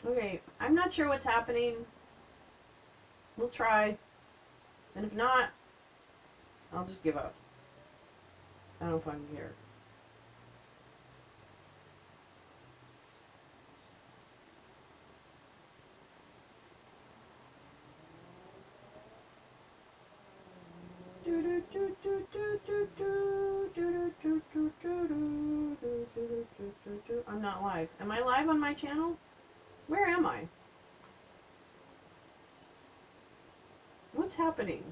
Okay, I'm not sure what's happening. We'll try. And if not, I'll just give up. I don't fucking care. I'm not live. Am I live on my channel? Where am I? What's happening?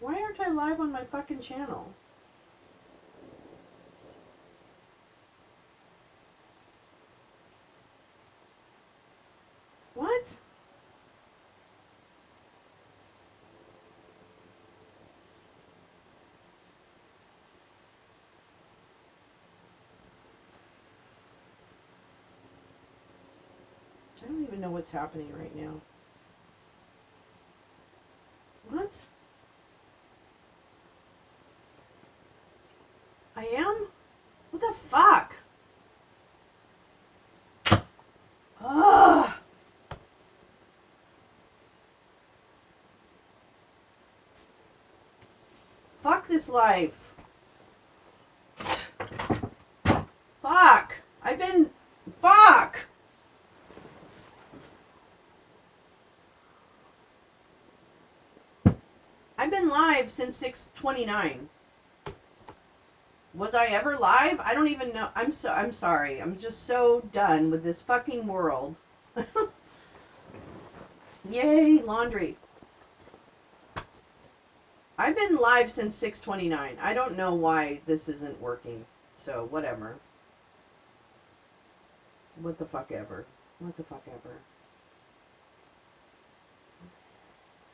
Why aren't I live on my fucking channel? What? I don't even know what's happening right now. What? I am? What the fuck? Ugh. Fuck this life. Fuck. Fuck. I've been live since 6:29. Was I ever live? I don't even know. I'm sorry. I'm just so done with this fucking world. Yay, laundry. I've been live since 6:29. I don't know why this isn't working. So, whatever. What the fuck ever. What the fuck ever.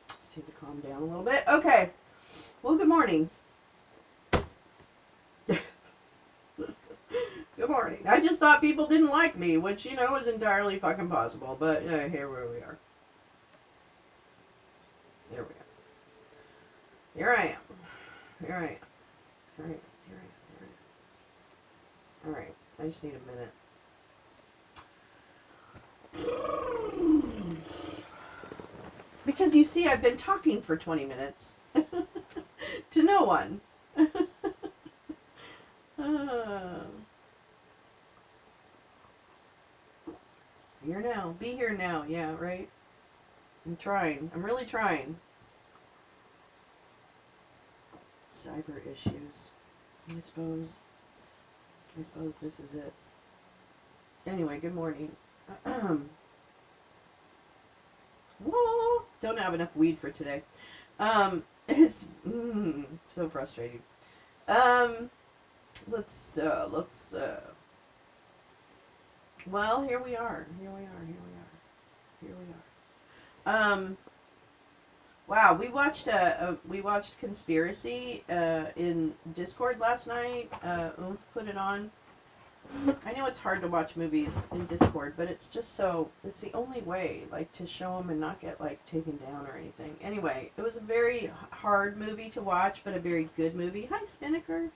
Just need to calm down a little bit. Okay. Well, good morning. Good morning. I just thought people didn't like me, which, you know, is entirely fucking possible. But, here we are. Here we are. Here I am. Here I am. Here I am. Here I am. Here I am. Alright. I just need a minute. Because you see, I've been talking for 20 minutes. To no one. Here now. Be here now. Yeah, right? I'm trying. I'm really trying. Cyber issues. I suppose this is it. Anyway, good morning. Whoa! Don't have enough weed for today. It's so frustrating. Let's well, here we are. Wow, we watched Conspiracy in Discord last night. Oomph put it on. I know it's hard to watch movies in Discord, but it's just it's the only way, like, to show them and not get, like, taken down or anything. Anyway, it was a very hard movie to watch, but a very good movie. Hi, Spinnaker.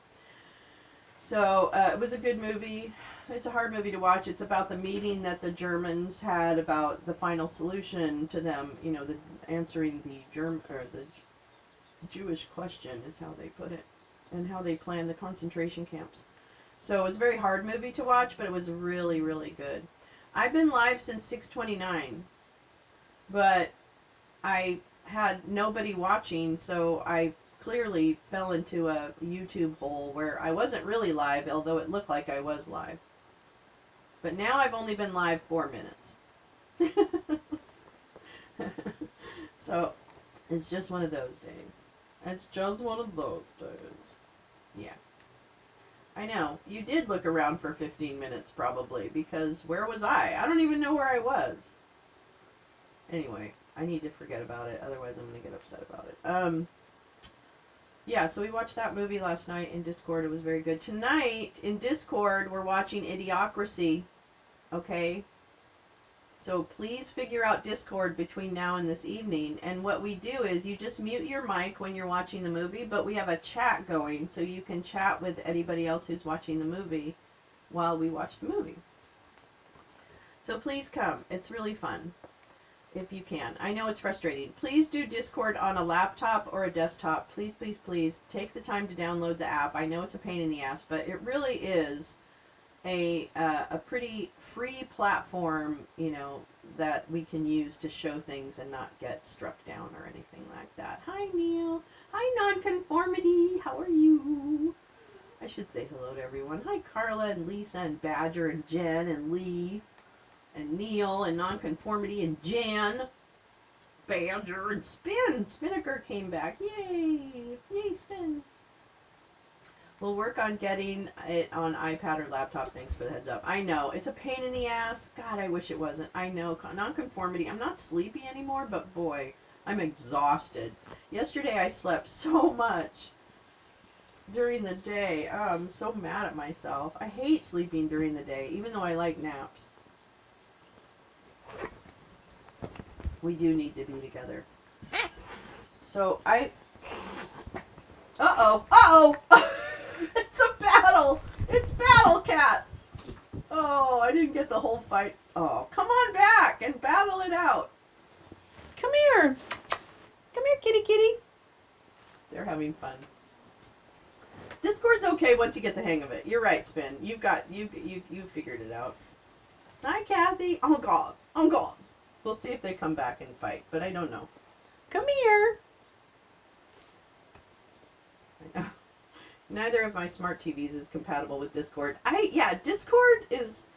So, it was a good movie. It's a hard movie to watch. It's about the meeting that the Germans had about the final solution to them, you know, answering the Jewish question is how they put it, and how they planned the concentration camps. So it was a very hard movie to watch, but it was really, really good. I've been live since 6:29, but I had nobody watching, so I clearly fell into a YouTube hole where I wasn't really live, although it looked like I was live. But now I've only been live 4 minutes. So it's just one of those days. It's just one of those days. Yeah. I know. You did look around for 15 minutes, probably, because where was I? I don't even know where I was. Anyway, I need to forget about it, otherwise I'm going to get upset about it. Yeah, so we watched that movie last night in Discord. It was very good. Tonight, in Discord, we're watching Idiocracy. Okay? So please figure out Discord between now and this evening. And what we do is you just mute your mic when you're watching the movie, but we have a chat going, so you can chat with anybody else who's watching the movie while we watch the movie. So please come. It's really fun. If you can. I know it's frustrating. Please do Discord on a laptop or a desktop. Please, please, please take the time to download the app. I know it's a pain in the ass, but it really is a pretty free platform, you know, that we can use to show things and not get struck down or anything like that. Hi, Neil. Hi, Nonconformity. How are you? I should say hello to everyone. Hi, Carla and Lisa and Badger and Jen and Lee. And Neil, and Nonconformity, and Jan, Badger, and Spin. Spinnaker came back. Yay! Yay, Spin. We'll work on getting it on iPad or laptop. Thanks for the heads up. I know. It's a pain in the ass. God, I wish it wasn't. I know. Nonconformity. I'm not sleepy anymore, but boy, I'm exhausted. Yesterday I slept so much during the day. Oh, I'm so mad at myself. I hate sleeping during the day, even though I like naps. We do need to be together. So Uh-oh! It's a battle! It's battle cats! Oh, I didn't get the whole fight. Oh, come on back and battle it out. Come here. Come here, kitty kitty. They're having fun. Discord's okay once you get the hang of it. You're right, Spin. You figured it out. Hi, Kathy. Oh, God. Oh, God. We'll see if they come back and fight, but I don't know. Come here. I know. Neither of my smart TVs is compatible with Discord. Yeah, Discord is,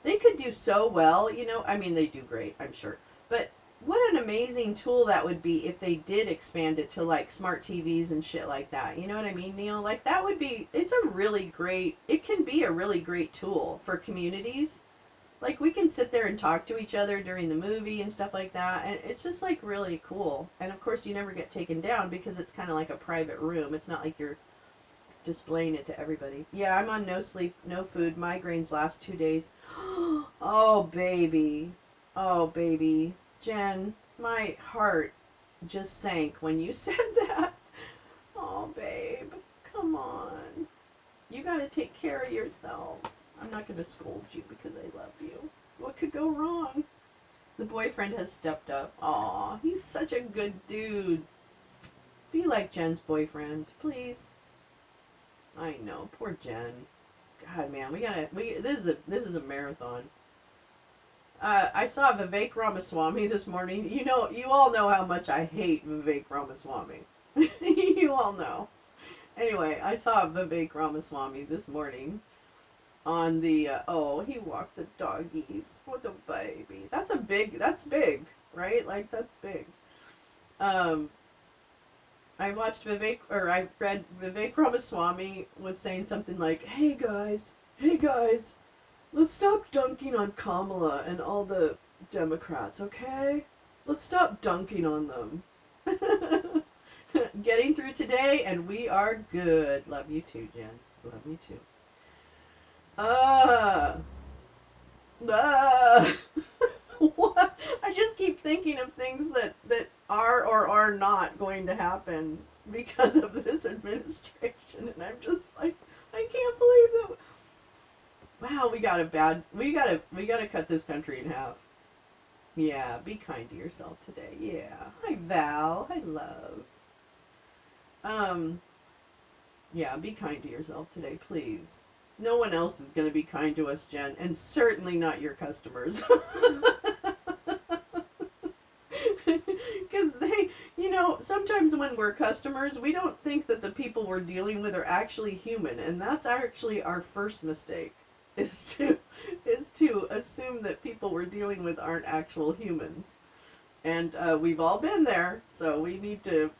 they could do so well, you know. I mean, they do great, I'm sure. But what an amazing tool that would be if they did expand it to, like, smart TVs and shit like that. You know what I mean, Neil? Like, that would be, it's a really great, it can be a really great tool for communities. Like, we can sit there and talk to each other during the movie and stuff like that, and it's just, like, really cool. And, of course, you never get taken down because it's kind of like a private room. It's not like you're displaying it to everybody. Yeah, I'm on no sleep, no food. Migraines last 2 days. Oh, baby. Oh, baby. Jen, my heart just sank when you said that. Oh, babe. Come on. You gotta take care of yourself. I'm not going to scold you because I love you. What could go wrong? The boyfriend has stepped up. Aw, he's such a good dude. Be like Jen's boyfriend, please. I know, poor Jen. God, man, this is a marathon. I saw Vivek Ramaswamy this morning. You know, you all know how much I hate Vivek Ramaswamy. You all know. Anyway, I saw Vivek Ramaswamy this morning. On the, oh, he walked the doggies. What a baby. That's big, right? Like, that's big. I read Vivek Ramaswamy was saying something like, hey guys, let's stop dunking on Kamala and all the Democrats, okay? Let's stop dunking on them. Getting through today, and we are good. Love you too, Jen. Love you too. What? I just keep thinking of things that are or are not going to happen because of this administration, and I'm just like, I can't believe that. Wow, we gotta cut this country in half. Yeah, be kind to yourself today. Yeah. Hi, Val. Hi, love. Yeah, be kind to yourself today, please. No one else is going to be kind to us, Jen, and certainly not your customers. Because they, you know, sometimes when we're customers, we don't think that the people we're dealing with are actually human, and that's actually our first mistake, is to assume that people we're dealing with aren't actual humans. And we've all been there, so we need to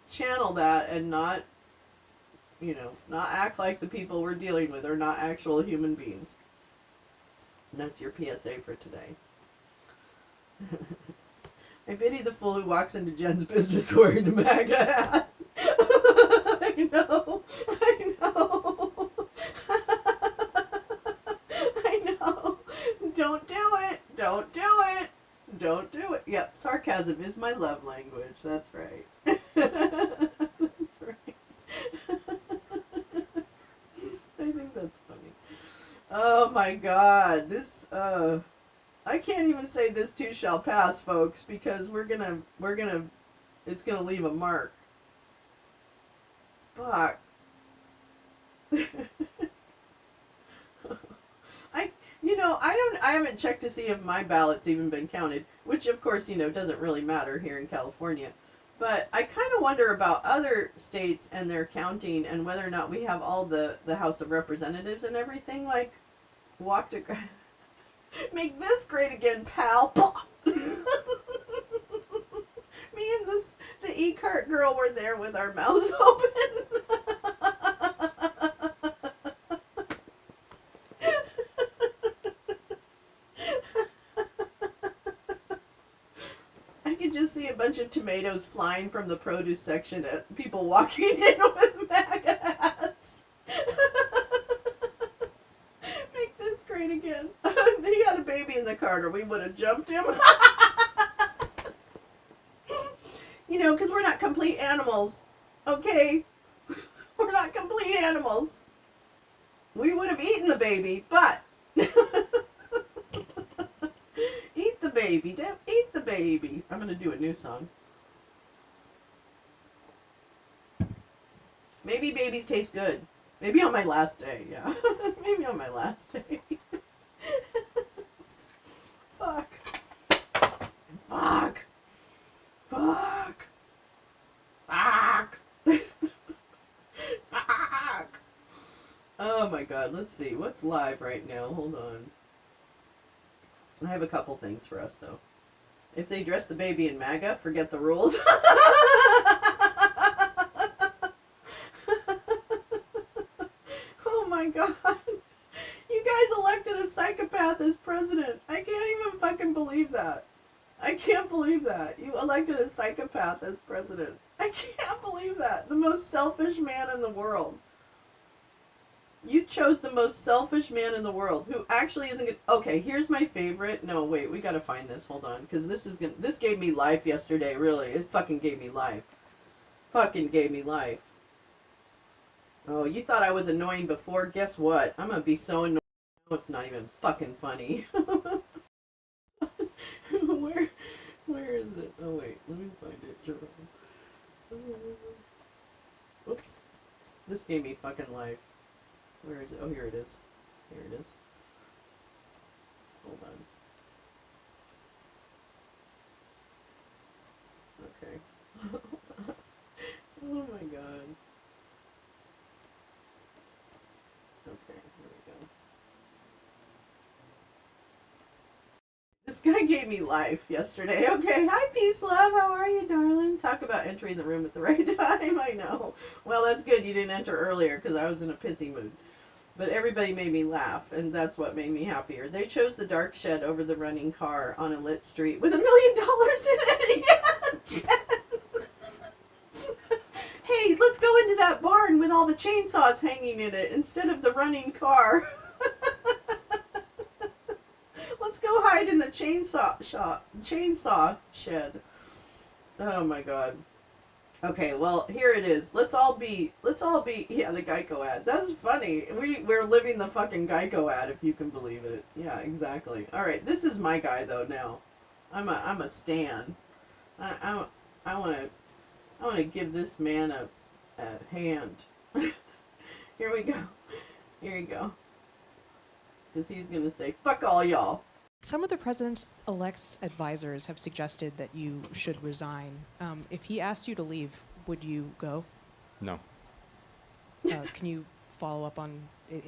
channel that and not, you know, not act like the people we're dealing with are not actual human beings. And that's your PSA for today. I pity the fool who walks into Jen's business wearing a MAGA hat. I know. I know. Don't do it. Don't do it. Don't do it. Yep, sarcasm is my love language. That's right. That's right. I think that's funny. Oh my god, this, I can't even say this too shall pass, folks, because it's gonna leave a mark. Fuck. I, I haven't checked to see if my ballot's even been counted, which of course, doesn't really matter here in California. But I kind of wonder about other states and their counting and whether or not we have all the House of Representatives and everything, like, walked a... Make this great again, pal. Me and the e-cart girl were there with our mouths open. I could just see a bunch of tomatoes flying from the produce section at people walking in with MAGA hats. Make this great again. He had a baby in the cart or we would have jumped him. Because we're not complete animals. Okay? We're not complete animals. We would have eaten the baby, but... Eat the baby, Deb. Eat the baby. I'm going to do a new song. Maybe babies taste good. Maybe on my last day, yeah. Maybe on my last day. Fuck. Fuck. Fuck. Fuck. Fuck. Oh my god, let's see. What's live right now? Hold on. I have a couple things for us, though. If they dress the baby in MAGA, forget the rules. Oh my god. You guys elected a psychopath as president. I can't even fucking believe that. I can't believe that. You elected a psychopath as president. I can't believe that. The most selfish man in the world. You chose the most selfish man in the world who actually isn't good. Okay, here's my favorite. No, wait, we gotta find this. Hold on, because this gave me life yesterday, really. It fucking gave me life. Fucking gave me life. Oh, you thought I was annoying before? Guess what? I'm gonna be so annoying now it's not even fucking funny. Where is it? Oh wait, let me find it. Jerome. Oops. This gave me fucking life. Where is it? Oh, here it is. Here it is. Hold on. Okay. Oh my god. Okay, here we go. This guy gave me life yesterday. Okay, hi Peace Love, how are you, darling? Talk about entering the room at the right time, I know. Well, that's good you didn't enter earlier because I was in a pissy mood. But everybody made me laugh, and that's what made me happier. They chose the dark shed over the running car on a lit street with $1 million in it. Yeah, hey, let's go into that barn with all the chainsaws hanging in it instead of the running car. Let's go hide in the chainsaw shed. Oh my god. Okay, well, here it is. Let's all be, yeah, the Geico ad. That's funny. We're living the fucking Geico ad, if you can believe it. Yeah, exactly. Alright, this is my guy, though, now. I'm a stan. I want to give this man a hand. Here we go. Here you go. Because he's going to say, fuck all y'all. Some of the president-elect's advisors have suggested that you should resign. If he asked you to leave, would you go? No. Can you follow up on, do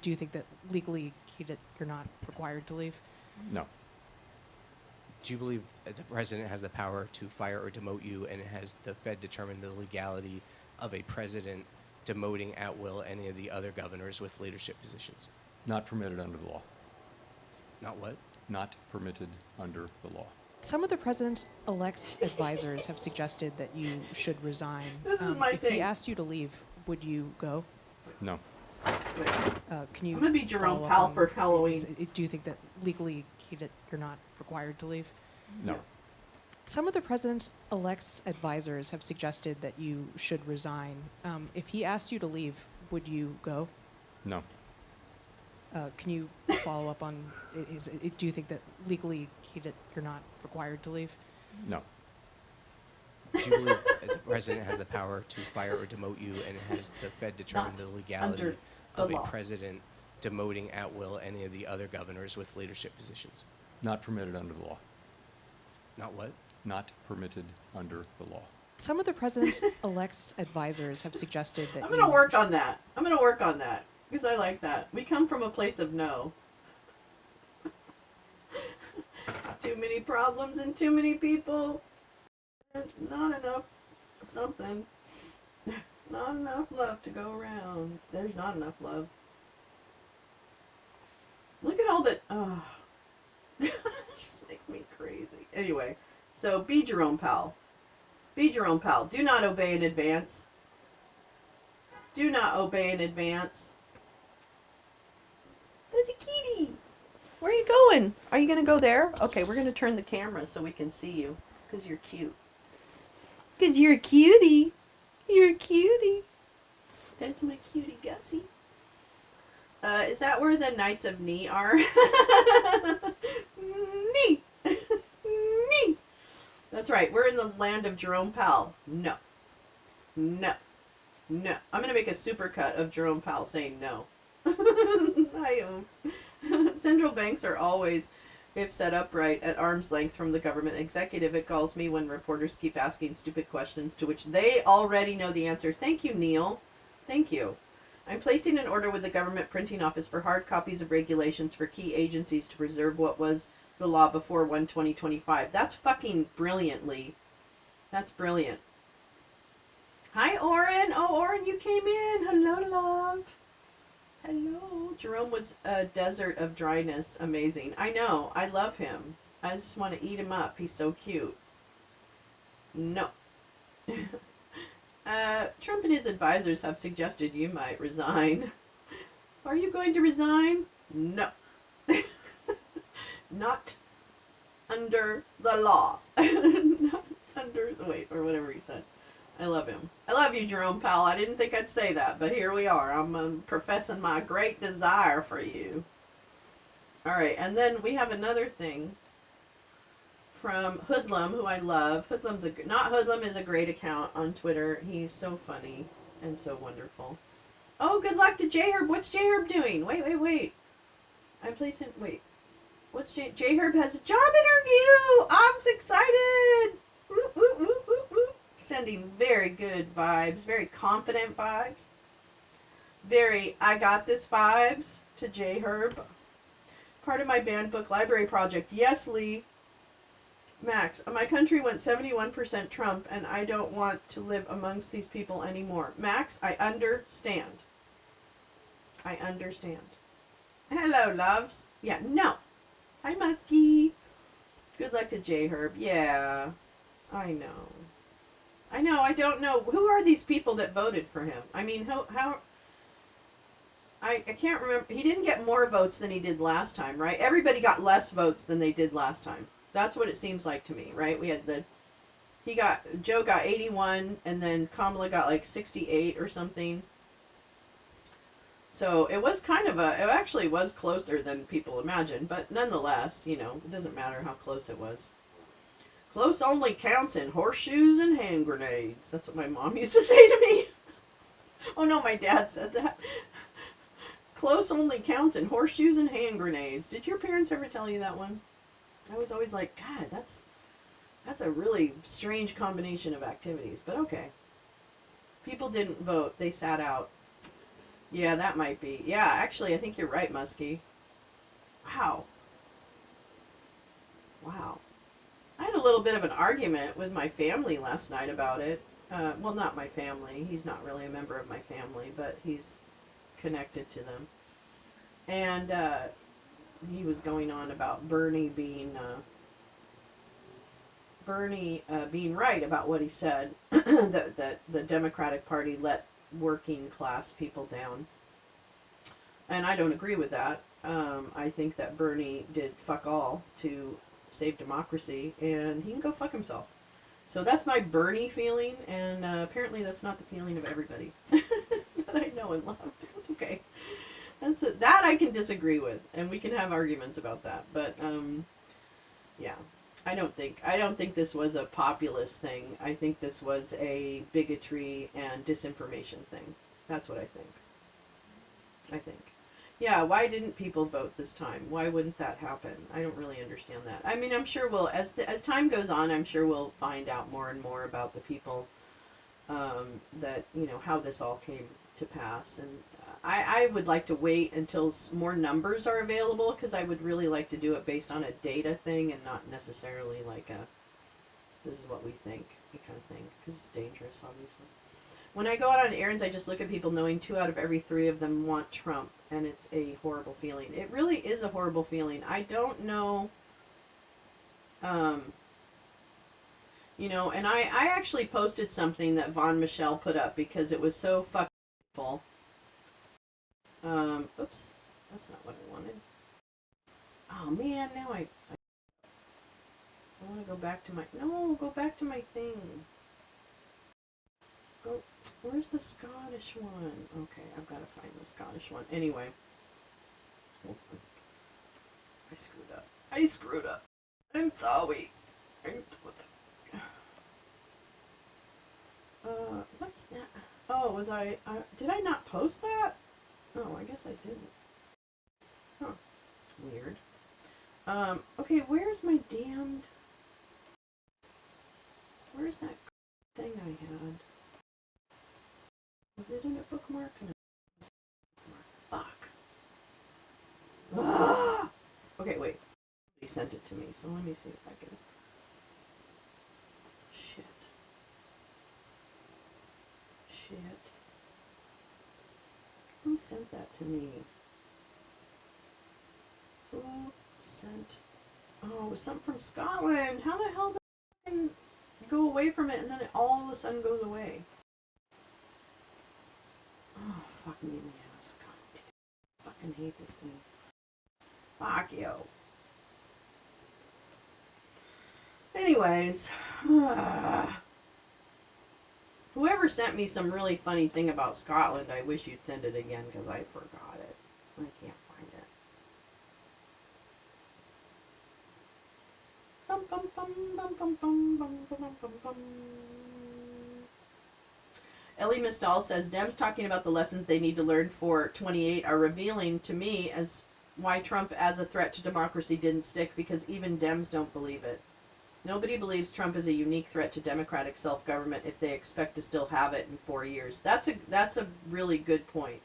you think that legally you're not required to leave? No. Do you believe that the president has the power to fire or demote you, and has the Fed determined the legality of a president demoting at will any of the other governors with leadership positions? Not permitted under the law. Not what? Not permitted under the law. Some of the president-elect's advisors have suggested that you should resign. This is my if thing. he asked you to leave, would you go? No. Can you I'm going to be Jerome follow up Pal on- for Halloween. Do you think that legally you're not required to leave? No. Some of the president-elect's advisors have suggested that you should resign. If he asked you to leave, would you go? No. Can you follow up on, do you think that legally you're not required to leave? No. Do you believe that the president has the power to fire or demote you, and has the Fed determined Not the legality under the of law. a president demoting at will any of the other governors with leadership positions? Not permitted under the law. Not what? Not permitted under the law. Some of the president-elect's advisors have suggested that I'm going to work on that. I'm going to work on that because I like that. We come from a place of no. Too many problems and too many people. Not enough something. Not enough love to go around. There's not enough love. Look at all the... Oh. It just makes me crazy. Anyway, so be Jerome Pal. Be Jerome Pal. Do not obey in advance. Do not obey in advance. That's a kitty. Where are you going? Are you going to go there? Okay, we're going to turn the camera so we can see you. Because you're cute. Because you're a cutie. You're a cutie. That's my cutie Gussie. Is that where the Knights of Knee are? Knee. Knee. That's right. We're in the land of Jerome Pal. No. No. No. I'm going to make a supercut of Jerome Pal saying no. I Central banks are always, if set upright, at arm's length from the government executive. It galls me when reporters keep asking stupid questions to which they already know the answer. Thank you, Neil. Thank you. I'm placing an order with the government printing office for hard copies of regulations for key agencies to preserve what was the law before 1/2025. That's fucking brilliantly. That's brilliant. Hi, Oren. Oh, Oren, you came in. Hello, love. Hello. Jerome was a desert of dryness. Amazing. I know. I love him. I just want to eat him up. He's so cute. No. Trump and his advisors have suggested you might resign. Are you going to resign? No. Not under the law. Not under the wait, or whatever he said. I love him. I love you, Jerome Powell. I didn't think I'd say that, but here we are. I'm professing my great desire for you. All right, and then we have another thing from Hoodlum, who I love. Not Hoodlum is a great account on Twitter. He's so funny and so wonderful. Oh, good luck to J-Herb. What's J-Herb doing? Wait. I'm placing... Wait. What's J-Herb has a job interview! I'm excited! Woo, woo, woo, woo, woo. Sending very good vibes. Very confident vibes. Very I got this vibes to J-Herb. Part of my banned book library project. Yes, Lee. Max, my country went 71% Trump, and I don't want to live amongst these people anymore. Max, I understand. I understand. Hello, loves. Yeah, no. Hi, Musky. Good luck to J-Herb. Yeah, I know. I don't know. Who are these people that voted for him? I mean, how... I can't remember. He didn't get more votes than he did last time, right? Everybody got less votes than they did last time. That's what it seems like to me, right? We had Joe got 81, and then Kamala got like 68 or something. So it was it actually was closer than people imagined, but nonetheless, it doesn't matter how close it was. Close only counts in horseshoes and hand grenades. That's what my mom used to say to me. Oh no, my dad said that. Close only counts in horseshoes and hand grenades. Did your parents ever tell you that one? I was always like, God, that's a really strange combination of activities, but okay. People didn't vote. They sat out. Yeah, that might be. Yeah, actually, I think you're right, Muskie. Wow. Wow. I had a little bit of an argument with my family last night about it. Well, not my family. He's not really a member of my family, but he's connected to them. And he was going on about Bernie being right about what he said, that the Democratic Party let working class people down. And I don't agree with that. I think that Bernie did fuck all to save democracy, and he can go fuck himself. So that's my Bernie feeling, and apparently that's not the feeling of everybody that I know and love. That's okay. That I can disagree with, and we can have arguments about that. But yeah, I don't think this was a populist thing. I think this was a bigotry and disinformation thing. That's what I think. Yeah, why didn't people vote this time? Why wouldn't that happen? I don't really understand that. I mean, I'm sure we'll, as time goes on, I'm sure we'll find out more and more about the people that, how this all came to pass. And I would like to wait until more numbers are available, because I would really like to do it based on a data thing and not necessarily like this is what we think kind of thing, because it's dangerous, obviously. When I go out on errands, I just look at people knowing 2 out of every 3 of them want Trump, and it's a horrible feeling. It really is a horrible feeling. I don't know, and I actually posted something that Von Michelle put up because it was so fucking full. Oops, that's not what I wanted. Oh man, now I want to go back to my, no, go back to my thing. Go, where's the Scottish one? Okay, I've got to find the Scottish one. Anyway. Hold on. I screwed up. I'm sorry. What's that? Oh, was did I not post that? Oh, I guess I didn't. Huh. Weird. Okay, where's my damned... Where's that thing I had? Was it in a bookmark? No. Fuck. Ah! Okay, wait. He sent it to me, so let me see if I can... Shit. Who sent that to me? Who sent... Oh, it was something from Scotland. How the hell did I go away from it and then it all of a sudden goes away? Oh, fuck me in the ass. God damn. I fucking hate this thing. Fuck you. Anyways. Whoever sent me some really funny thing about Scotland, I wish you'd send it again because I forgot it. I can't find it. Bum, bum, bum, bum, bum, bum, bum, bum, bum, bum. Ellie Mistal says, Dems talking about the lessons they need to learn for 28 are revealing to me as why Trump as a threat to democracy didn't stick, because even Dems don't believe it. Nobody believes Trump is a unique threat to democratic self-government if they expect to still have it in 4 years. That's a really good point.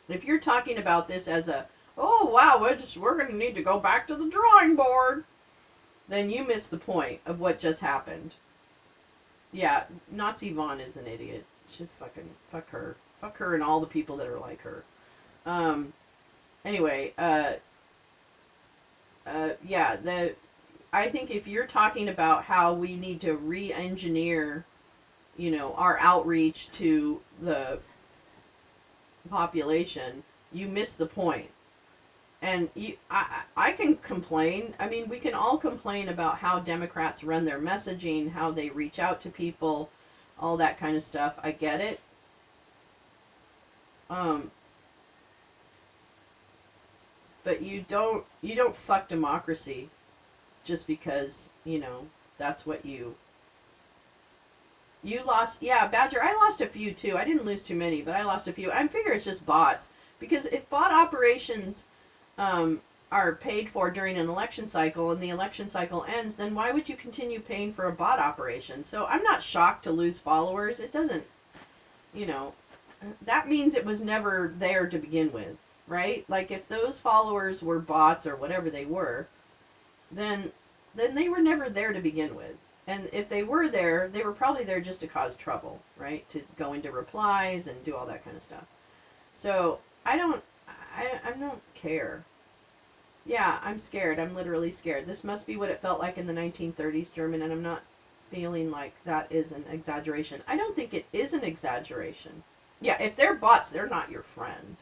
If you're talking about this as a, oh wow, we're going to need to go back to the drawing board, then you miss the point of what just happened. Yeah, Nazi Vaughn is an idiot. Should fucking fuck her and all the people that are like her. Anyway, yeah, I think if you're talking about how we need to re-engineer, our outreach to the population, you miss the point. And I can complain. I mean, we can all complain about how Democrats run their messaging, how they reach out to people, all that kind of stuff. I get it. But you don't fuck democracy just because, that's what you lost. Yeah, Badger, I lost a few too. I didn't lose too many, but I lost a few. I figure it's just bots, because if bot operations are paid for during an election cycle and the election cycle ends, then why would you continue paying for a bot operation? So I'm not shocked to lose followers. It doesn't, that means it was never there to begin with, right? Like if those followers were bots or whatever they were, then they were never there to begin with. And if they were there, they were probably there just to cause trouble, right? To go into replies and do all that kind of stuff. So I don't care. Yeah, I'm scared. I'm literally scared. This must be what it felt like in the 1930s German, and I'm not feeling like that is an exaggeration. I don't think it is an exaggeration. Yeah, if they're bots, they're not your friend.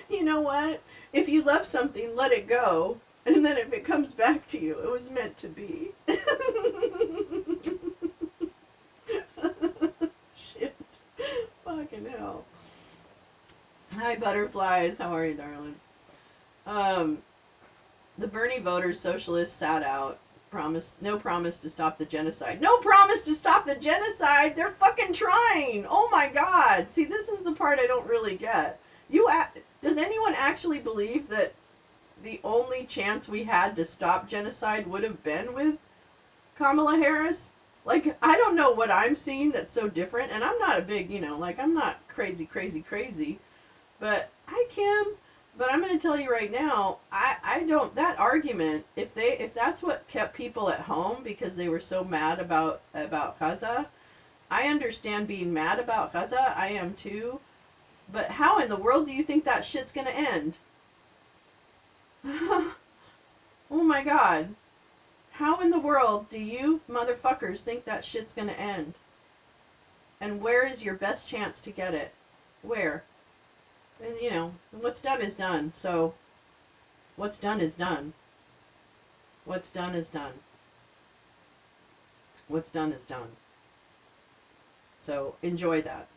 You know what? If you love something, let it go. And then if it comes back to you, it was meant to be. Fucking hell. Hi, butterflies. How are you, darling? The Bernie voters, socialists, sat out. No promise to stop the genocide. No promise to stop the genocide! They're fucking trying! Oh my god! See, this is the part I don't really get. Does anyone actually believe that the only chance we had to stop genocide would have been with Kamala Harris? Like, I don't know what I'm seeing that's so different, and I'm not a big, I'm not crazy, but hi, Kim. But I'm going to tell you right now, I don't, that argument, if that's what kept people at home because they were so mad about Gaza, I understand being mad about Gaza, I am too, but how in the world do you think that shit's going to end? Oh my god. How in the world do you motherfuckers think that shit's going to end? And where is your best chance to get it? Where? And what's done is done. So, what's done is done. What's done is done. What's done is done. So, enjoy that.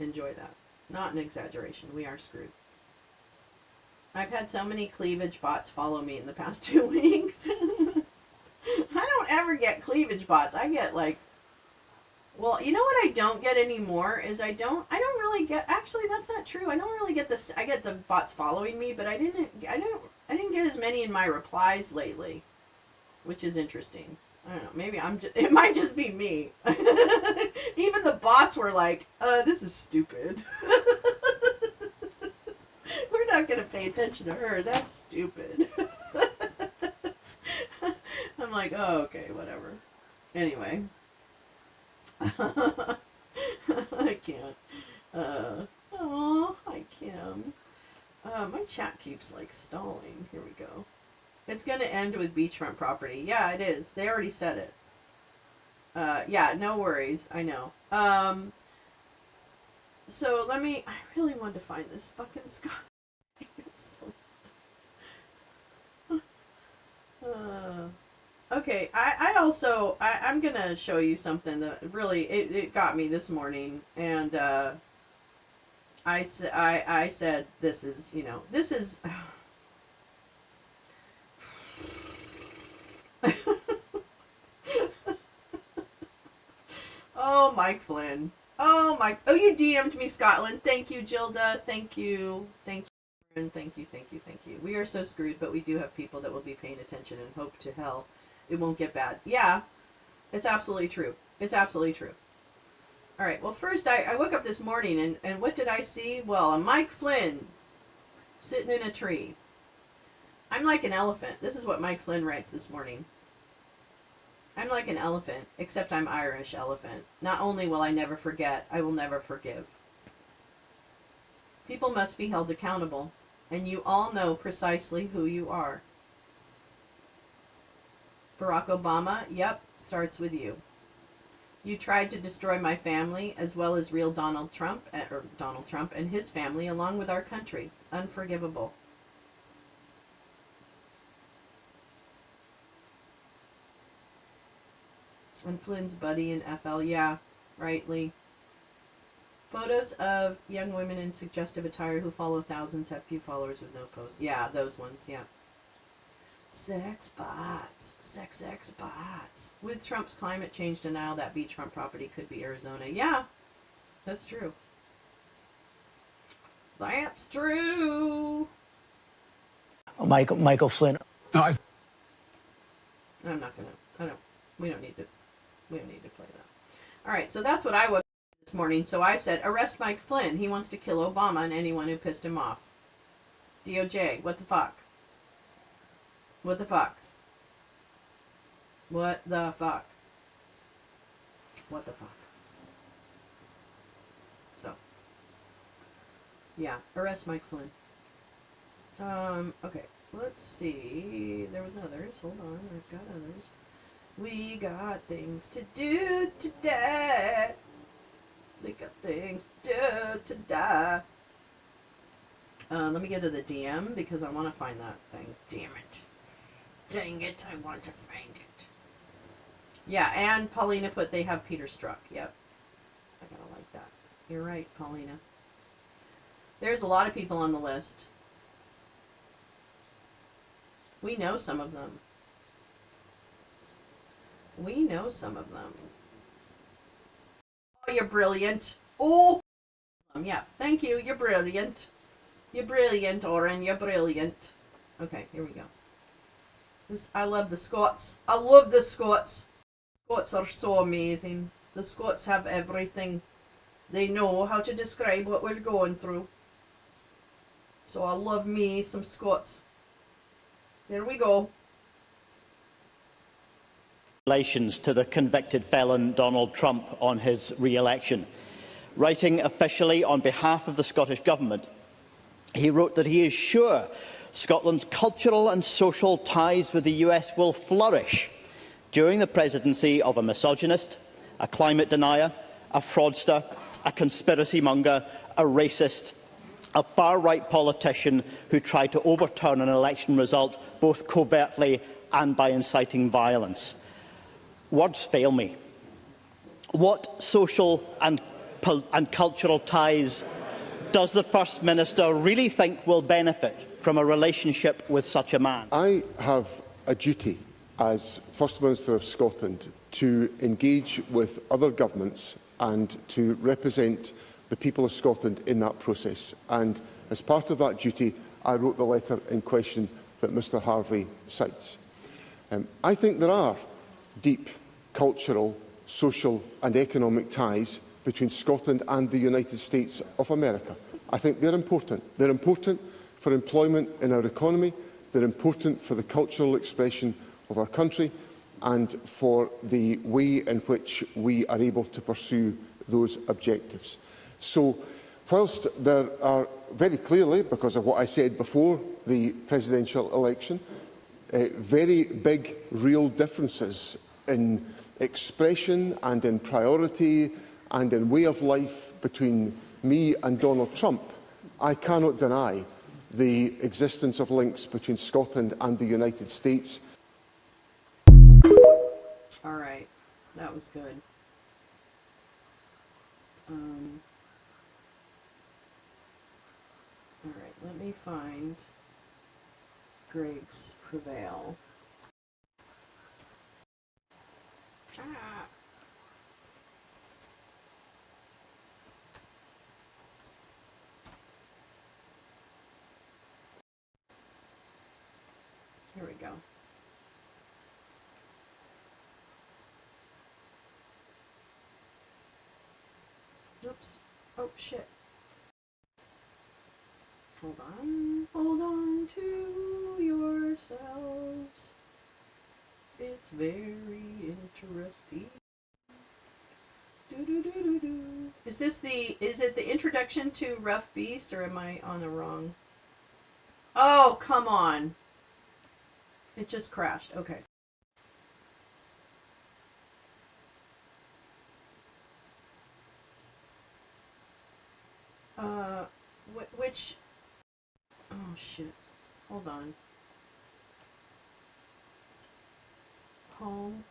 Enjoy that. Not an exaggeration. We are screwed. I've had so many cleavage bots follow me in the past 2 weeks. I don't ever get cleavage bots. I get well, you know what I don't get anymore is I don't really get, actually that's not true. I don't really get this. I get the bots following me, but I didn't get as many in my replies lately, which is interesting. I don't know. Maybe it might just be me. Even the bots were like, this is stupid. We're not going to pay attention to her. That's stupid. I'm like, oh, okay, whatever. Anyway. I can't. Hi, Kim. My chat keeps, stalling. Here we go. It's going to end with beachfront property. Yeah, it is. They already said it. Yeah, no worries. I know. So I really wanted to find this fucking Scott. Okay, I'm gonna show you something that really, it got me this morning, and, I said, this is, this is, oh, Mike Flynn. Oh, you DM'd me, Scotland. Thank you, Gilda. Thank you. Thank you. Thank you. We are so screwed, but we do have people that will be paying attention and hope to hell it won't get bad. Yeah, it's absolutely true. It's absolutely true. All right, well, first, I woke up this morning, and what did I see? Well, a Mike Flynn sitting in a tree. I'm like an elephant. This is what Mike Flynn writes this morning. I'm like an elephant, except I'm Irish elephant. Not only will I never forget, I will never forgive. People must be held accountable, and you all know precisely who you are. Barack Obama, yep, starts with you. You tried to destroy my family, as well as real Donald Trump and his family, along with our country. Unforgivable. And Flynn's buddy in FL, yeah, rightly. Photos of young women in suggestive attire who follow thousands have few followers with no posts. Yeah, those ones, yeah. Sex bots. Sex bots. With Trump's climate change denial, that beachfront property could be Arizona. Yeah, that's true. That's true. Michael Flynn. No, I'm not gonna. We don't need to play that. All right, so that's what I woke up this morning. So I said, arrest Mike Flynn. He wants to kill Obama and anyone who pissed him off. DOJ, what the fuck? What the fuck? What the fuck? What the fuck? So, yeah, arrest Mike Flynn. Okay, let's see. There was others. Hold on, I've got others. We got things to do today. We got things to do today. Let me get to the DM because I want to find that thing. Damn it. Dang it, I want to find it. Yeah, and Paulina put they have Peter Strzok. Yep. I gotta like that. You're right, Paulina. There's a lot of people on the list. We know some of them. We know some of them. Oh, you're brilliant. Oh! Yeah, thank you. You're brilliant. You're brilliant, Oren. You're brilliant. Okay, here we go. I love the Scots. I love the Scots. Scots are so amazing. The Scots have everything. They know how to describe what we're going through. So I love me some Scots. There we go. Relations to the convicted felon Donald Trump on his re-election. Writing officially on behalf of the Scottish Government, he wrote that he is sure Scotland's cultural and social ties with the US will flourish during the presidency of a misogynist, a climate denier, a fraudster, a conspiracy monger, a racist, a far-right politician who tried to overturn an election result both covertly and by inciting violence. Words fail me. What social and cultural ties does the First Minister really think will benefit from a relationship with such a man? I have a duty as First Minister of Scotland to engage with other governments and to represent the people of Scotland in that process. And as part of that duty, I wrote the letter in question that Mr Harvey cites. I think there are deep cultural, social and economic ties between Scotland and the United States of America. I think they're important. They're important for employment in our economy, they're important for the cultural expression of our country and for the way in which we are able to pursue those objectives. So, whilst there are very clearly, because of what I said before the presidential election, very big real differences in expression and in priority and in way of life between me and Donald Trump, I cannot deny the existence of links between Scotland and the United States. All right, that was good. All right, let me find Greg's Prevail. Ah. Here we go. Oops. Oh, shit. Hold on to yourselves. It's very interesting. Is it the introduction to Rough Beast, or am I on the wrong? Oh, come on. It just crashed. Okay. Which? Oh, shit. Hold on. Home.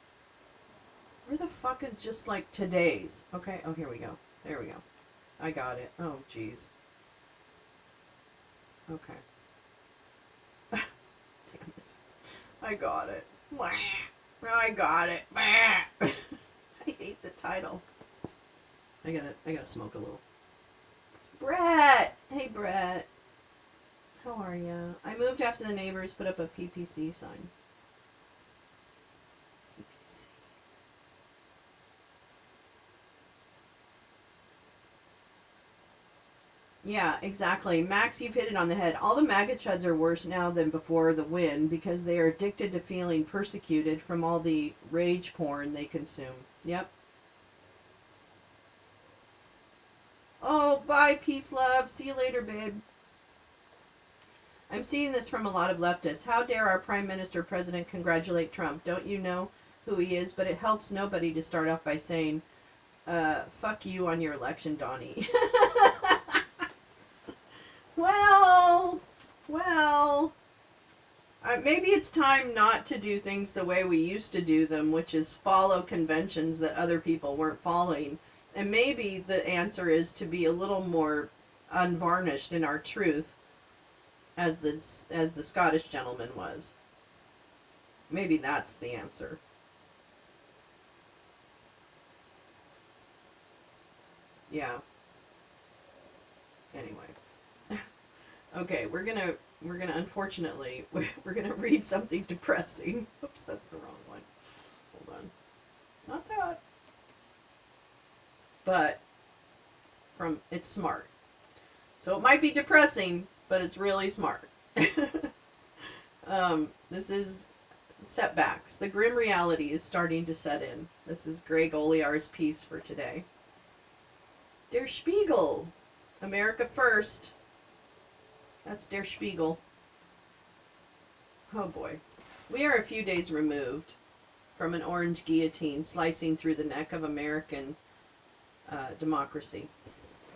Where the fuck is just like today's? Okay. Oh, here we go. There we go. I got it. Oh, jeez. Okay. Damn it. I got it. I got it. I hate the title. I gotta smoke a little. Brett! Hey, Brett. How are ya? I moved after the neighbors put up a PPC sign. PPC. Yeah, exactly. Max, you've hit it on the head. All the MAGA chuds are worse now than before the win because they are addicted to feeling persecuted from all the rage porn they consume. Yep. Oh, bye, peace, love. See you later, babe. I'm seeing this from a lot of leftists. How dare our Prime Minister President congratulate Trump? Don't you know who he is? But it helps nobody to start off by saying, fuck you on your election, Donnie. Well, maybe it's time not to do things the way we used to do them, which is follow conventions that other people weren't following And maybe the answer is to be a little more unvarnished in our truth, as the Scottish gentleman was. Maybe that's the answer. Yeah. Anyway. Okay, we're gonna unfortunately we're gonna read something depressing. Oops, that's the wrong one. Hold on. Not that. But it's smart. So it might be depressing, but it's really smart. This is Setbacks. The grim reality is starting to set in. This is Greg Olear's piece for today. Der Spiegel. America first. That's Der Spiegel. Oh boy. We are a few days removed from an orange guillotine slicing through the neck of American democracy.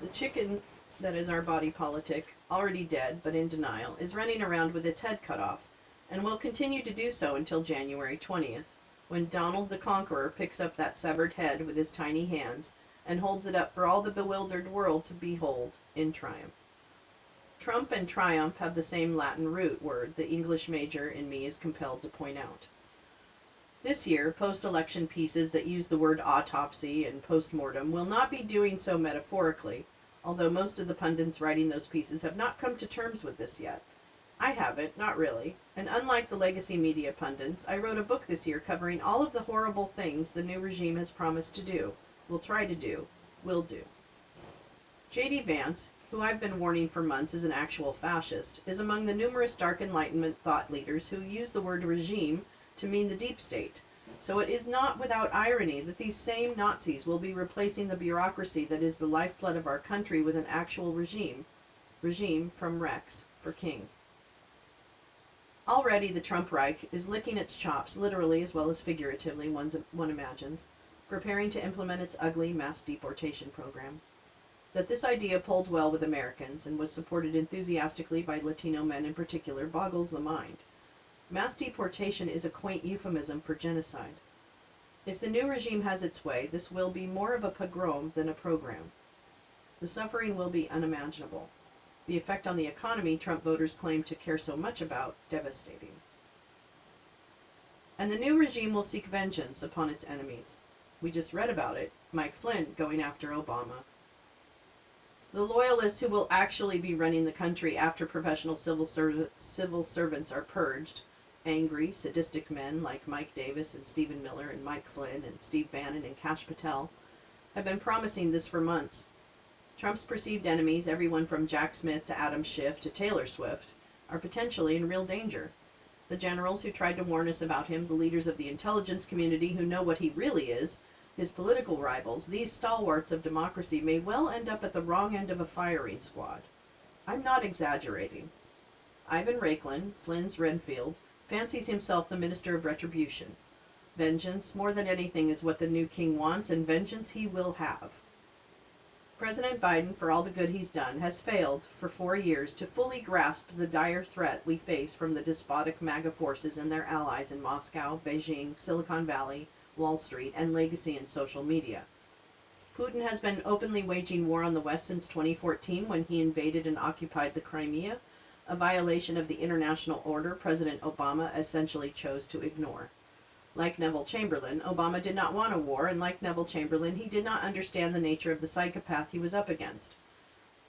The chicken that is our body politic, already dead but in denial, is running around with its head cut off, and will continue to do so until January 20th, when Donald the Conqueror picks up that severed head with his tiny hands and holds it up for all the bewildered world to behold in triumph. Trump and triumph have the same Latin root word the English major in me is compelled to point out. This year, post-election pieces that use the word autopsy and post-mortem will not be doing so metaphorically, although most of the pundits writing those pieces have not come to terms with this yet. I haven't, not really, and unlike the legacy media pundits, I wrote a book this year covering all of the horrible things the new regime has promised to do, will try to do, will do. J.D. Vance, who I've been warning for months is an actual fascist, is among the numerous dark Enlightenment thought leaders who use the word regime to mean the deep state. So it is not without irony that these same Nazis will be replacing the bureaucracy that is the lifeblood of our country with an actual regime. Regime from Rex for King. Already the Trump Reich is licking its chops, literally as well as figuratively, one imagines, preparing to implement its ugly mass deportation program. That this idea pulled well with Americans and was supported enthusiastically by Latino men in particular boggles the mind. Mass deportation is a quaint euphemism for genocide. If the new regime has its way, this will be more of a pogrom than a program. The suffering will be unimaginable. The effect on the economy Trump voters claim to care so much about, devastating. And the new regime will seek vengeance upon its enemies. We just read about it, Mike Flynn going after Obama. The loyalists who will actually be running the country after professional civil servants are purged, angry, sadistic men like Mike Davis and Stephen Miller and Mike Flynn and Steve Bannon and Kash Patel, have been promising this for months. Trump's perceived enemies, everyone from Jack Smith to Adam Schiff to Taylor Swift, are potentially in real danger. The generals who tried to warn us about him, the leaders of the intelligence community who know what he really is, his political rivals, these stalwarts of democracy may well end up at the wrong end of a firing squad. I'm not exaggerating. Ivan Raiklin, Flynn's Renfield, fancies himself the minister of retribution. Vengeance, more than anything, is what the new king wants, and vengeance he will have. President Biden, for all the good he's done, has failed for 4 years to fully grasp the dire threat we face from the despotic MAGA forces and their allies in Moscow, Beijing, Silicon Valley, Wall Street, and legacy in social media. Putin has been openly waging war on the West since 2014 when he invaded and occupied the Crimea, a violation of the international order President Obama essentially chose to ignore. Like Neville Chamberlain, Obama did not want a war, and like Neville Chamberlain, he did not understand the nature of the psychopath he was up against.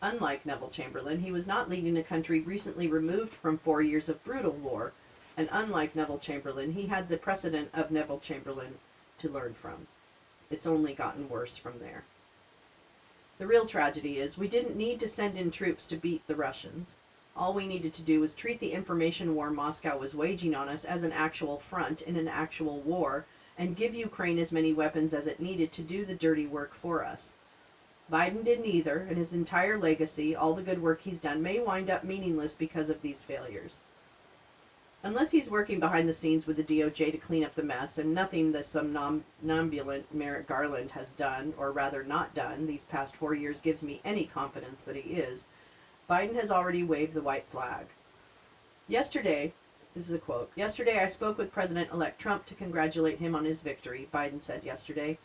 Unlike Neville Chamberlain, he was not leading a country recently removed from 4 years of brutal war, and unlike Neville Chamberlain, he had the precedent of Neville Chamberlain to learn from. It's only gotten worse from there. The real tragedy is we didn't need to send in troops to beat the Russians. All we needed to do was treat the information war Moscow was waging on us as an actual front in an actual war, and give Ukraine as many weapons as it needed to do the dirty work for us. Biden did neither, and his entire legacy, all the good work he's done, may wind up meaningless because of these failures. Unless he's working behind the scenes with the DOJ to clean up the mess, and nothing the somnambulant Merrick Garland has done, or rather not done, these past 4 years gives me any confidence that he is, Biden has already waved the white flag. Yesterday, this is a quote, "Yesterday I spoke with President-elect Trump to congratulate him on his victory," Biden said yesterday.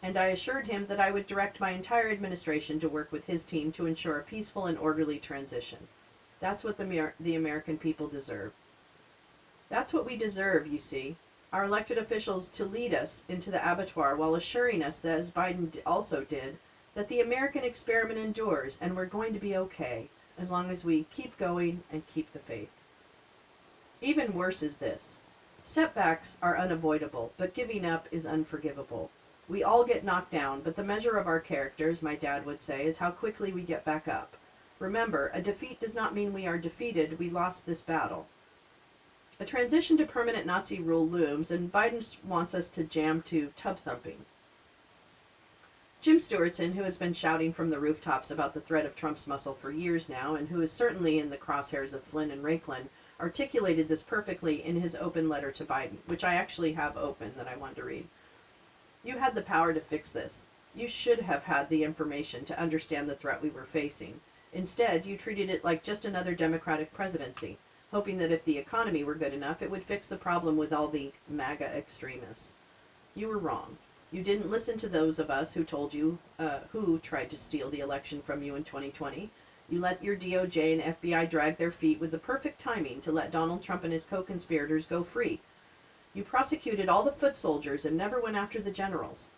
and I assured him that I would direct my entire administration to work with his team to ensure a peaceful and orderly transition. That's what the American people deserve. That's what we deserve, you see. Our elected officials to lead us into the abattoir while assuring us that, as Biden also did, that the American experiment endures and we're going to be okay as long as we keep going and keep the faith. Even worse is this. Setbacks are unavoidable, but giving up is unforgivable. We all get knocked down, but the measure of our character, as my dad would say, is how quickly we get back up. Remember, a defeat does not mean we are defeated. We lost this battle. A transition to permanent Nazi rule looms, and Biden wants us to jam to tub thumping. Jim Stewartson, who has been shouting from the rooftops about the threat of Trump's muscle for years now, and who is certainly in the crosshairs of Flynn and Raikkonen, articulated this perfectly in his open letter to Biden, which I actually have open that I wanted to read. You had the power to fix this. You should have had the information to understand the threat we were facing. Instead, you treated it like just another Democratic presidency, hoping that if the economy were good enough, it would fix the problem with all the MAGA extremists. You were wrong. You didn't listen to those of us who told you, who tried to steal the election from you in 2020. You let your DOJ and FBI drag their feet with the perfect timing to let Donald Trump and his co-conspirators go free. You prosecuted all the foot soldiers and never went after the generals.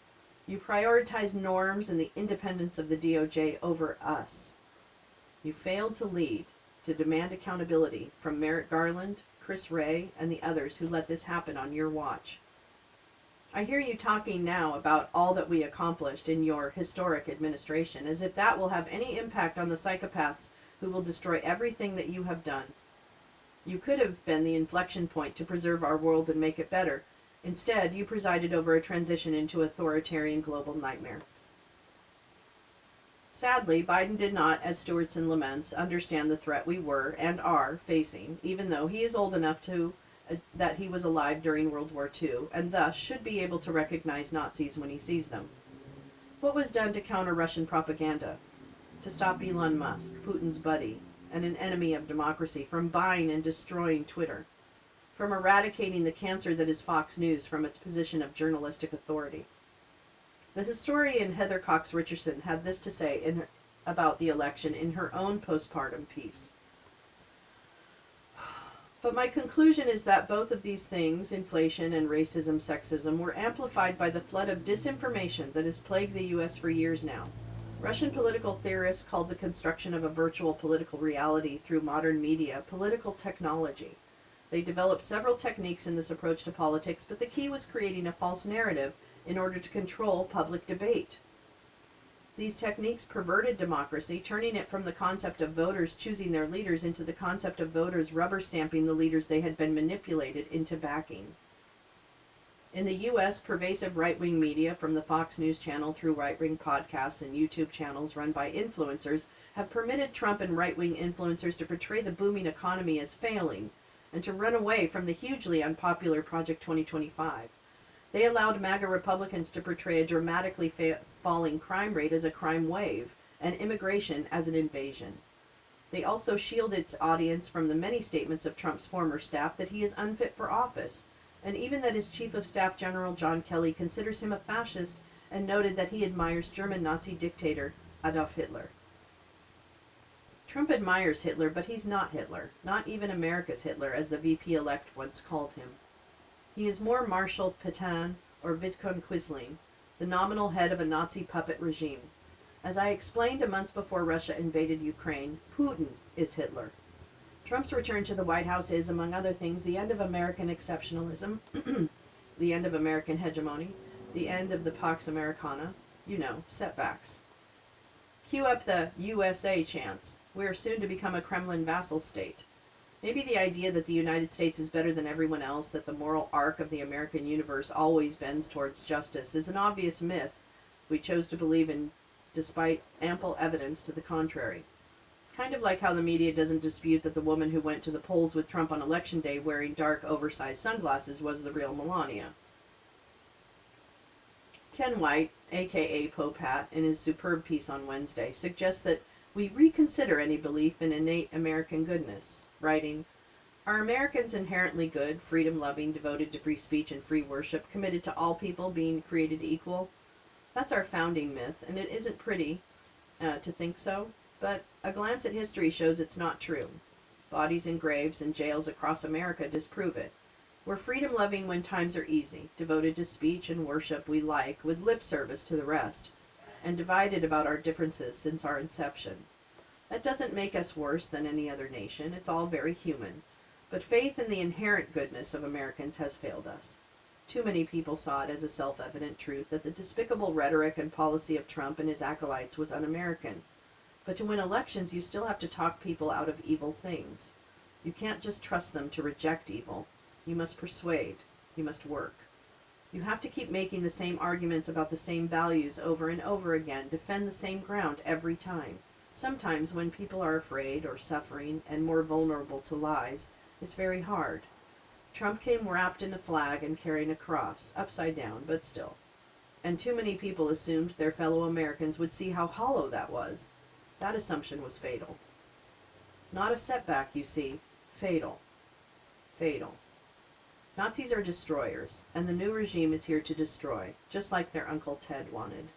You prioritized norms and the independence of the DOJ over us. You failed to lead, to demand accountability from Merrick Garland, Chris Wray, and the others who let this happen on your watch. I hear you talking now about all that we accomplished in your historic administration, as if that will have any impact on the psychopaths who will destroy everything that you have done. You could have been the inflection point to preserve our world and make it better. Instead, you presided over a transition into authoritarian global nightmare. Sadly, Biden did not, as Stewartson laments, understand the threat we were and are facing, even though he is old enough to that he was alive during World War II, and thus should be able to recognize Nazis when he sees them. What was done to counter Russian propaganda? To stop Elon Musk, Putin's buddy, and an enemy of democracy, from buying and destroying Twitter? From eradicating the cancer that is Fox News from its position of journalistic authority? The historian Heather Cox Richardson had this to say about the election in her own postpartum piece. But my conclusion is that both of these things, inflation and racism, sexism, were amplified by the flood of disinformation that has plagued the U.S. for years now. Russian political theorists called the construction of a virtual political reality through modern media political technology. They developed several techniques in this approach to politics, but the key was creating a false narrative in order to control public debate. These techniques perverted democracy, turning it from the concept of voters choosing their leaders into the concept of voters rubber stamping the leaders they had been manipulated into backing. In the U.S., pervasive right-wing media, from the Fox News channel through right-wing podcasts and YouTube channels run by influencers, have permitted Trump and right-wing influencers to portray the booming economy as failing and to run away from the hugely unpopular Project 2025. They allowed MAGA Republicans to portray a dramatically falling crime rate as a crime wave and immigration as an invasion. They also shielded its audience from the many statements of Trump's former staff that he is unfit for office, and even that his Chief of Staff General John Kelly considers him a fascist and noted that he admires German Nazi dictator Adolf Hitler. Trump admires Hitler, but he's not Hitler, not even America's Hitler, as the VP-elect once called him. He is more Marshal Pétain or Vidkun Quisling, the nominal head of a Nazi puppet regime. As I explained a month before Russia invaded Ukraine, Putin is Hitler. Trump's return to the White House is, among other things, the end of American exceptionalism, the end of American hegemony, the end of the Pax Americana, setbacks. Cue up the USA chants. We are soon to become a Kremlin vassal state. Maybe the idea that the United States is better than everyone else, that the moral arc of the American universe always bends towards justice, is an obvious myth we chose to believe in despite ample evidence to the contrary. Kind of like how the media doesn't dispute that the woman who went to the polls with Trump on Election Day wearing dark, oversized sunglasses was the real Melania. Ken White, a.k.a. Popat, in his superb piece on Wednesday, suggests that we reconsider any belief in innate American goodness, writing, "Are Americans inherently good, freedom-loving, devoted to free speech and free worship, committed to all people being created equal? That's our founding myth, and it isn't pretty to think so, but a glance at history shows it's not true. Bodies in graves and jails across America disprove it. We're freedom-loving when times are easy, devoted to speech and worship we like, with lip service to the rest, and divided about our differences since our inception. That doesn't make us worse than any other nation. It's all very human. But faith in the inherent goodness of Americans has failed us. Too many people saw it as a self-evident truth that the despicable rhetoric and policy of Trump and his acolytes was un-American. But to win elections, you still have to talk people out of evil things. You can't just trust them to reject evil. You must persuade. You must work. You have to keep making the same arguments about the same values over and over again, defend the same ground every time. Sometimes when people are afraid or suffering and more vulnerable to lies, it's very hard. Trump came wrapped in a flag and carrying a cross, upside down, but still. And too many people assumed their fellow Americans would see how hollow that was. That assumption was fatal. Not a setback, you see. Fatal. Fatal. Nazis are destroyers, and the new regime is here to destroy, just like their Uncle Ted wanted.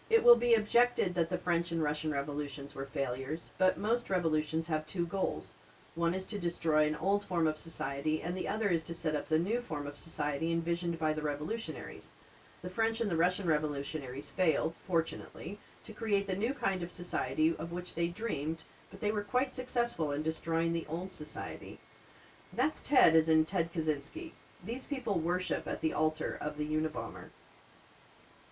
It will be objected that the French and Russian revolutions were failures, but most revolutions have two goals. One is to destroy an old form of society, and the other is to set up the new form of society envisioned by the revolutionaries. The French and the Russian revolutionaries failed, fortunately, to create the new kind of society of which they dreamed, but they were quite successful in destroying the old society. That's Ted, as in Ted Kaczynski. These people worship at the altar of the Unabomber.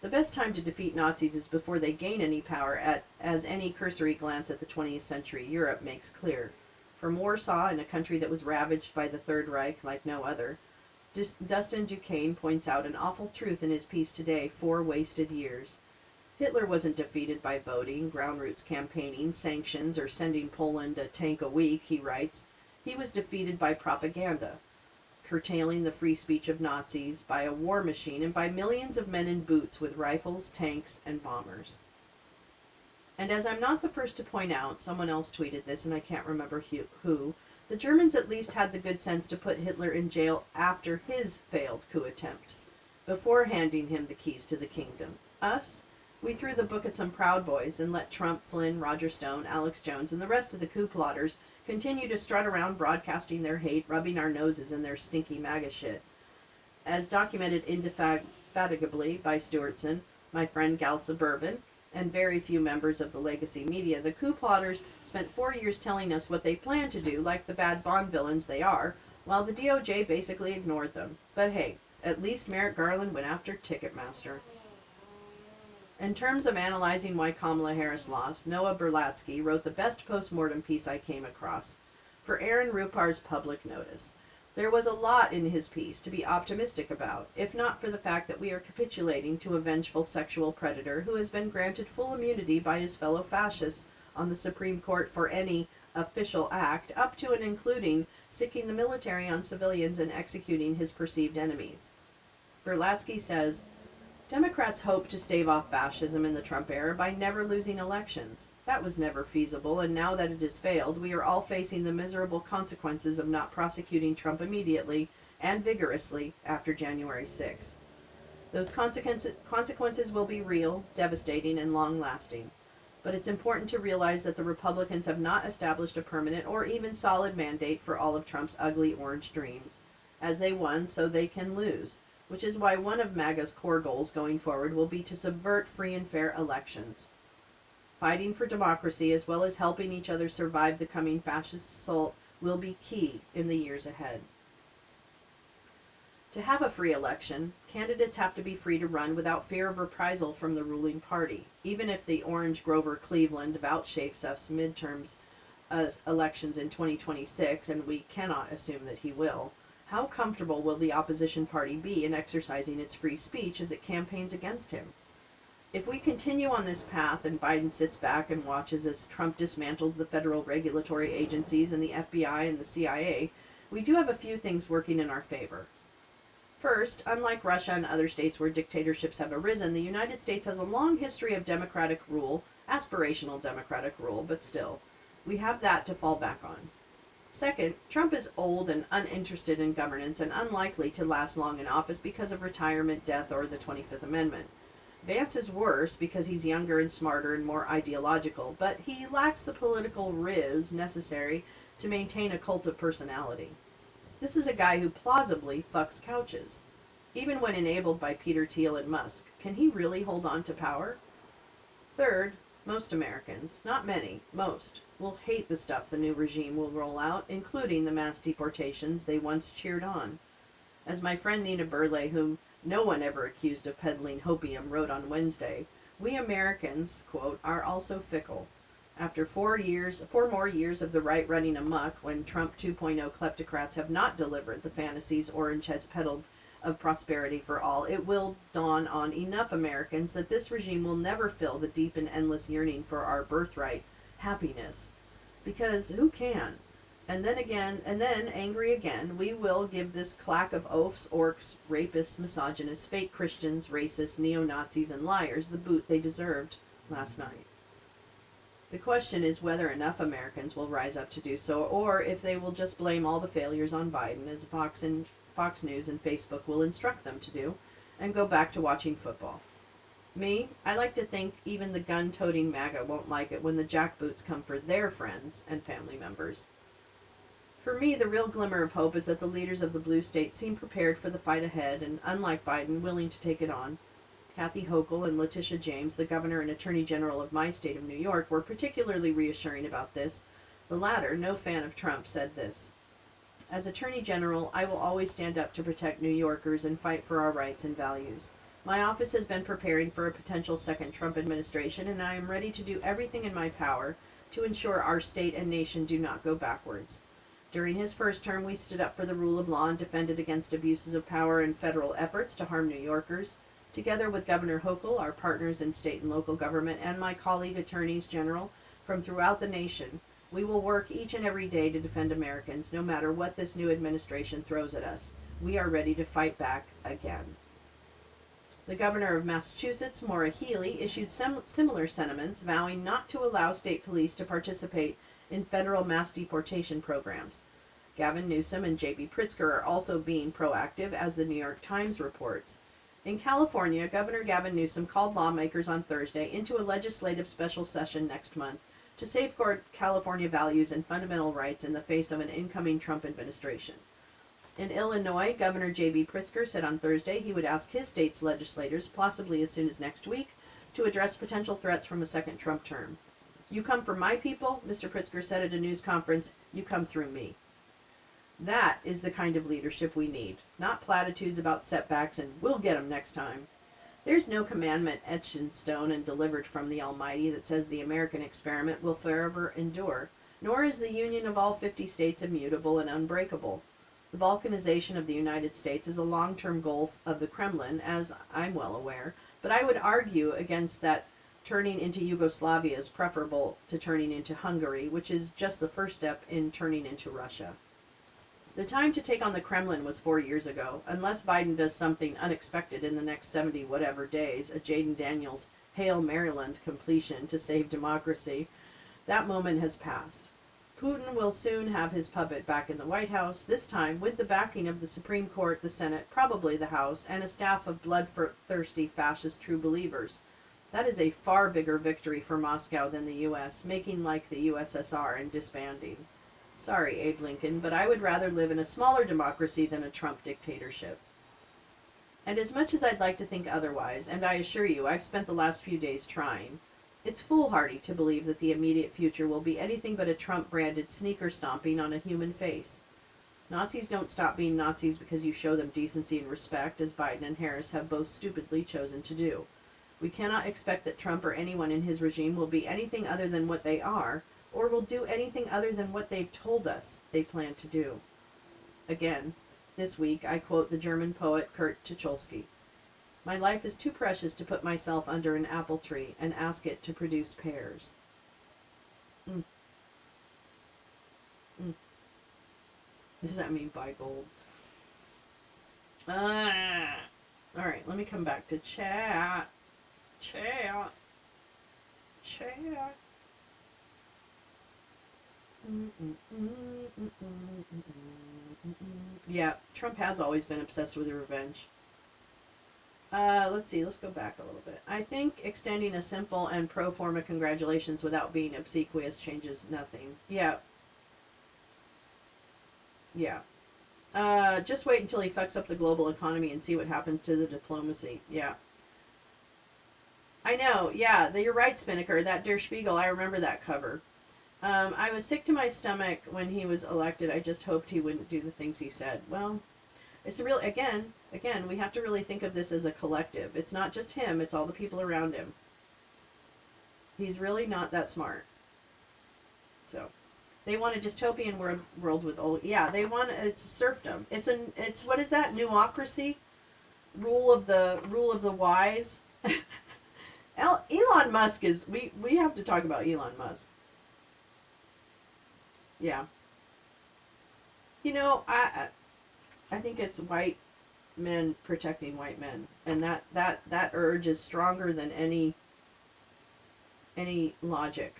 The best time to defeat Nazis is before they gain any power, as any cursory glance at the 20th century Europe makes clear. From Warsaw, in a country that was ravaged by the Third Reich like no other, Dustin Duquesne points out an awful truth in his piece today, 4 wasted years. Hitler wasn't defeated by voting, ground roots campaigning, sanctions, or sending Poland a tank a week, he writes. He was defeated by propaganda, curtailing the free speech of Nazis, by a war machine, and by millions of men in boots with rifles, tanks, and bombers. And as I'm not the first to point out, someone else tweeted this, and I can't remember who, the Germans at least had the good sense to put Hitler in jail after his failed coup attempt, before handing him the keys to the kingdom. Us? We threw the book at some Proud Boys and let Trump, Flynn, Roger Stone, Alex Jones, and the rest of the coup plotters continue to strut around broadcasting their hate, rubbing our noses in their stinky MAGA shit. As documented indefatigably by Stewartson, my friend Gal Suburban, and very few members of the legacy media, the coup plotters spent 4 years telling us what they planned to do, like the bad Bond villains they are, while the DOJ basically ignored them. But hey, at least Merrick Garland went after Ticketmaster. In terms of analyzing why Kamala Harris lost, Noah Berlatsky wrote the best postmortem piece I came across, for Aaron Rupar's public notice. There was a lot in his piece to be optimistic about, if not for the fact that we are capitulating to a vengeful sexual predator who has been granted full immunity by his fellow fascists on the Supreme Court for any official act, up to and including sicking the military on civilians and executing his perceived enemies. Berlatsky says, Democrats hoped to stave off fascism in the Trump era by never losing elections. That was never feasible, and now that it has failed, we are all facing the miserable consequences of not prosecuting Trump immediately and vigorously after January 6. Those consequences will be real, devastating, and long-lasting. But it's important to realize that the Republicans have not established a permanent or even solid mandate for all of Trump's ugly orange dreams. As they won, so they can lose, which is why one of MAGA's core goals going forward will be to subvert free and fair elections. Fighting for democracy, as well as helping each other survive the coming fascist assault, will be key in the years ahead. To have a free election, candidates have to be free to run without fear of reprisal from the ruling party, even if the orange Grover Cleveland vouchsafes us midterms elections in 2026, and we cannot assume that he will. How comfortable will the opposition party be in exercising its free speech as it campaigns against him? If we continue on this path and Biden sits back and watches as Trump dismantles the federal regulatory agencies and the FBI and the CIA, we do have a few things working in our favor. First, unlike Russia and other states where dictatorships have arisen, the United States has a long history of democratic rule, aspirational democratic rule, but still, we have that to fall back on. Second, Trump is old and uninterested in governance and unlikely to last long in office because of retirement, death, or the 25th Amendment. Vance is worse because he's younger and smarter and more ideological, but he lacks the political riz necessary to maintain a cult of personality. This is a guy who plausibly fucks couches. Even when enabled by Peter Thiel and Musk, can he really hold on to power? Third, most Americans, not many, most, will hate the stuff the new regime will roll out, including the mass deportations they once cheered on. As my friend Nina Burley, whom no one ever accused of peddling hopium, wrote on Wednesday, we Americans, quote, are also fickle. After 4 more years of the right running amok, when Trump 2.0 kleptocrats have not delivered the fantasies Orange has peddled of prosperity for all, it will dawn on enough Americans that this regime will never fill the deep and endless yearning for our birthright, happiness. Because who can? And then again, and then, angry again, we will give this claque of oafs, orcs, rapists, misogynists, fake Christians, racists, neo-Nazis, and liars the boot they deserved last night. The question is whether enough Americans will rise up to do so, or if they will just blame all the failures on Biden, as Fox News and Facebook will instruct them to do, and go back to watching football. Me, I like to think even the gun-toting MAGA won't like it when the jackboots come for their friends and family members. For me, the real glimmer of hope is that the leaders of the blue states seem prepared for the fight ahead and, unlike Biden, willing to take it on. Kathy Hochul and Letitia James, the governor and attorney general of my state of New York, were particularly reassuring about this. The latter, no fan of Trump, said this: as attorney general, I will always stand up to protect New Yorkers and fight for our rights and values. My office has been preparing for a potential second Trump administration, and I am ready to do everything in my power to ensure our state and nation do not go backwards. During his first term, we stood up for the rule of law and defended against abuses of power and federal efforts to harm New Yorkers. Together with Governor Hochul, our partners in state and local government, and my colleague attorneys general from throughout the nation, we will work each and every day to defend Americans, no matter what this new administration throws at us. We are ready to fight back again. The governor of Massachusetts, Maura Healey, issued similar sentiments, vowing not to allow state police to participate in federal mass deportation programs. Gavin Newsom and J.B. Pritzker are also being proactive, as the New York Times reports. In California, Governor Gavin Newsom called lawmakers on Thursday into a legislative special session next month to safeguard California values and fundamental rights in the face of an incoming Trump administration. In Illinois, Governor J.B. Pritzker said on Thursday he would ask his state's legislators, possibly as soon as next week, to address potential threats from a second Trump term. You come for my people, Mr. Pritzker said at a news conference, you come through me. That is the kind of leadership we need, not platitudes about setbacks and we'll get 'em next time. There's no commandment etched in stone and delivered from the Almighty that says the American experiment will forever endure, nor is the union of all 50 states immutable and unbreakable. The balkanization of the United States is a long-term goal of the Kremlin, as I'm well aware, but I would argue against that turning into Yugoslavia is preferable to turning into Hungary, which is just the first step in turning into Russia. The time to take on the Kremlin was 4 years ago. Unless Biden does something unexpected in the next 70-whatever days, a Jaden Daniels Hail Maryland completion to save democracy, that moment has passed. Putin will soon have his puppet back in the White House, this time with the backing of the Supreme Court, the Senate, probably the House, and a staff of bloodthirsty fascist true believers. That is a far bigger victory for Moscow than the U.S., making like the USSR and disbanding. Sorry, Abe Lincoln, but I would rather live in a smaller democracy than a Trump dictatorship. And as much as I'd like to think otherwise, and I assure you I've spent the last few days trying, it's foolhardy to believe that the immediate future will be anything but a Trump-branded sneaker stomping on a human face. Nazis don't stop being Nazis because you show them decency and respect, as Biden and Harris have both stupidly chosen to do. We cannot expect that Trump or anyone in his regime will be anything other than what they are, or will do anything other than what they've told us they plan to do. Again, this week I quote the German poet Kurt Tucholsky. My life is too precious to put myself under an apple tree and ask it to produce pears. Does that mean buy gold? Alright, let me come back to chat. Yeah, Trump has always been obsessed with revenge. Let's see, let's go back a little bit. I think extending a simple and pro forma congratulations without being obsequious changes nothing. Yeah. Yeah. Just wait until he fucks up the global economy and see what happens to the diplomacy. Yeah. I know, yeah, you're right, Spinnaker. That Der Spiegel, I remember that cover. I was sick to my stomach when he was elected. I just hoped he wouldn't do the things he said. Well, it's a real, again, we have to really think of this as a collective. It's not just him, it's all the people around him. He's really not that smart. So, they want a dystopian world with old, yeah, they want, it's serfdom. It's what is that, newocracy? Rule of the wise? Elon Musk is, we have to talk about Elon Musk. Yeah. You know, I think it's white men protecting white men, and that urge is stronger than any logic.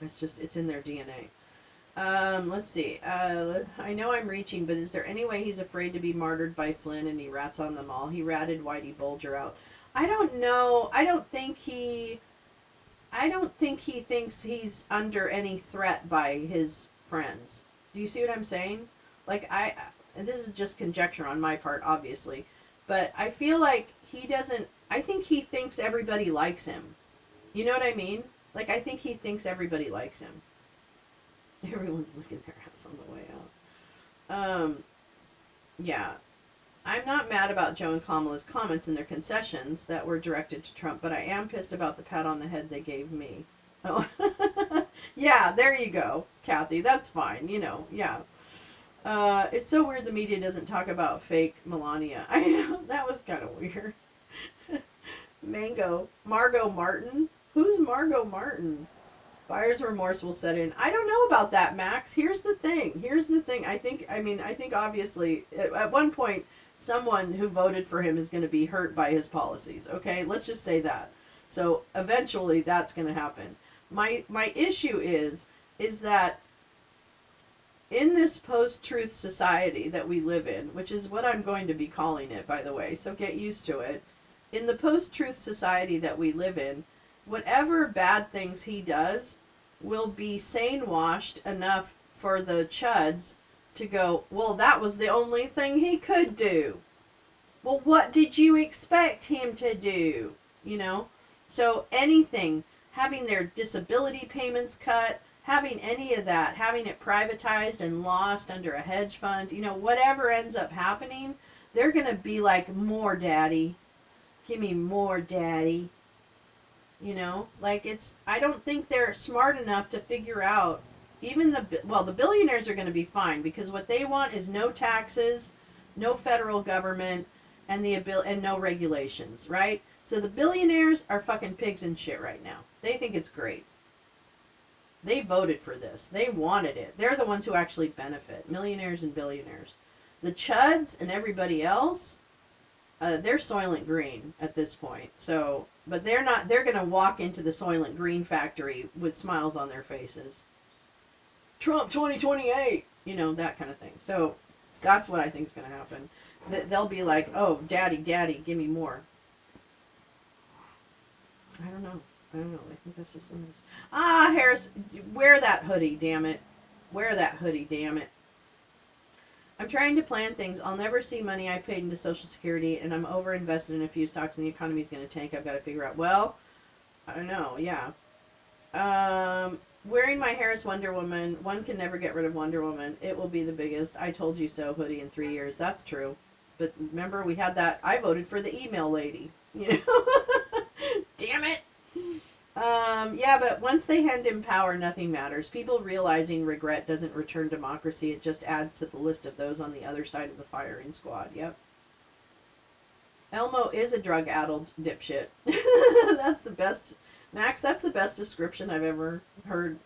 It's in their DNA. Let's see. I know I'm reaching, but is there any way he's afraid to be martyred by Flynn and he rats on them all? He ratted Whitey Bulger out. I don't know. I don't think he thinks he's under any threat by his friends. Do you see what I'm saying? Like, and this is just conjecture on my part, obviously, but I feel like he doesn't, I think he thinks everybody likes him. You know what I mean? Like, I think he thinks everybody likes him. Everyone's licking their ass on the way out. Yeah. I'm not mad about Joe and Kamala's comments and their concessions that were directed to Trump, but I am pissed about the pat on the head they gave me. Oh, yeah, there you go, Kathy. That's fine, you know, yeah. It's so weird the media doesn't talk about fake Melania. I know, that was kind of weird. Margot Martin? Who's Margot Martin? Buyer's remorse will set in. I don't know about that, Max. Here's the thing. I think obviously, at one point, someone who voted for him is going to be hurt by his policies. Okay, let's just say that. So eventually, that's going to happen. My issue is that in this post-truth society that we live in, which is what I'm going to be calling it, by the way, so get used to it. In the post-truth society that we live in, whatever bad things he does will be sane-washed enough for the chuds to go, well, that was the only thing he could do. Well, what did you expect him to do? You know? So anything, having their disability payments cut, having any of that, having it privatized and lost under a hedge fund, you know, whatever ends up happening, they're going to be like, more daddy. Give me more daddy. You know, like I don't think they're smart enough to figure out, even the billionaires are going to be fine because what they want is no taxes, no federal government, and no regulations, right? So the billionaires are fucking pigs in shit right now. They think it's great. They voted for this. They wanted it. They're the ones who actually benefit. Millionaires and billionaires. The chuds and everybody else, they're Soylent Green at this point. So, but they're not, they're going to walk into the Soylent Green factory with smiles on their faces. Trump 2028, you know, that kind of thing. So that's what I think is going to happen. They'll be like, oh, daddy, give me more. I don't know. I think that's just the news. Ah, Harris, wear that hoodie, damn it. Wear that hoodie, damn it. I'm trying to plan things. I'll never see money I paid into Social Security, and I'm over-invested in a few stocks, and the economy's going to tank. I've got to figure out, well, I don't know, yeah. Wearing my Harris Wonder Woman, one can never get rid of Wonder Woman. It will be the biggest I told you so hoodie in 3 years. That's true. But remember, we had that, I voted for the email lady. You know? Damn it! Yeah, but once they hand him power, nothing matters. People realizing regret doesn't return democracy. It just adds to the list of those on the other side of the firing squad. Yep. Elmo is a drug-addled dipshit. That's the best, Max, that's the best description I've ever heard,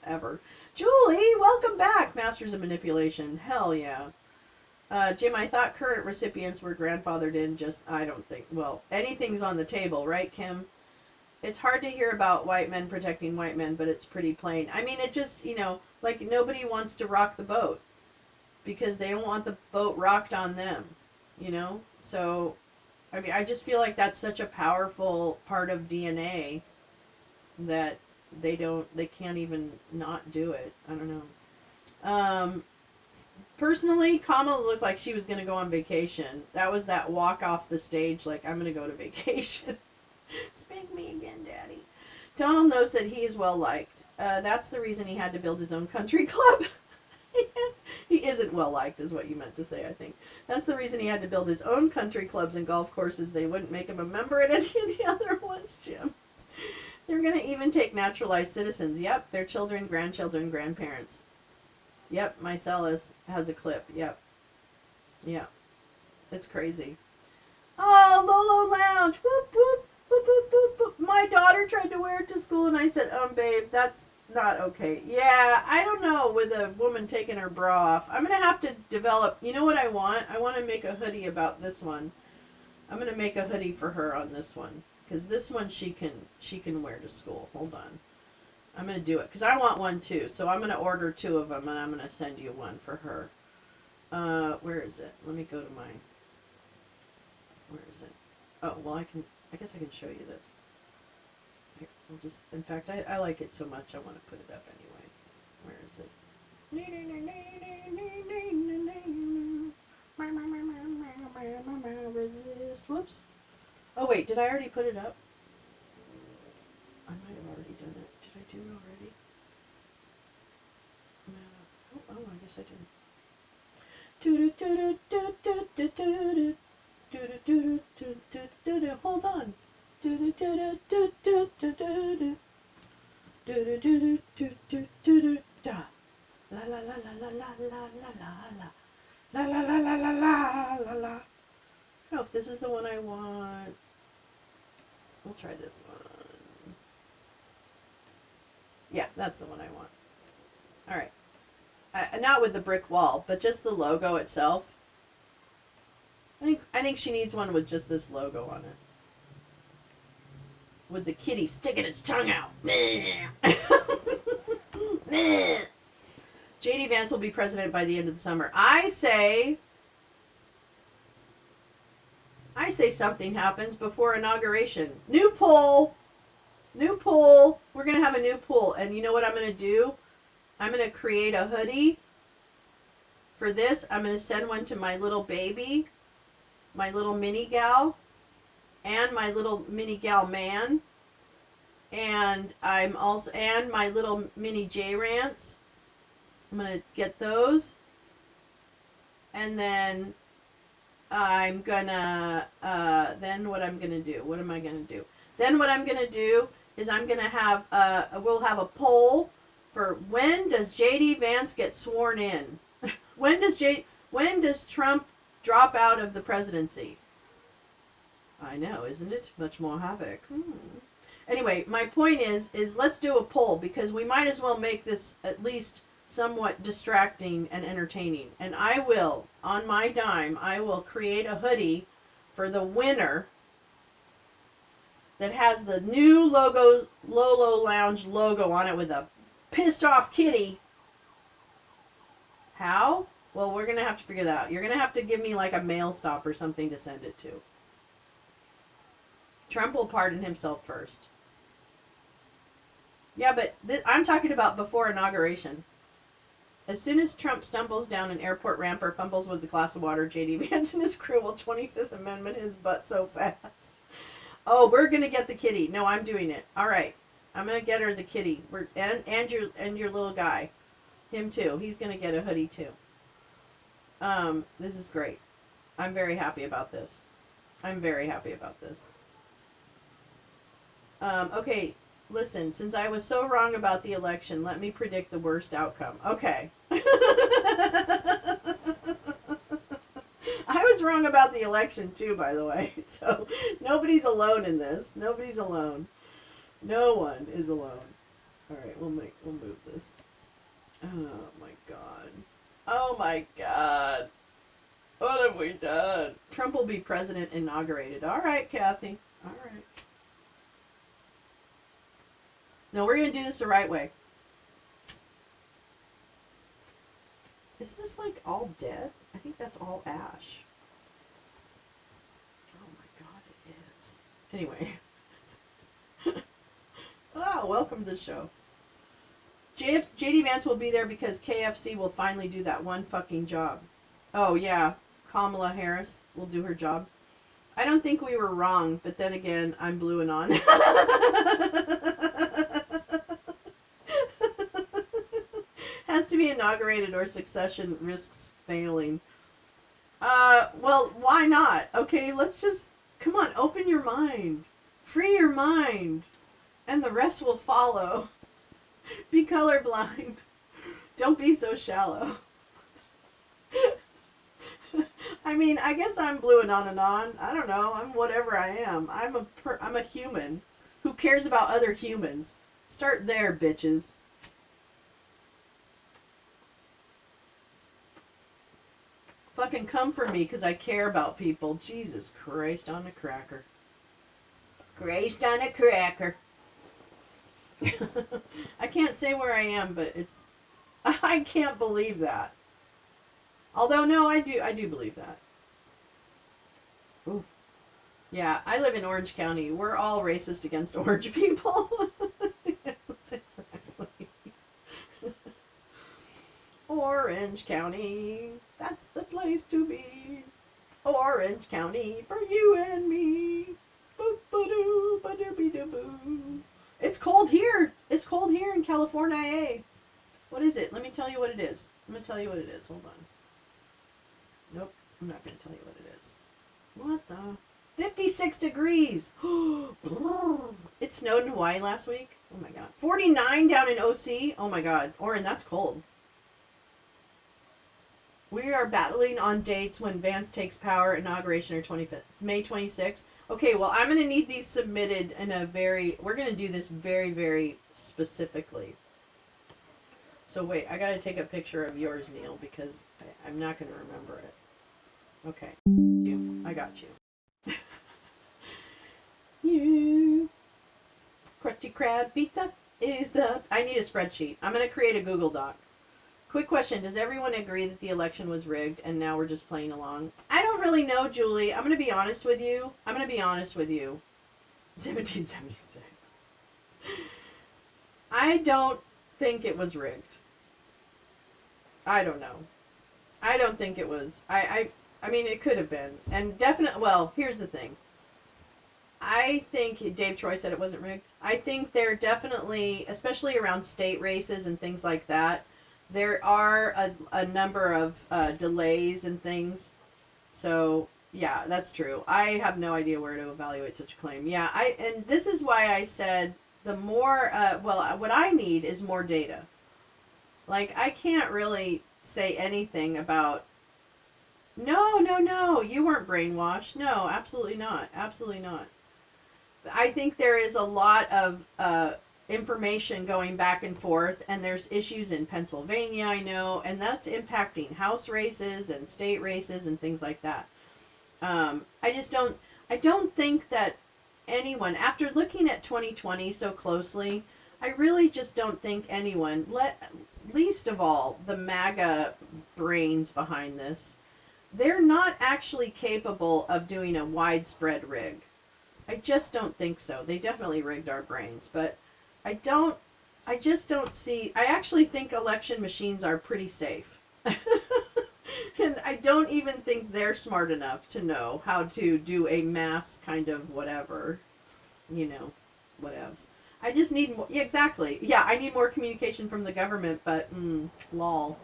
ever. Julie, welcome back, Masters of Manipulation. Hell yeah. Jim, I thought current recipients were grandfathered in. I don't think, well, anything's on the table, right, Kim? It's hard to hear about white men protecting white men, but it's pretty plain. I mean, it just, you know, like nobody wants to rock the boat because they don't want the boat rocked on them, you know? So I mean, I just feel like that's such a powerful part of DNA that they can't even not do it. I don't know. Personally, Kamala looked like she was going to go on vacation. That was that walk off the stage like, I'm going to go to vacation. Spank me again, Daddy. Donald knows that he is well liked. That's the reason he had to build his own country club. He isn't well liked, is what you meant to say, I think. That's the reason he had to build his own country clubs and golf courses. They wouldn't make him a member at any of the other ones, Jim. They're going to even take naturalized citizens. Yep, their children, grandchildren, grandparents. Yep, Mycellus has a clip. Yep. Yep. It's crazy. Oh, Lolo Lounge. Whoop, whoop, whoop, whoop, whoop, whoop. My daughter tried to wear it to school, and I said, babe, that's not okay. Yeah, I don't know, with a woman taking her bra off. I'm going to have to develop, you know what I want? I want to make a hoodie about this one. I'm going to make a hoodie for her on this one. Because this one she can wear to school. Hold on. I'm going to do it. Because I want one too. So I'm going to order 2 of them, and I'm going to send you one for her. Where is it? Let me go to mine. Where is it? Oh, well, I guess I can show you this. Here, I'll just, in fact, I like it so much I want to put it up anyway. Where is it? Resist. Whoops. Oh, wait, did I already put it up? I might have already done it. Did I do it already? Oh, I guess I didn't. Hold on. La la la la la la la la la la la la la la la la la. I don't know if this is the one I want. We'll try this one. Yeah, that's the one I want. All right. Not with the brick wall, but just the logo itself. I think she needs one with just this logo on it. With the kitty sticking its tongue out. J.D. Vance will be president by the end of the summer. I say something happens before inauguration. New poll. New poll. We're going to have a new poll. And you know what I'm going to do? I'm going to create a hoodie for this. I'm going to send one to my little baby, my little mini gal, and my little mini gal man. And and my little mini J Rants. I'm going to get those. And then I'm gonna, then what I'm gonna do? What am I gonna do? Then what I'm gonna do is I'm gonna have, we'll have a poll for when does J.D. Vance get sworn in? when does Trump drop out of the presidency? I know, isn't it? Much more havoc. Anyway, my point is let's do a poll because we might as well make this at least somewhat distracting and entertaining. And I will, on my dime, I will create a hoodie for the winner that has the new Lolo Lounge logo on it with a pissed off kitty. How? Well, we're going to have to figure that out. You're going to have to give me like a mail stop or something to send it to. Trump will pardon himself first. Yeah, but I'm talking about before inauguration. As soon as Trump stumbles down an airport ramp or fumbles with a glass of water, J.D. Vance and his crew will 25th Amendment his butt so fast. Oh, we're going to get the kitty. No, I'm doing it. All right. I'm going to get her the kitty. And your little guy. Him too. He's going to get a hoodie too. This is great. I'm very happy about this. I'm very happy about this. Okay. Listen, since I was so wrong about the election, let me predict the worst outcome. Okay. I was wrong about the election too, by the way. So nobody's alone in this. Nobody's alone. No one is alone. All right, we'll move this. Oh my god. Oh my god. What have we done? Trump will be president inaugurated. All right, Kathy. All right. No, we're going to do this the right way. Is this like all dead? I think that's all ash. Oh my Anyway. Oh, welcome to the show. JD Vance will be there because KFC will finally do that one fucking job. Oh, yeah. Kamala Harris will do her job. I don't think we were wrong, but then again, I'm blue and on. Has to be inaugurated or succession risks failing. Well, why not? Okay, let's just, come on, open your mind. Free your mind. And the rest will follow. Be colorblind. Don't be so shallow. I mean, I guess I'm blue and on. I don't know. I'm whatever I am. I'm a human who cares about other humans. Start there, bitches. Fucking come for me because I care about people. Jesus Christ on a cracker. Christ on a cracker. I can't say where I am, but it's... I can't believe that. Although, no, I do believe that. Ooh. Yeah, I live in Orange County. We're all racist against orange people. Yes, exactly. Orange County, that's the place to be. Orange County for you and me. Boop-ba-doo, ba-doo-be-doo-boo. It's cold here. It's cold here in California. What is it? Let me tell you what it is. I'm going to tell you what it is. Hold on. Nope. I'm not going to tell you what it is. What the? 56 degrees. It snowed in Hawaii last week. Oh my god. 49 down in OC. Oh my god. Oren, that's cold. We are battling on dates when Vance takes power, inauguration or 25th. May 26th. Okay, well, I'm going to need these submitted in a we're going to do this very, very specifically. So wait, I got to take a picture of yours, Neil, because I'm not going to remember it. Okay. I got you. You. Krusty Krab pizza is the... I need a spreadsheet. I'm going to create a Google Doc. Quick question. Does everyone agree that the election was rigged and now we're just playing along? I don't really know, Julie. I'm going to be honest with you. 1776. I don't think it was rigged. I don't know. I don't think it was. I mean, it could have been. And definitely, well, here's the thing. I think Dave Troy said it wasn't rigged. I think there definitely, especially around state races and things like that, there are a number of delays and things. So, yeah, that's true. I have no idea where to evaluate such a claim. Yeah, and this is why I said the more, what I need is more data. Like, I can't really say anything about, no, you weren't brainwashed. No, absolutely not. Absolutely not. I think there is a lot of information going back and forth, and there's issues in Pennsylvania, I know, and that's impacting House races and state races and things like that. I don't think that anyone, after looking at 2020 so closely, I really just don't think anyone, least of all the MAGA brains behind this, they're not actually capable of doing a widespread rig. I just don't think so. They definitely rigged our brains, but I just don't see, I actually think election machines are pretty safe. And I don't even think they're smart enough to know how to do a mass kind of whatever, whatevs. I just need more, yeah, exactly. Yeah, I need more communication from the government, but, lol.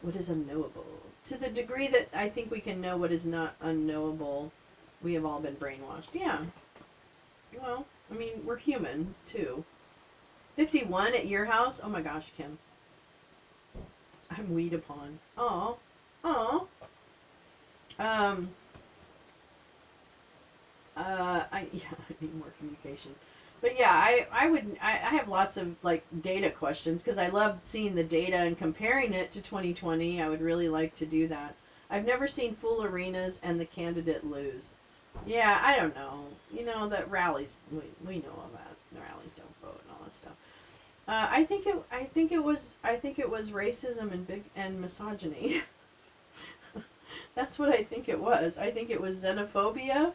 What is unknowable? To the degree that I think we can know what is not unknowable, we have all been brainwashed. Yeah. Well, I mean, we're human, too. 51 at your house? Oh my gosh, Kim. I'm weed upon. Aw. Aw. I need more communication. But yeah, I have lots of, like, data questions, because I love seeing the data and comparing it to 2020. I would really like to do that. I've never seen full arenas and the candidate lose. Yeah, I don't know. That rallies, we know all that. The rallies don't vote and all that stuff. I think it was racism and misogyny. That's what I think it was. I think it was xenophobia.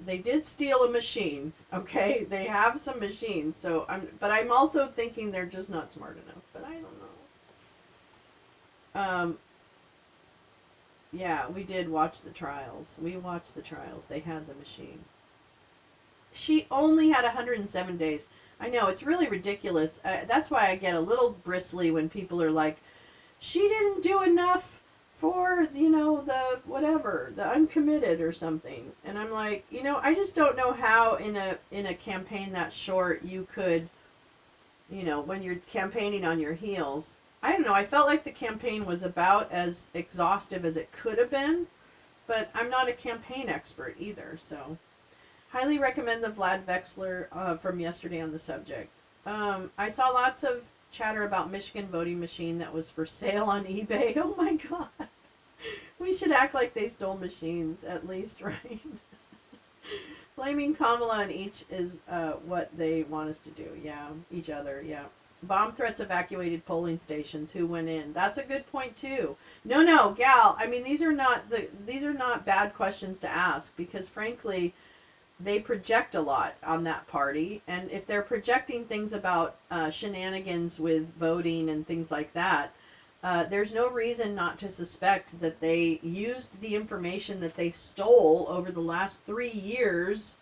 They did steal a machine. Okay, they have some machines. So I'm also thinking they're just not smart enough. But I don't know. Yeah, we did watch the trials. We watched the trials. They had the machine. She only had 107 days. I know, it's really ridiculous. That's why I get a little bristly when people are like, she didn't do enough for, the whatever, the uncommitted or something. And I'm like, I just don't know how in a campaign that short you could, when you're campaigning on your heels. I don't know, I felt like the campaign was about as exhaustive as it could have been, but I'm not a campaign expert either, so... Highly recommend the Vlad Vexler from yesterday on the subject. I saw lots of chatter about Michigan voting machine that was for sale on eBay. Oh my god. We should act like they stole machines, at least, right? Blaming Kamala and each is what they want us to do. Yeah, each other, yeah. Bomb threats evacuated polling stations. Who went in? That's a good point too. No, gal. I mean, these are not bad questions to ask because, frankly, they project a lot on that party, and if they're projecting things about shenanigans with voting and things like that, there's no reason not to suspect that they used the information that they stole over the last 3 years.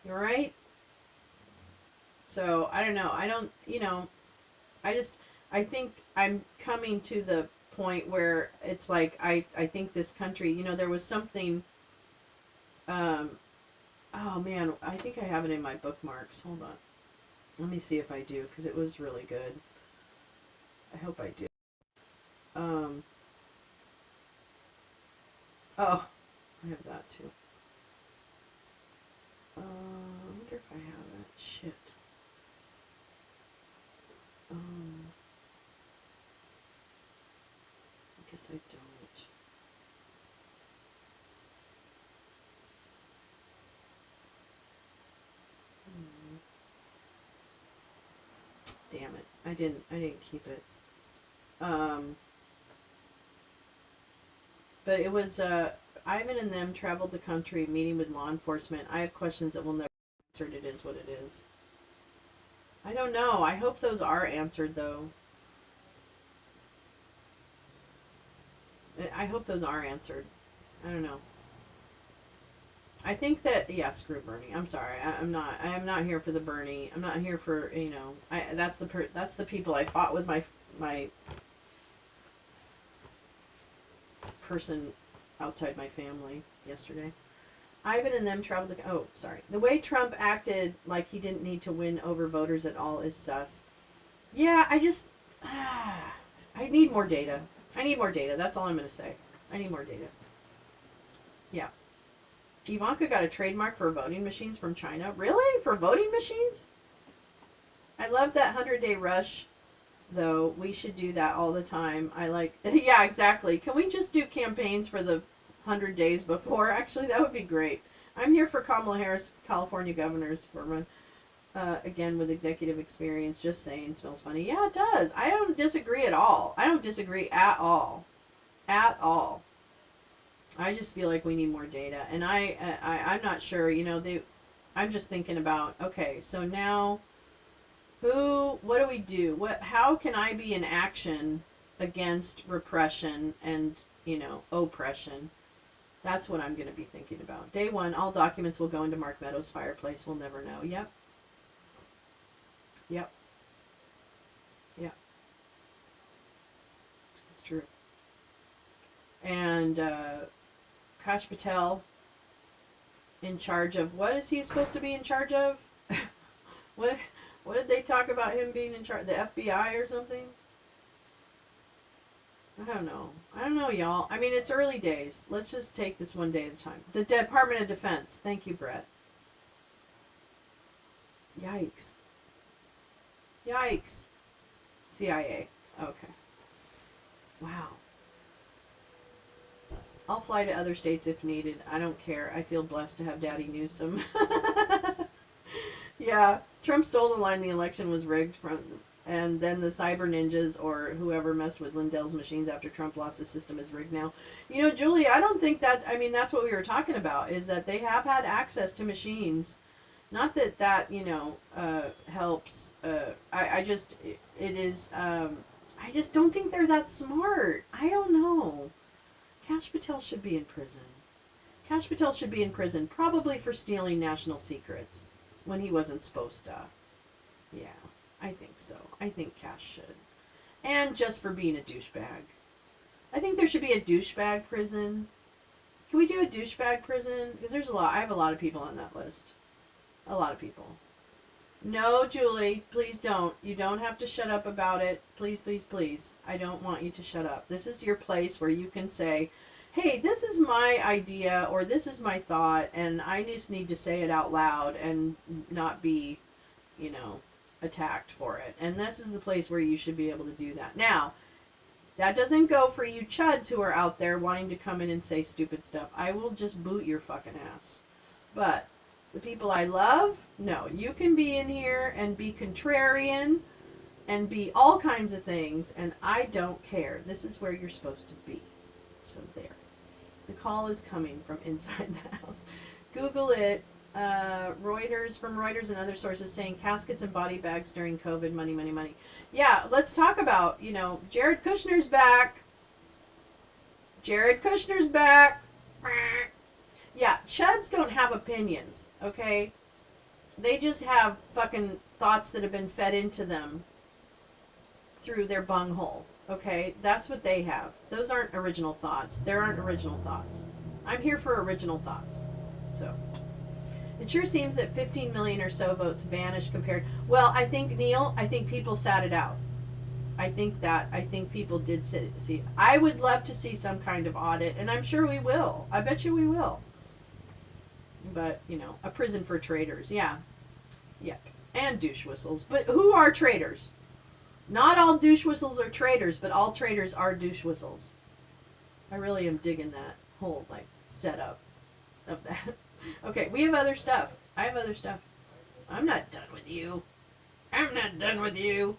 Right? So, I don't know. I think I'm coming to the point where it's like, I think this country, there was something, oh man, I think I have it in my bookmarks. Hold on. Let me see if I do, because it was really good. I hope I do. Oh, I have that too. I wonder if I have it. Shit. I guess I don't. Damn it. I didn't keep it. But it was, Ivan and them traveled the country meeting with law enforcement. I have questions that will never be answered. It is what it is. I don't know. I hope those are answered, though. I hope those are answered. I don't know. I think that, yeah, screw Bernie. I'm sorry. I'm not here for the Bernie. I'm not here for, that's the people I fought with my person outside my family yesterday. Ivan and them traveled to, oh, sorry. The way Trump acted like he didn't need to win over voters at all is sus. Yeah, I need more data. That's all I'm going to say. I need more data. Yeah. Ivanka got a trademark for voting machines from China. Really? For voting machines? I love that 100-day rush, though. We should do that all the time. Yeah, exactly. Can we just do campaigns for the 100 days before? Actually, that would be great. I'm here for Kamala Harris, California governor's for run. Again, with executive experience, just saying, smells funny. Yeah, it does. I don't disagree at all. I don't disagree at all. At all. I just feel like we need more data, and I'm not sure. I'm just thinking about, okay, so now, what do we do? How can I be in action against repression and oppression? That's what I'm going to be thinking about. Day 1, all documents will go into Mark Meadows' fireplace. We'll never know. Yep. It's true. And Kash Patel in charge of, what is he supposed to be in charge of? What did they talk about him being in charge? The FBI or something? I don't know, y'all. I mean, it's early days. Let's just take this one day at a time. The Department of Defense. Thank you, Brett. Yikes. CIA. Okay. Wow. I'll fly to other states if needed. I don't care. I feel blessed to have Daddy Newsom. Yeah. Trump stole the line the election was rigged from. And then the cyber ninjas or whoever messed with Lindell's machines after Trump lost the system is rigged now. You know, Julie, I don't think that's, I mean, that's what we were talking about, is that they have had access to machines. Not that that, you know, helps. I just, it is, I just don't think they're that smart. I don't know. Kash Patel should be in prison. Kash Patel should be in prison, probably for stealing national secrets when he wasn't supposed to. Yeah, I think so. I think Kash should. And just for being a douchebag. I think there should be a douchebag prison. Can we do a douchebag prison? Because there's a lot. I have a lot of people on that list. A lot of people. No, Julie, please don't. You don't have to shut up about it. Please, please, please. I don't want you to shut up. This is your place where you can say, hey, this is my idea or this is my thought, and I just need to say it out loud and not be, you know, attacked for it. And this is the place where you should be able to do that. Now, that doesn't go for you chuds who are out there wanting to come in and say stupid stuff. I will just boot your fucking ass. But the people I love, no, you can be in here and be contrarian and be all kinds of things, and I don't care. This is where you're supposed to be. So there. The call is coming from inside the house. Google it. Reuters, from Reuters and other sources saying caskets and body bags during COVID, money, money, money. Yeah, let's talk about, you know, Jared Kushner's back. Jared Kushner's back. Yeah, chuds don't have opinions, okay? They just have fucking thoughts that have been fed into them through their bunghole, okay? That's what they have. Those aren't original thoughts. There aren't original thoughts. I'm here for original thoughts. So, it sure seems that 15 million or so votes vanished compared... Well, I think, Neil, I think people sat it out. I think people did see. I would love to see some kind of audit, and I'm sure we will. I bet you we will. But, you know, a prison for traitors. Yeah. Yep. And douche whistles. But who are traitors? Not all douche whistles are traitors, but all traitors are douche whistles. I really am digging that whole, like, setup of that. Okay, we have other stuff. I have other stuff. I'm not done with you. I'm not done with you.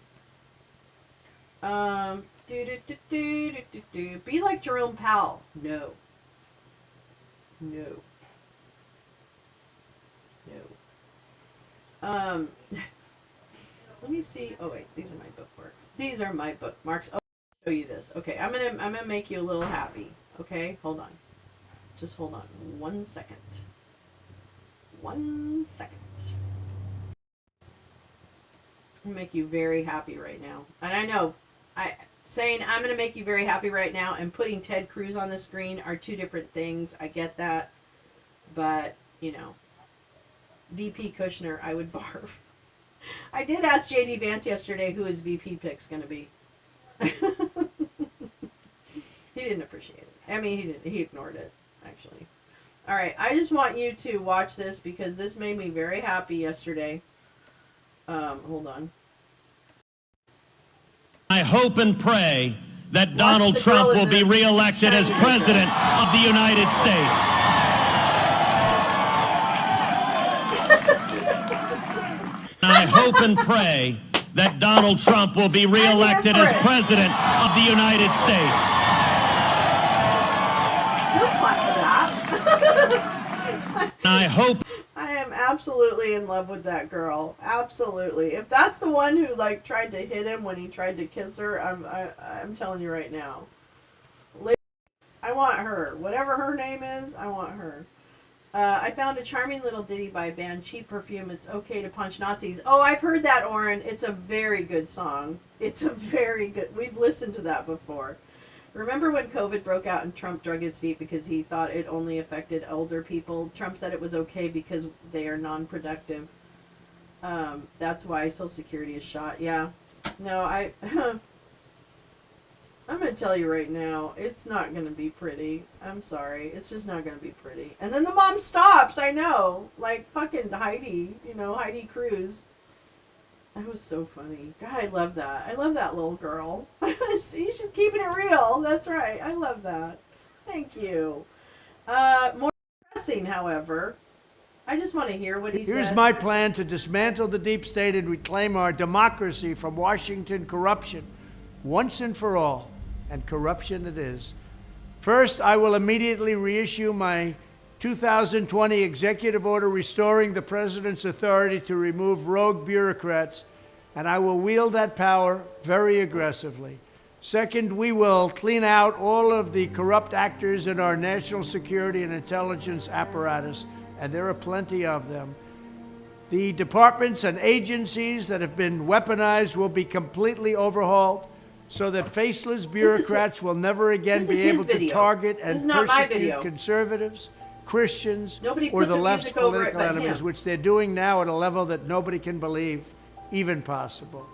Be like Jerome Pal. No. No. No. Let me see. Oh wait, these are my bookmarks. These are my bookmarks. Oh, I'll show you this. Okay, I'm gonna make you a little happy. Okay, hold on. Just hold on 1 second. 1 second. I'm gonna make you very happy right now. And I know, saying I'm gonna make you very happy right now and putting Ted Cruz on the screen are two different things. I get that, but you know, VP Kushner, I would barf. I did ask JD Vance yesterday who his VP pick's gonna be. He didn't appreciate it. I mean, he ignored it, actually. Alright, I just want you to watch this because this made me very happy yesterday. Hold on. I hope and pray that Donald Trump will be reelected as President of the United States. I hope and pray that Donald Trump will be reelected as President of the United States. Don't clap for that. I hope. I am absolutely in love with that girl. Absolutely. If that's the one who like tried to hit him when he tried to kiss her, I'm telling you right now. I want her. Whatever her name is, I want her. I found a charming little ditty by a band, Cheap Perfume. It's okay to punch Nazis. Oh, I've heard that, Oren. It's a very good song. It's a very good... We've listened to that before. Remember when COVID broke out and Trump drug his feet because he thought it only affected older people? Trump said it was okay because they are non-productive. That's why Social Security is shot. Yeah. No, I'm going to tell you right now, it's not going to be pretty. I'm sorry. It's just not going to be pretty. And then the mom stops, I know. Like fucking Heidi, you know, Heidi Cruz. That was so funny. God, I love that. I love that little girl. See, she's keeping it real. That's right. I love that. Thank you. More depressing, however. I just want to hear what he said. Here's my plan to dismantle the deep state and reclaim our democracy from Washington corruption once and for all. And corruption it is. First, I will immediately reissue my 2020 executive order restoring the president's authority to remove rogue bureaucrats, and I will wield that power very aggressively. Second, we will clean out all of the corrupt actors in our national security and intelligence apparatus, and there are plenty of them. The departments and agencies that have been weaponized will be completely overhauled so that faceless bureaucrats will never again be able to target and persecute conservatives, Christians, or the left's political enemies, which they're doing now at a level that nobody can believe even possible.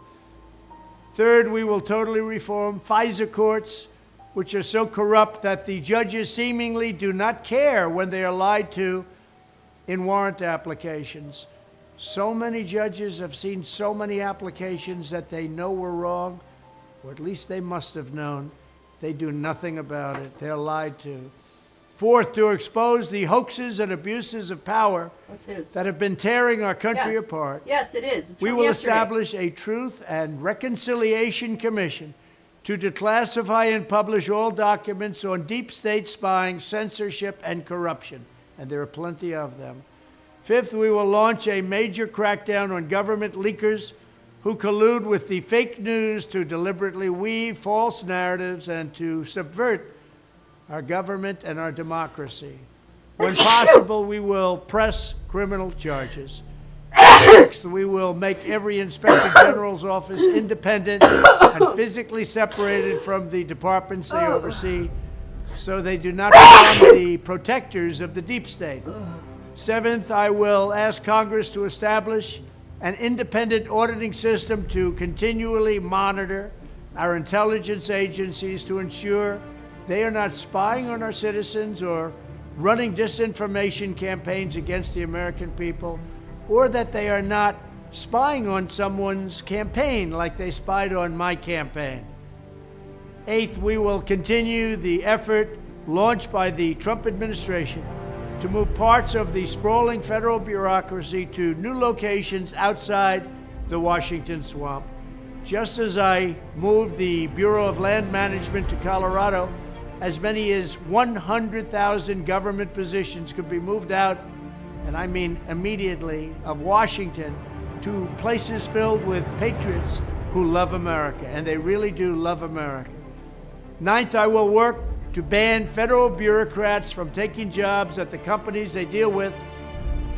Third, we will totally reform FISA courts, which are so corrupt that the judges seemingly do not care when they are lied to in warrant applications. So many judges have seen so many applications that they know were wrong, or at least they must have known. They do nothing about it. They're lied to. Fourth, to expose the hoaxes and abuses of power that have been tearing our country apart. Yes, it is. We will establish a Truth and Reconciliation Commission to declassify and publish all documents on deep state spying, censorship, and corruption. And there are plenty of them. Fifth, we will launch a major crackdown on government leakers who collude with the fake news to deliberately weave false narratives and to subvert our government and our democracy. When possible, we will press criminal charges. Sixth, we will make every Inspector General's office independent and physically separated from the departments they oversee, so they do not become the protectors of the deep state. Seventh, I will ask Congress to establish an independent auditing system to continually monitor our intelligence agencies to ensure they are not spying on our citizens or running disinformation campaigns against the American people, or that they are not spying on someone's campaign like they spied on my campaign. Eighth, we will continue the effort launched by the Trump administration to move parts of the sprawling federal bureaucracy to new locations outside the Washington swamp. Just as I moved the Bureau of Land Management to Colorado, as many as 100,000 government positions could be moved out, and I mean immediately, of Washington to places filled with patriots who love America, and they really do love America. Ninth, I will work to ban federal bureaucrats from taking jobs at the companies they deal with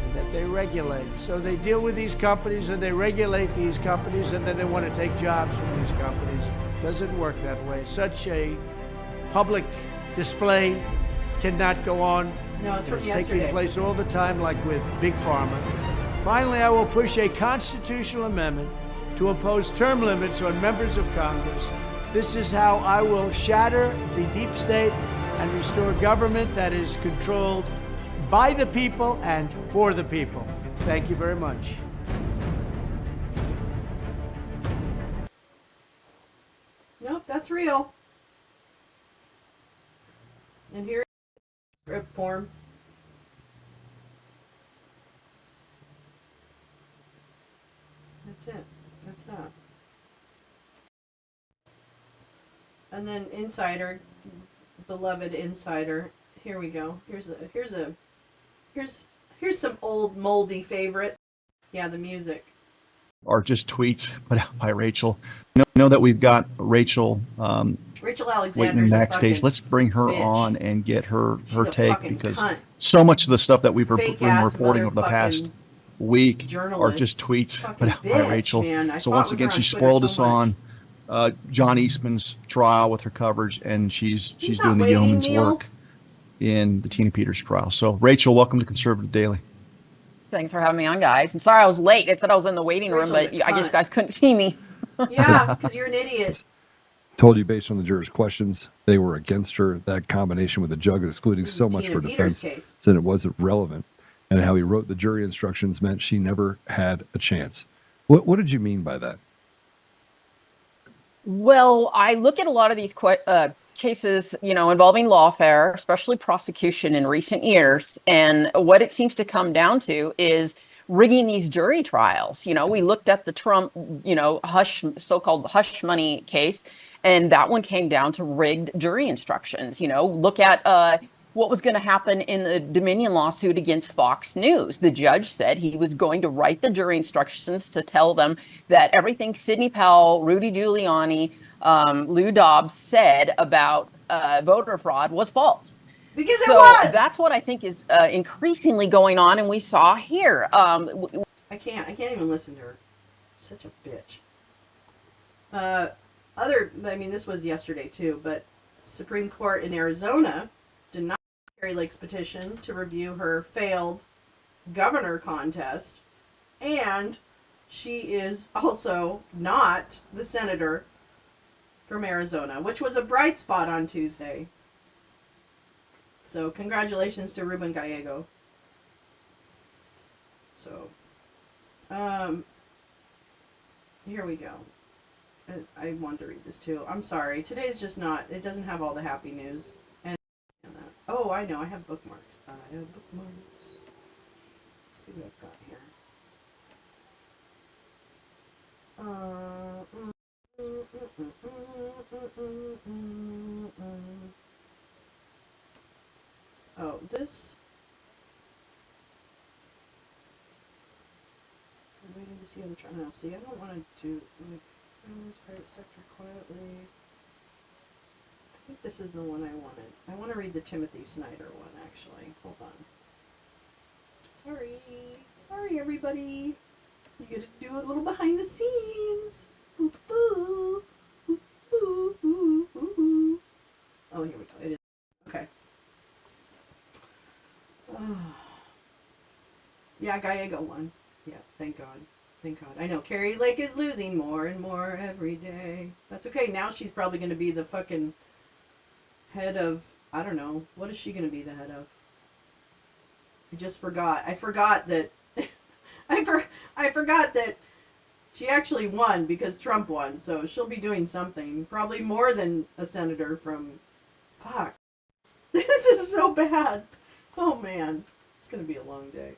and that they regulate. So they deal with these companies and they regulate these companies, and then they want to take jobs from these companies. It doesn't work that way. Such a public display cannot go on. No, it's from It's yesterday. taking place all the time, like with Big Pharma. Finally, I will push a constitutional amendment to impose term limits on members of Congress. This is how I will shatter the deep state and restore government that is controlled by the people and for the people. Thank you very much. Nope, that's real. And here, script form. That's it. That's that. And then Insider, beloved Insider. Here we go. Here's some old moldy favorite. Yeah, the music. Are just tweets put out by Rachel. Know that we've got Rachel Rachel waiting Alexander's backstage. Let's bring her bitch. on and get her She's a take, fucking because cunt. so much of the stuff that we've been Fake-ass reporting over the past week are journalist. just tweets Fucking put out by bitch, Rachel. man. I So fought once with again, her on she Twitter spoiled so us much. on John Eastman's trial with her coverage, and she's He's doing not the yeoman's waiting, Neil. work in the Tina Peters trial. So Rachel, welcome to Conservative Daily. Thanks for having me on, guys. And sorry I was late. It said I was in the waiting room, Rachel's but a I guess cunt. you guys couldn't see me. Yeah, because you're an idiot. Told you based on the jurors' questions, they were against her. That combination with the judge excluding This is so much Tina for Peters' defense case. said it wasn't relevant, and how he wrote the jury instructions meant she never had a chance. What did you mean by that? Well, I look at a lot of these cases, involving lawfare, especially prosecution in recent years. And what it seems to come down to is rigging these jury trials. We looked at the Trump, so-called hush money case, and that one came down to rigged jury instructions. Look at what was going to happen in the Dominion lawsuit against Fox News. The judge said he was going to write the jury instructions to tell them that everything Sidney Powell, Rudy Giuliani, Lou Dobbs said about voter fraud was false. Because so it was. That's what I think is increasingly going on, and we saw here. I can't even listen to her. Such a bitch. This was yesterday too, but Supreme Court in Arizona denied Kari Lake's petition to review her failed governor contest, and she is also not the senator from Arizona, which was a bright spot on Tuesday. So congratulations to Ruben Gallego. So, here we go. I wanted to read this too. I'm sorry. Today's just not, it doesn't have all the happy news. And oh, I know. I have bookmarks. Let's see what I've got here. Oh, this. I'm waiting to see how they're trying to. See, I don't want to do like this private sector quietly. I think this is the one I wanted. I want to read the Timothy Snyder one actually. Hold on. Sorry, everybody. You get to do a little behind the scenes. Boop boo. Boop boo. Boo boo. Oh, here we go. It is okay. Yeah, Gallego won. Yeah, thank God. Thank God. I know Kari Lake is losing more and more every day. That's okay. Now she's probably going to be the fucking head of, I don't know. What is she going to be the head of? I just forgot. I forgot that I forgot that she actually won because Trump won. So she'll be doing something. Probably more than a senator from... Fuck. This is so bad. Oh, man. It's going to be a long day.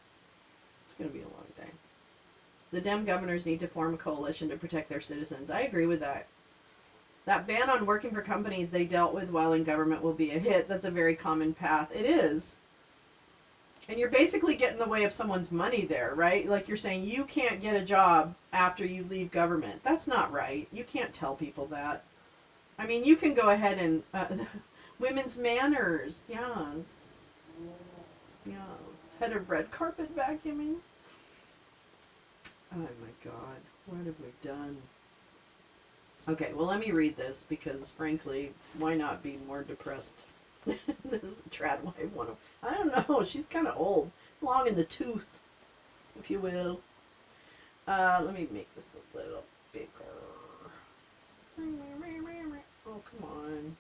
It's going to be a long day. The Dem governors need to form a coalition to protect their citizens. I agree with that. That ban on working for companies they dealt with while in government will be a hit. That's a very common path. It is. And you're basically getting in the way of someone's money there, right? Like you're saying you can't get a job after you leave government. That's not right. You can't tell people that. I mean, you can go ahead and... women's manners. Yes. Yes. Head of red carpet vacuuming. Oh my God. What have we done? Okay, well let me read this because frankly, why not be more depressed? This is the trad wife one. I don't know. She's kind of old. Long in the tooth, if you will. Let me make this a little bigger. Oh, come on.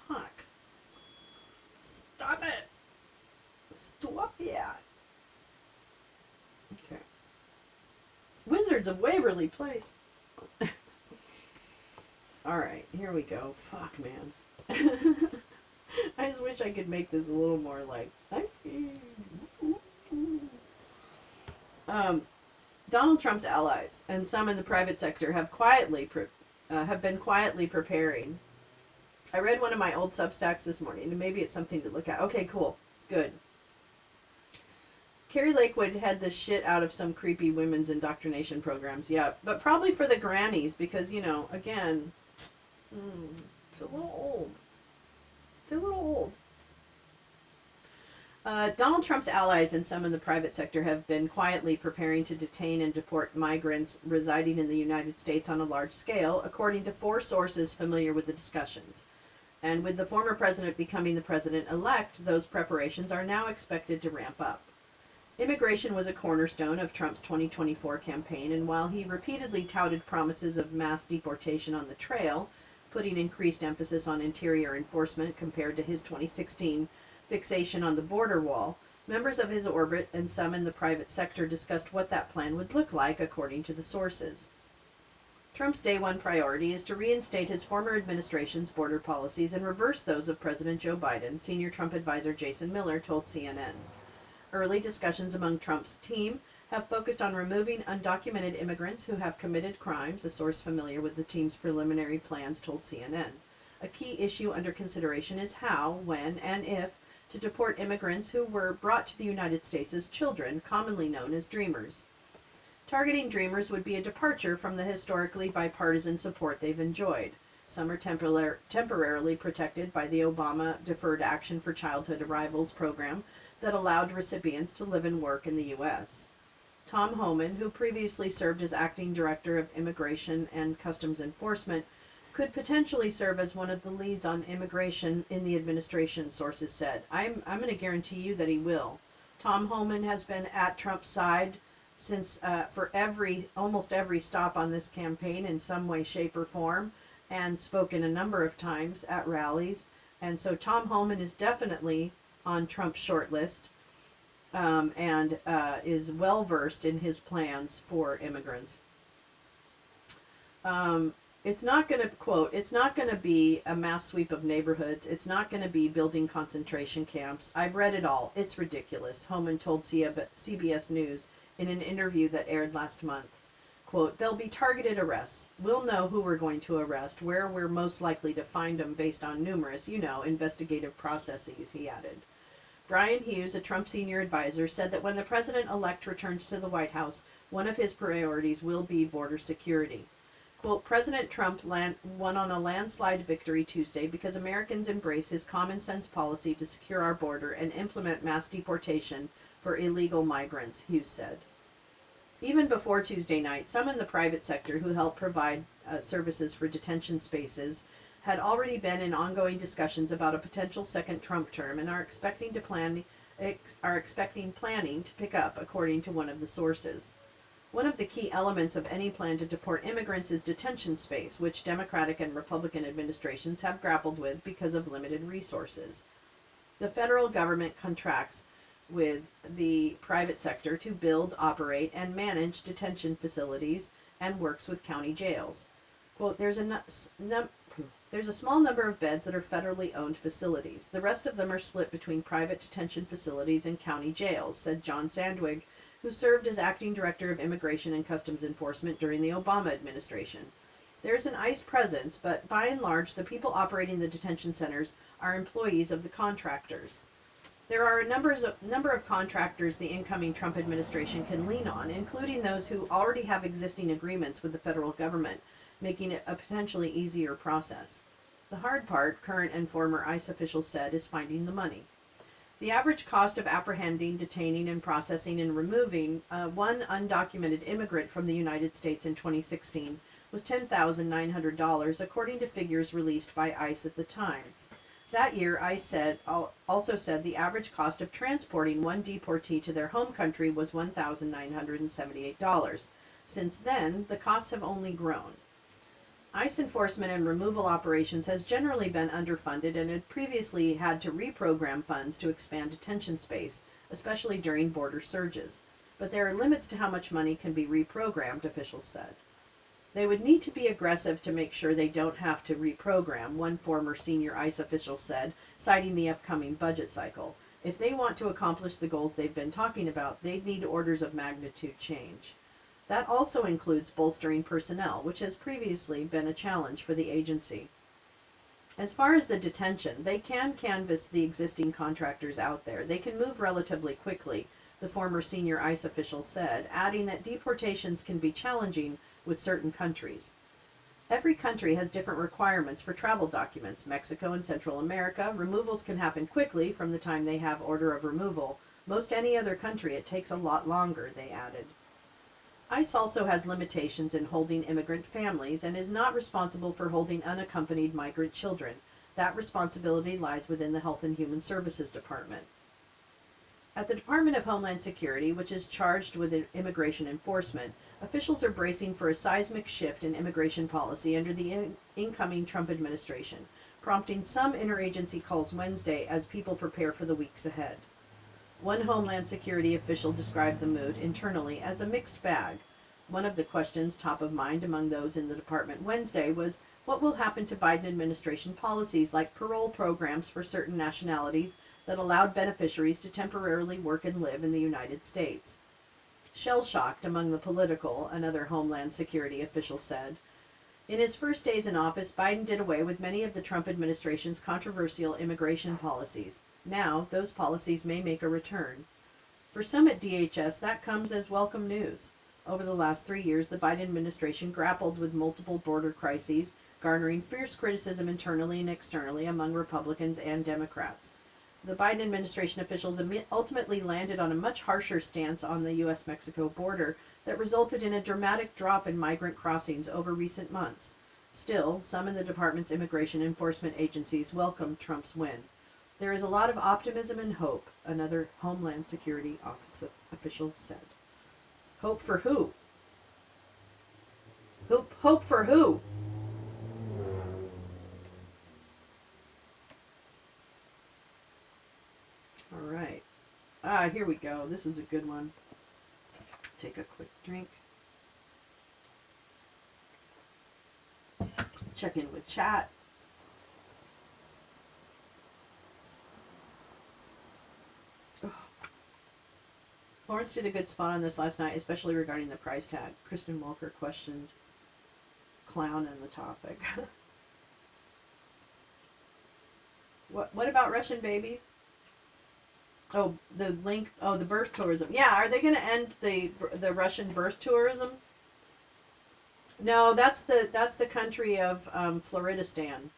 Fuck. Stop it. Stop it. Okay. Wizards of Waverly Place. Alright, here we go. Fuck, man. I just wish I could make this a little more like... Donald Trump's allies and some in the private sector have been quietly preparing. I read one of my old Substacks this morning, and maybe it's something to look at. Okay, cool. Good. Kari Lake would head the shit out of some creepy women's indoctrination programs, yeah. But probably for the grannies, because, you know, again, it's a little old. It's a little old. Donald Trump's allies and some in the private sector have been quietly preparing to detain and deport migrants residing in the United States on a large scale, according to 4 sources familiar with the discussions. And with the former president becoming the president-elect, those preparations are now expected to ramp up. Immigration was a cornerstone of Trump's 2024 campaign, and while he repeatedly touted promises of mass deportation on the trail, putting increased emphasis on interior enforcement compared to his 2016 fixation on the border wall, members of his orbit and some in the private sector discussed what that plan would look like, according to the sources. Trump's day one priority is to reinstate his former administration's border policies and reverse those of President Joe Biden, senior Trump advisor Jason Miller told CNN. Early discussions among Trump's team have focused on removing undocumented immigrants who have committed crimes, a source familiar with the team's preliminary plans told CNN. A key issue under consideration is how, when, and if to deport immigrants who were brought to the United States as children, commonly known as Dreamers. Targeting Dreamers would be a departure from the historically bipartisan support they've enjoyed. Some are temporarily protected by the Obama Deferred Action for Childhood Arrivals program that allowed recipients to live and work in the U.S. Tom Homan, who previously served as acting director of Immigration and Customs Enforcement, could potentially serve as one of the leads on immigration in the administration, sources said. I'm going to guarantee you that he will. Tom Homan has been at Trump's side since for almost every stop on this campaign in some way, shape, or form, and spoken a number of times at rallies. And so Tom Homan is definitely on Trump's short list, and is well versed in his plans for immigrants. It's not going to, quote, it's not going to be a mass sweep of neighborhoods. It's not going to be building concentration camps. I've read it all. It's ridiculous, Homan told CBS News in an interview that aired last month. Quote, there'll be targeted arrests. We'll know who we're going to arrest, where we're most likely to find them based on numerous, investigative processes, he added. Brian Hughes, a Trump senior advisor, said that when the president-elect returns to the White House, one of his priorities will be border security. Quote, President Trump won on a landslide victory Tuesday because Americans embrace his common-sense policy to secure our border and implement mass deportation for illegal migrants, Hughes said. Even before Tuesday night, some in the private sector who help provide services for detention spaces had already been in ongoing discussions about a potential second Trump term and are expecting planning to pick up, according to one of the sources. One of the key elements of any plan to deport immigrants is detention space, which Democratic and Republican administrations have grappled with because of limited resources. The federal government contracts with the private sector to build, operate, and manage detention facilities and works with county jails. Quote, there's a small number of beds that are federally owned facilities. The rest of them are split between private detention facilities and county jails, said John Sandwig, who served as acting director of Immigration and Customs Enforcement during the Obama administration. There's an ICE presence, but by and large, the people operating the detention centers are employees of the contractors. There are a number of contractors the incoming Trump administration can lean on, including those who already have existing agreements with the federal government, making it a potentially easier process. The hard part, current and former ICE officials said, is finding the money. The average cost of apprehending, detaining, and processing and removing one undocumented immigrant from the United States in 2016 was $10,900, according to figures released by ICE at the time. That year, ICE also said the average cost of transporting one deportee to their home country was $1,978. Since then, the costs have only grown. ICE enforcement and removal operations has generally been underfunded and had previously had to reprogram funds to expand detention space, especially during border surges. But there are limits to how much money can be reprogrammed, officials said. They would need to be aggressive to make sure they don't have to reprogram, one former senior ICE official said, citing the upcoming budget cycle. If they want to accomplish the goals they've been talking about, they'd need orders of magnitude change. That also includes bolstering personnel, which has previously been a challenge for the agency. As far as the detention, they can canvass the existing contractors out there. They can move relatively quickly, the former senior ICE official said, adding that deportations can be challenging with certain countries. Every country has different requirements for travel documents. Mexico and Central America, removals can happen quickly from the time they have order of removal. Most any other country, it takes a lot longer, they added. ICE also has limitations in holding immigrant families and is not responsible for holding unaccompanied migrant children. That responsibility lies within the Health and Human Services Department. At the Department of Homeland Security, which is charged with immigration enforcement, officials are bracing for a seismic shift in immigration policy under the incoming Trump administration, prompting some interagency calls Wednesday as people prepare for the weeks ahead. One Homeland Security official described the mood internally as a mixed bag. One of the questions top of mind among those in the department Wednesday was what will happen to Biden administration policies like parole programs for certain nationalities that allowed beneficiaries to temporarily work and live in the United States. Shell-shocked among the political, another Homeland Security official said. In his first days in office, Biden did away with many of the Trump administration's controversial immigration policies. Now, those policies may make a return. For some at DHS, that comes as welcome news. Over the last 3 years, the Biden administration grappled with multiple border crises, garnering fierce criticism internally and externally among Republicans and Democrats. The Biden administration officials ultimately landed on a much harsher stance on the U.S.-Mexico border that resulted in a dramatic drop in migrant crossings over recent months. Still, some in the department's immigration enforcement agencies welcomed Trump's win. There is a lot of optimism and hope, another Homeland Security official said. Hope for who? Hope for who? All right. Here we go. This is a good one. Take a quick drink. Check in with chat. Lawrence did a good spot on this last night, especially regarding the price tag. Kristen Walker questioned clown in the topic. What about Russian babies? Oh, the link. Oh, the birth tourism. Yeah, are they going to end the Russian birth tourism? No, that's the country of Floridistan.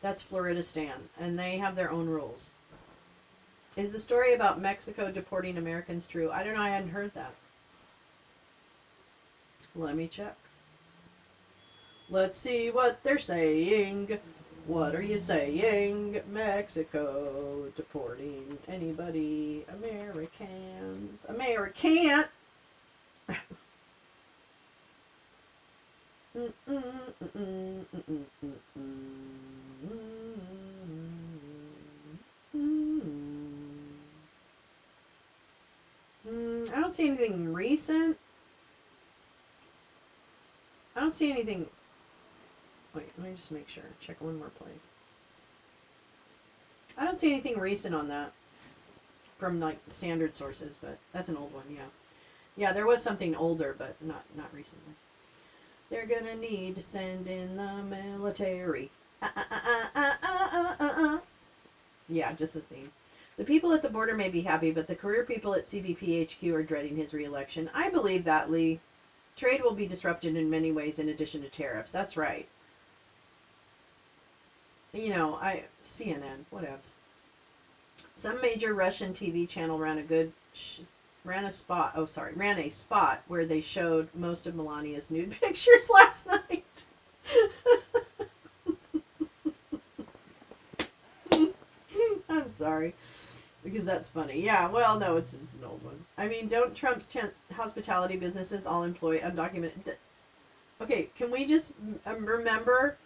That's Floridistan, and they have their own rules. Is the story about Mexico deporting Americans true? I don't know. I hadn't heard that. Let me check. Let's see what they're saying. What are you saying? Mexico deporting anybody? Americans. American. I don't see anything recent. I don't see anything. Wait, let me just make sure. Check one more place. I don't see anything recent on that from like standard sources, but that's an old one, yeah. Yeah, there was something older, but not recently. They're gonna need to send in the military. Yeah, just the theme. The people at the border may be happy, but the career people at CBP HQ are dreading his re-election. I believe that, Lee. Trade will be disrupted in many ways in addition to tariffs. That's right. You know, CNN, whatevs. Some major Russian TV channel ran a spot where they showed most of Melania's nude pictures last night. I'm sorry. Because that's funny. Yeah, well, no, it's an old one. I mean, don't Trump's hospitality businesses all employ undocumented... Okay, can we just remember...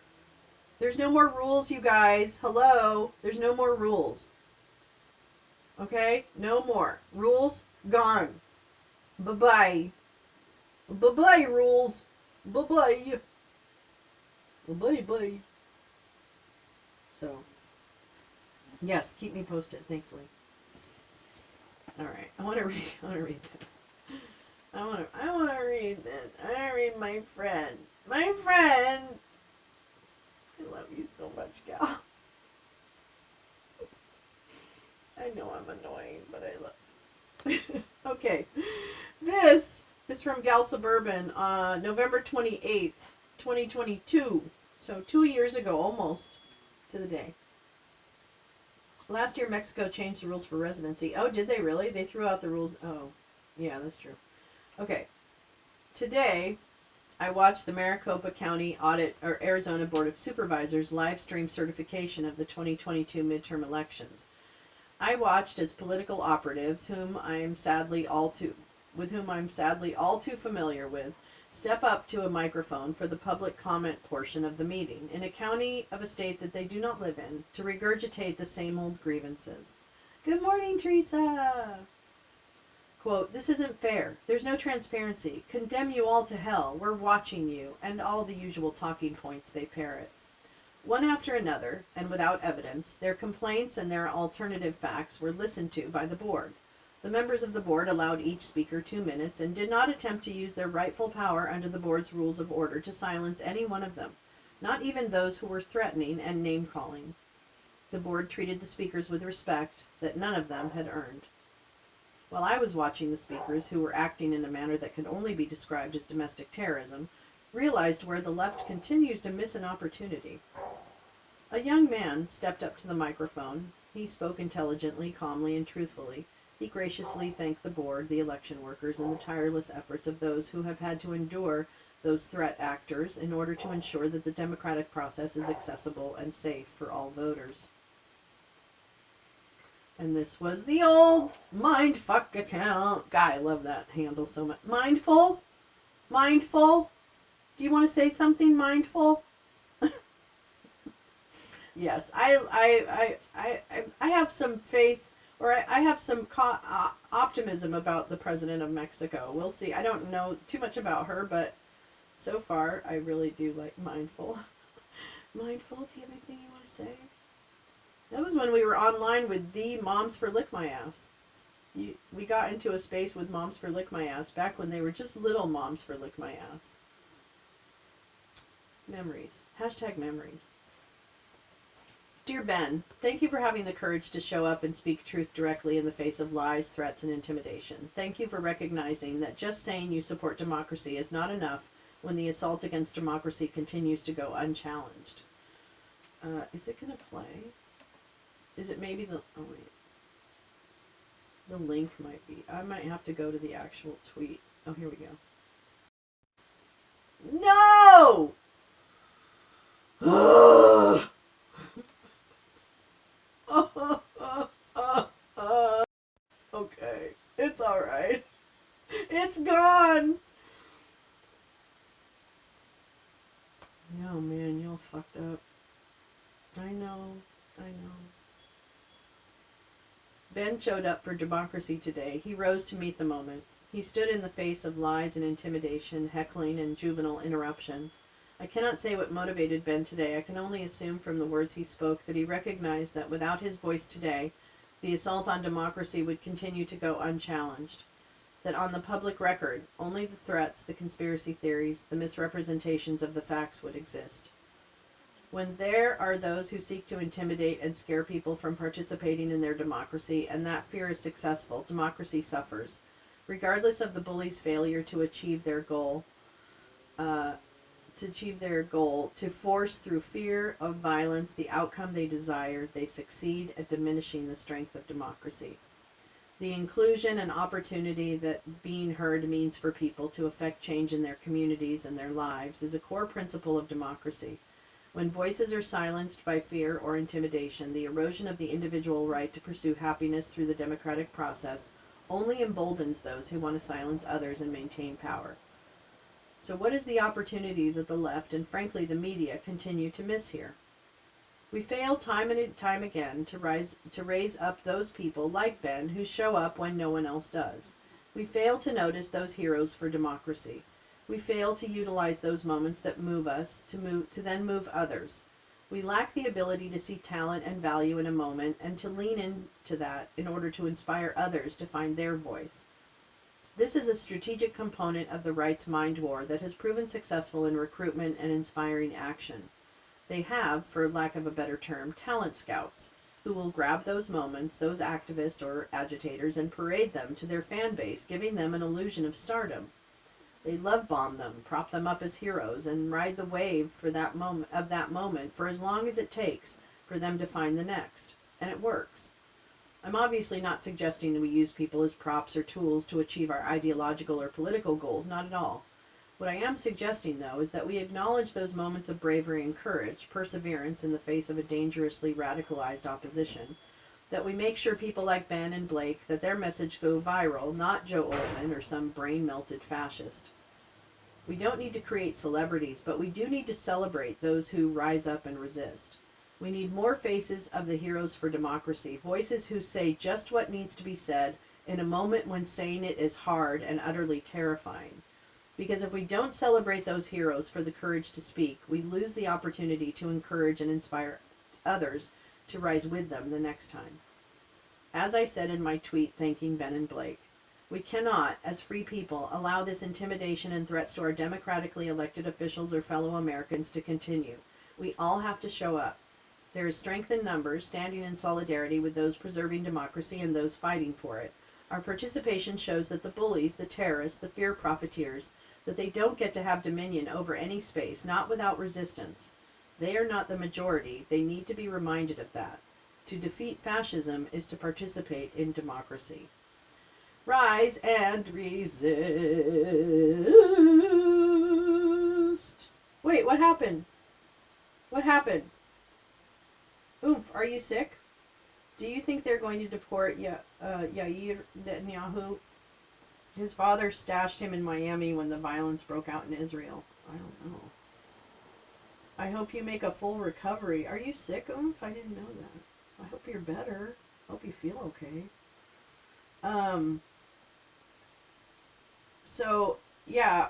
There's no more rules, you guys. Hello? There's no more rules. Okay? No more. Rules, gone. Bye-bye. Bye-bye, rules. Bye-bye. Bye-bye. So, yes, keep me posted. Thanks, Lee. All right, I want to read this. I want to read this. I want to read my friend. My friend. I love you so much, gal. I know I'm annoying, but I love. Okay, this is from Gal Suburban, November 28th, 2022. So 2 years ago, almost to the day. Last year, Mexico changed the rules for residency. Oh, did they really? They threw out the rules. Oh, yeah, that's true. Okay. Today, I watched the Maricopa County Arizona Board of Supervisors live stream certification of the 2022 midterm elections. I watched as political operatives, with whom I'm sadly all too familiar with, step up to a microphone for the public comment portion of the meeting in a county of a state that they do not live in to regurgitate the same old grievances. Good morning, Teresa. Quote, "This isn't fair. There's no transparency. Condemn you all to hell. We're watching you," and all the usual talking points they parrot. One after another, and without evidence, their complaints and their alternative facts were listened to by the board. The members of the board allowed each speaker 2 minutes and did not attempt to use their rightful power under the board's rules of order to silence any one of them, not even those who were threatening and name-calling. The board treated the speakers with respect that none of them had earned. While I was watching, the speakers, who were acting in a manner that could only be described as domestic terrorism, realized where the left continues to miss an opportunity. A young man stepped up to the microphone. He spoke intelligently, calmly, and truthfully. He graciously thanked the board, the election workers, and the tireless efforts of those who have had to endure those threat actors in order to ensure that the democratic process is accessible and safe for all voters. And this was the old Mindfuck account. God, I love that handle so much. Mindful? Mindful? Do you want to say something, Mindful? Yes, I have some faith, or I have some optimism about the president of Mexico. We'll see. I don't know too much about her, but so far I really do like Mindful. Mindful, do you have anything you want to say? That was when we were online with the Moms for Lick My Ass. We got into a space with Moms for Lick My Ass back when they were just little Moms for Lick My Ass. Memories. Hashtag memories. Dear Ben, thank you for having the courage to show up and speak truth directly in the face of lies, threats, and intimidation. Thank you for recognizing that just saying you support democracy is not enough when the assault against democracy continues to go unchallenged. Is it going to play? Is it maybe the... Oh, wait. The link might be... I might have to go to the actual tweet. Oh, here we go. No! Okay. It's alright. It's gone! Oh, man, y'all fucked up. I know. Ben showed up for democracy today. He rose to meet the moment. He stood in the face of lies and intimidation, heckling, and juvenile interruptions. I cannot say what motivated Ben today. I can only assume from the words he spoke that he recognized that without his voice today, the assault on democracy would continue to go unchallenged. That on the public record, only the threats, the conspiracy theories, the misrepresentations of the facts would exist. When there are those who seek to intimidate and scare people from participating in their democracy, and that fear is successful, democracy suffers. Regardless of the bully's failure to achieve their goal, to force through fear of violence the outcome they desire, they succeed at diminishing the strength of democracy. The inclusion and opportunity that being heard means for people to affect change in their communities and their lives is a core principle of democracy. When voices are silenced by fear or intimidation, the erosion of the individual right to pursue happiness through the democratic process only emboldens those who want to silence others and maintain power. So what is the opportunity that the left, and frankly the media, continue to miss here? We fail time and time again to raise up those people like Ben who show up when no one else does. We fail to notice those heroes for democracy. We fail to utilize those moments that move us to then move others. We lack the ability to see talent and value in a moment and to lean into that in order to inspire others to find their voice. This is a strategic component of the right's mind war that has proven successful in recruitment and inspiring action. They have, for lack of a better term, talent scouts, who will grab those moments, those activists or agitators, and parade them to their fan base, giving them an illusion of stardom. They love bomb them, prop them up as heroes, and ride the wave for that moment for as long as it takes for them to find the next. And it works. I'm obviously not suggesting that we use people as props or tools to achieve our ideological or political goals, not at all. What I am suggesting, though, is that we acknowledge those moments of bravery and courage, perseverance in the face of a dangerously radicalized opposition, that we make sure people like Ben and Blake, that their message go viral, not Joe Oldman or some brain-melted fascist. We don't need to create celebrities, but we do need to celebrate those who rise up and resist. We need more faces of the heroes for democracy, voices who say just what needs to be said in a moment when saying it is hard and utterly terrifying. Because if we don't celebrate those heroes for the courage to speak, we lose the opportunity to encourage and inspire others to rise with them the next time. As I said in my tweet thanking Ben and Blake, we cannot, as free people, allow this intimidation and threats to our democratically elected officials or fellow Americans to continue. We all have to show up. There is strength in numbers, standing in solidarity with those preserving democracy and those fighting for it. Our participation shows that the bullies, the terrorists, the fear profiteers, that they don't get to have dominion over any space, not without resistance. They are not the majority. They need to be reminded of that. To defeat fascism is to participate in democracy. Rise and resist. Wait, what happened? What happened? Oomph, are you sick? Do you think they're going to deport Yair Netanyahu? His father stashed him in Miami when the violence broke out in Israel. I don't know. I hope you make a full recovery. Are you sick, Oomph? I didn't know that. I hope you're better. I hope you feel okay. So, yeah.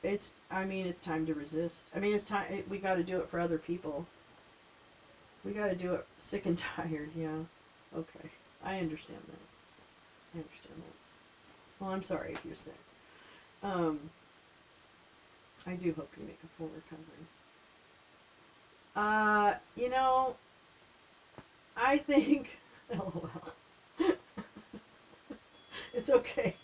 It's time to resist. It's time, we gotta do it for other people. We gotta do it sick and tired, yeah. Okay. I understand that. Well, I'm sorry if you're sick. I do hope you make a full recovery. I think, LOL. It's okay.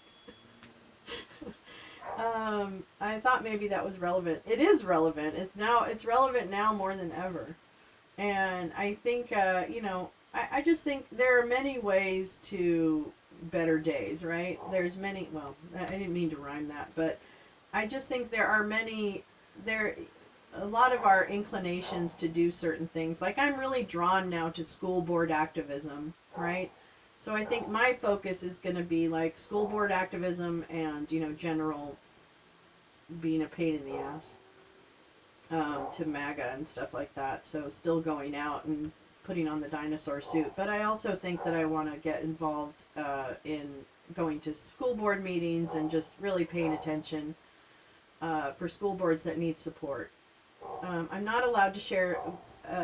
I thought maybe that was relevant. It is relevant. It's relevant now more than ever. And I think, I just think there are many ways to better days, right? There's many, well, I didn't mean to rhyme that, but I just think there are a lot of our inclinations to do certain things. Like, I'm really drawn now to school board activism, right? So I think my focus is going to be like school board activism and, general being a pain in the ass to MAGA and stuff like that. So still going out and putting on the dinosaur suit. But I also think that I want to get involved in going to school board meetings and just really paying attention for school boards that need support. I'm not allowed to share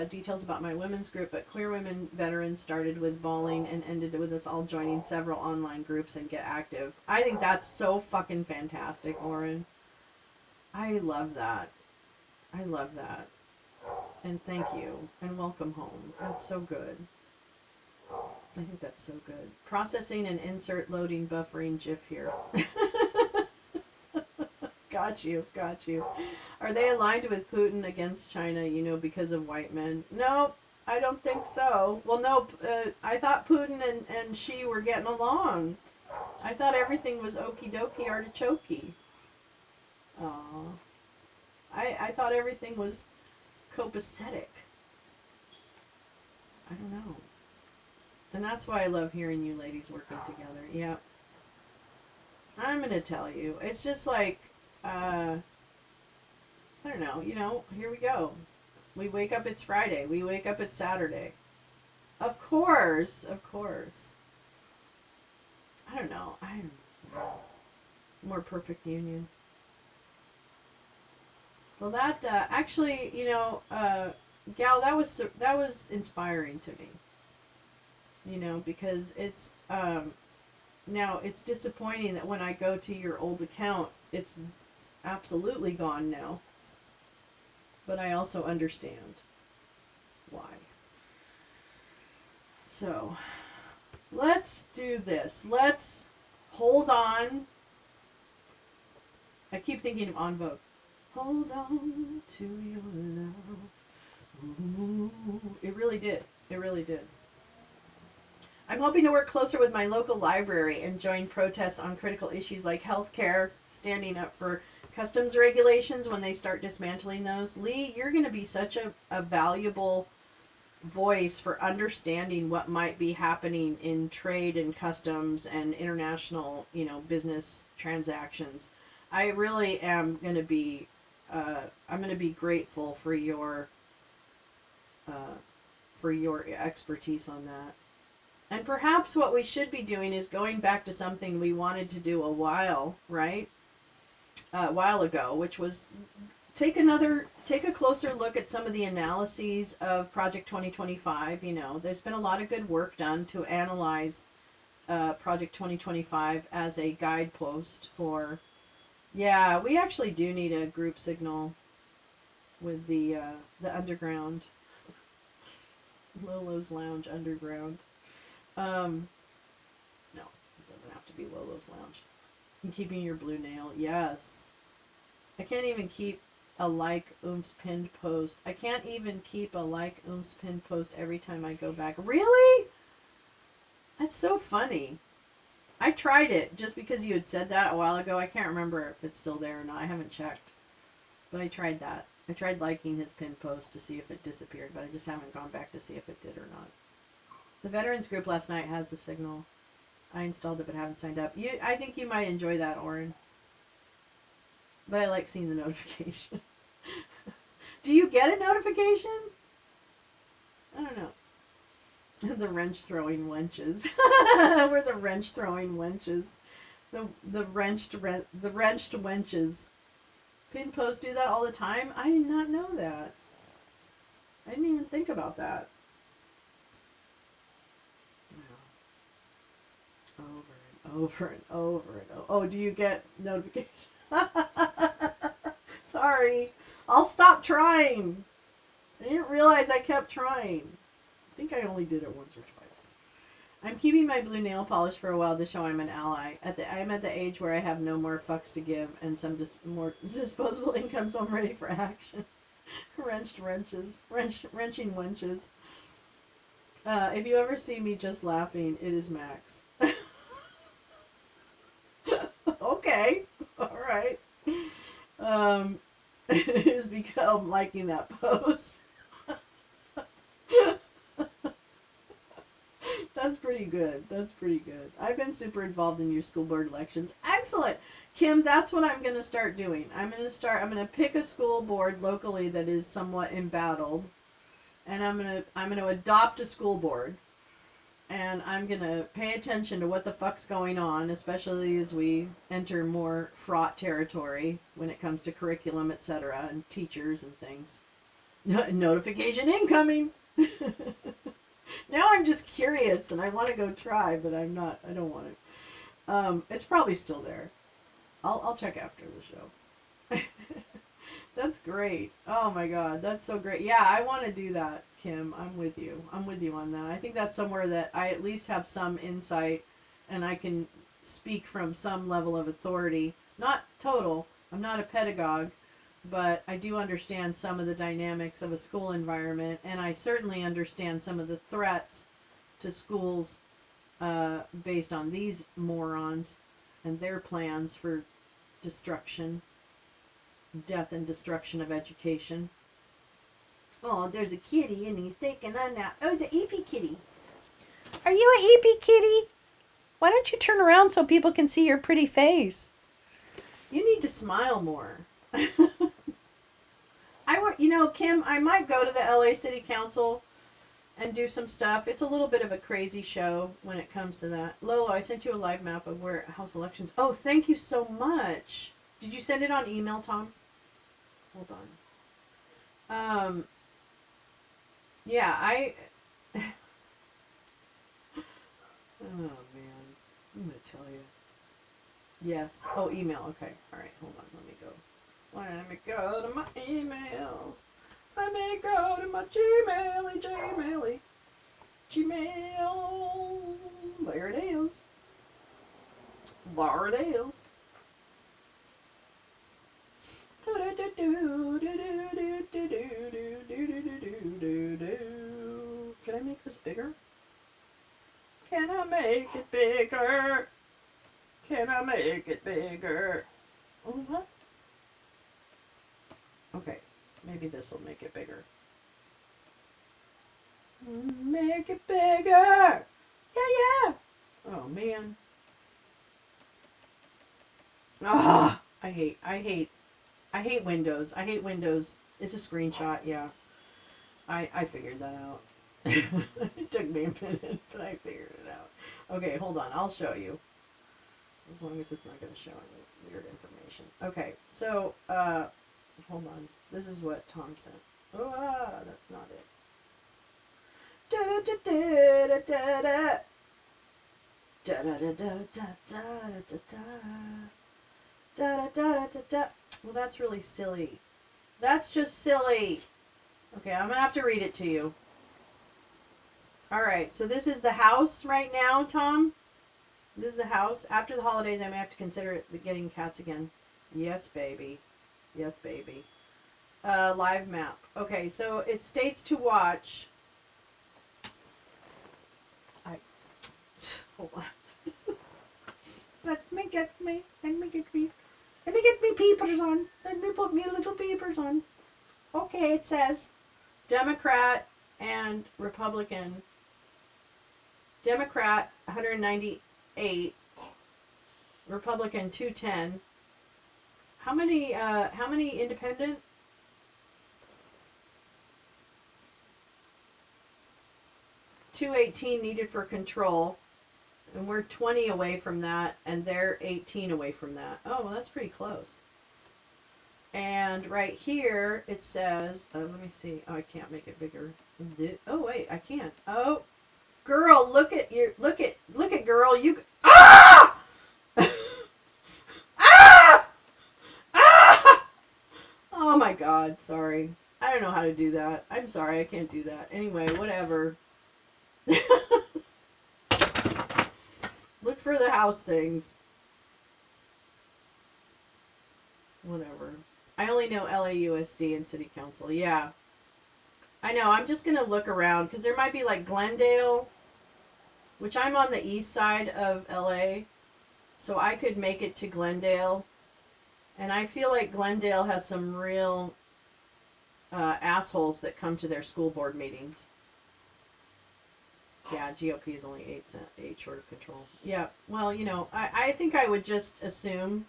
details about my women's group, but Queer Women Veterans started with bawling and ended with us all joining several online groups and get active. I think that's so fucking fantastic, Lauren. I love that. I love that. And thank you. And welcome home. That's so good. I think that's so good. Processing and insert loading buffering GIF here. Got you. Are they aligned with Putin against China, because of white men? No, I don't think so. Well, no, I thought Putin and Xi were getting along. I thought everything was okie dokie artichoke. Aww. I thought everything was copacetic. I don't know. And that's why I love hearing you ladies working together. Yep. I'm going to tell you. It's just like, I don't know, here we go. We wake up, it's Friday. We wake up, it's Saturday. Of course. I don't know. More perfect union. Well, that, actually, Gal, that was inspiring to me. Because it's, now it's disappointing that when I go to your old account, it's absolutely gone now. But I also understand why. So, let's do this. Let's hold on. I keep thinking of En Vogue. Hold on to your love. Ooh. It really did. I'm hoping to work closer with my local library and join protests on critical issues like healthcare, standing up for customs regulations when they start dismantling those. Lee, you're going to be such a valuable voice for understanding what might be happening in trade and customs and international, business transactions. I really am going to be, I'm going to be grateful for your expertise on that. And perhaps what we should be doing is going back to something we wanted to do a while, right? A while ago, which was take a closer look at some of the analyses of Project 2025. You know, there's been a lot of good work done to analyze Project 2025 as a guidepost for, yeah, we actually do need a group signal with the underground. Lolo's Lounge Underground. No, it doesn't have to be Lolo's Lounge. And keeping your blue nail, yes. I can't even keep a like oomph pinned post. I can't even keep a like oomph pinned post every time I go back. Really? That's so funny. I tried it just because you had said that a while ago. I can't remember if it's still there or not. I haven't checked. But I tried that. I tried liking his pinned post to see if it disappeared, but I just haven't gone back to see if it did or not. The veterans group last night has the signal. I installed it but haven't signed up. I think you might enjoy that, Oren. But I like seeing the notification. Do you get a notification? I don't know. The wrench throwing wenches. We're the wrench throwing wenches. The wrenched wenches. Pin posts do that all the time? I did not know that. I didn't even think about that. Over and over and over and over. Oh, do you get notifications? Sorry. I'll stop trying. I didn't realize I kept trying. I think I only did it once or twice. I'm keeping my blue nail polish for a while to show I'm an ally. I'm at the age where I have no more fucks to give and some more disposable income, so I'm ready for action. Wrenching wenches. If you ever see me just laughing, it is Max. Okay. Alright. It has become liking that post. That's pretty good. That's pretty good. I've been super involved in your school board elections. Excellent. Kim, that's what I'm going to start doing. I'm going to pick a school board locally that is somewhat embattled. And I'm going to adopt a school board. And I'm going to pay attention to what the fuck's going on, especially as we enter more fraught territory when it comes to curriculum, etc., and teachers and things. Notification incoming! Now I'm just curious and I want to go try, but I don't want to. It's probably still there. I'll check after the show. That's great. Oh my god, that's so great. Yeah, I want to do that, Kim. I'm with you. I'm with you on that. I think that's somewhere that I at least have some insight and I can speak from some level of authority. Not total. I'm not a pedagogue, but I do understand some of the dynamics of a school environment, and I certainly understand some of the threats to schools based on these morons and their plans for destruction. Death and destruction of education. Oh, there's a kitty and he's taking a nap. Oh, it's an EP kitty. Are you an EP kitty? Why don't you turn around so people can see your pretty face? You need to smile more. Kim, I might go to the LA City Council and do some stuff. It's a little bit of a crazy show when it comes to that. Lolo, I sent you a live map of where House elections. Oh, thank you so much. Did you send it on email, Tom? Hold on. Yeah, oh man, I'm gonna tell you. Yes. Oh, email. Okay. All right. Hold on. Let me go. Let me go to my email. Let me go to my Gmail. Gmail. There it is. There it is. Can I make this bigger? Can I make it bigger? Can I make it bigger? Oh, what? Okay, maybe this will make it bigger. Make it bigger! Yeah! Oh, man. Ah! I hate Windows. I hate Windows. It's a screenshot, yeah. I figured that out. It took me a minute, but I figured it Okay, hold on. I'll show you. As long as it's not going to show any weird information. Okay, so, hold on. This is what Tom sent. Oh, that's not it. Da-da-da-da-da-da-da. Da-da-da-da-da-da-da-da. Da-da-da-da-da-da. Well, that's really silly. That's just silly. Okay, I'm going to have to read it to you. Alright, so this is the house right now, Tom. This is the house. After the holidays, I may have to consider getting cats again. Yes, baby. Yes, baby. Live map. Okay, so it states to watch. Hold on. Let me get me peepers on. Let me put me little peepers on. Okay, it says Democrat and Republican. Democrat 198, Republican 210. How many independent? 218 needed for control. And we're 20 away from that, and they're 18 away from that. Oh, well, that's pretty close. And right here, it says, let me see. Oh, I can't make it bigger. Oh, wait, I can't. Oh, girl, look at girl, you, ah! Ah! Ah! Oh my God, sorry. I don't know how to do that. I'm sorry, I can't do that. Anyway, whatever. Look for the house things. Whatever. I only know LAUSD and City Council. Yeah. I know. I'm just going to look around because there might be like Glendale, which I'm on the east side of LA. So I could make it to Glendale. And I feel like Glendale has some real assholes that come to their school board meetings. Yeah, GOP is only 8 short of control. Yeah, well, you know, I think I would just assume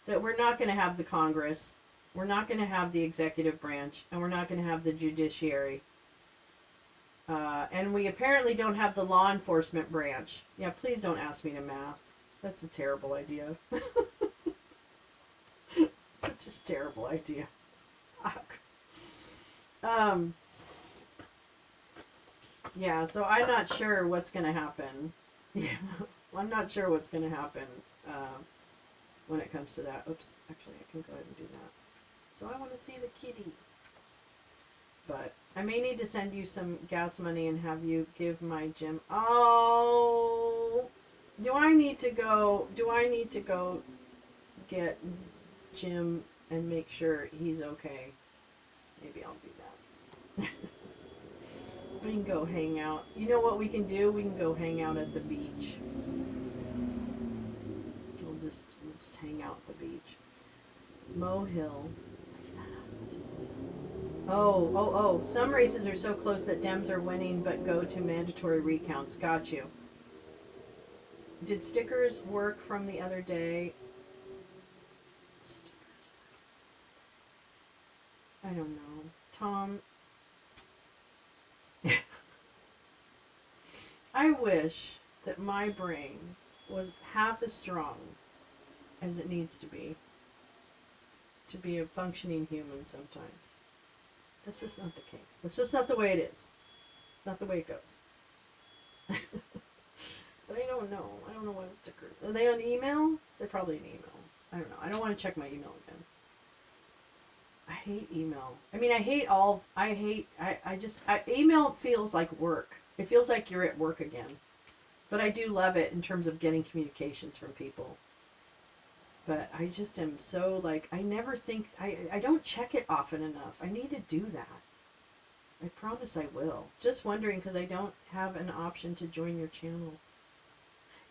that we're not going to have the Congress, we're not going to have the executive branch, and we're not going to have the judiciary. And we apparently don't have the law enforcement branch. Yeah, please don't ask me to math. That's a terrible idea. Such a terrible idea. Yeah, so I'm not sure what's going to happen. Yeah, I'm not sure what's going to happen when it comes to that. Oops, actually, I can go ahead and do that. So I want to see the kitty. But I may need to send you some gas money and have you give my Jim. Oh, do I need to go get Jim and make sure he's okay? Maybe I'll do that. We can go hang out. You know what we can do? We can go hang out at the beach. We'll just hang out at the beach. Mo Hill. What's that? What's Mo Hill? Oh. Some races are so close that Dems are winning but go to mandatory recounts. Got you. Did stickers work from the other day? I don't know. Tom. I wish that my brain was half as strong as it needs to be a functioning human sometimes. That's just not the case. That's just not the way it is. Not the way it goes. But I don't know. I don't know what a sticker. Are they on email? They're probably an email. I don't know. I don't want to check my email again. I hate email. I mean, email feels like work. It feels like you're at work again. But I do love it in terms of getting communications from people. But I just am so, like, I never think, I don't check it often enough. I need to do that. I promise I will. Just wondering because I don't have an option to join your channel.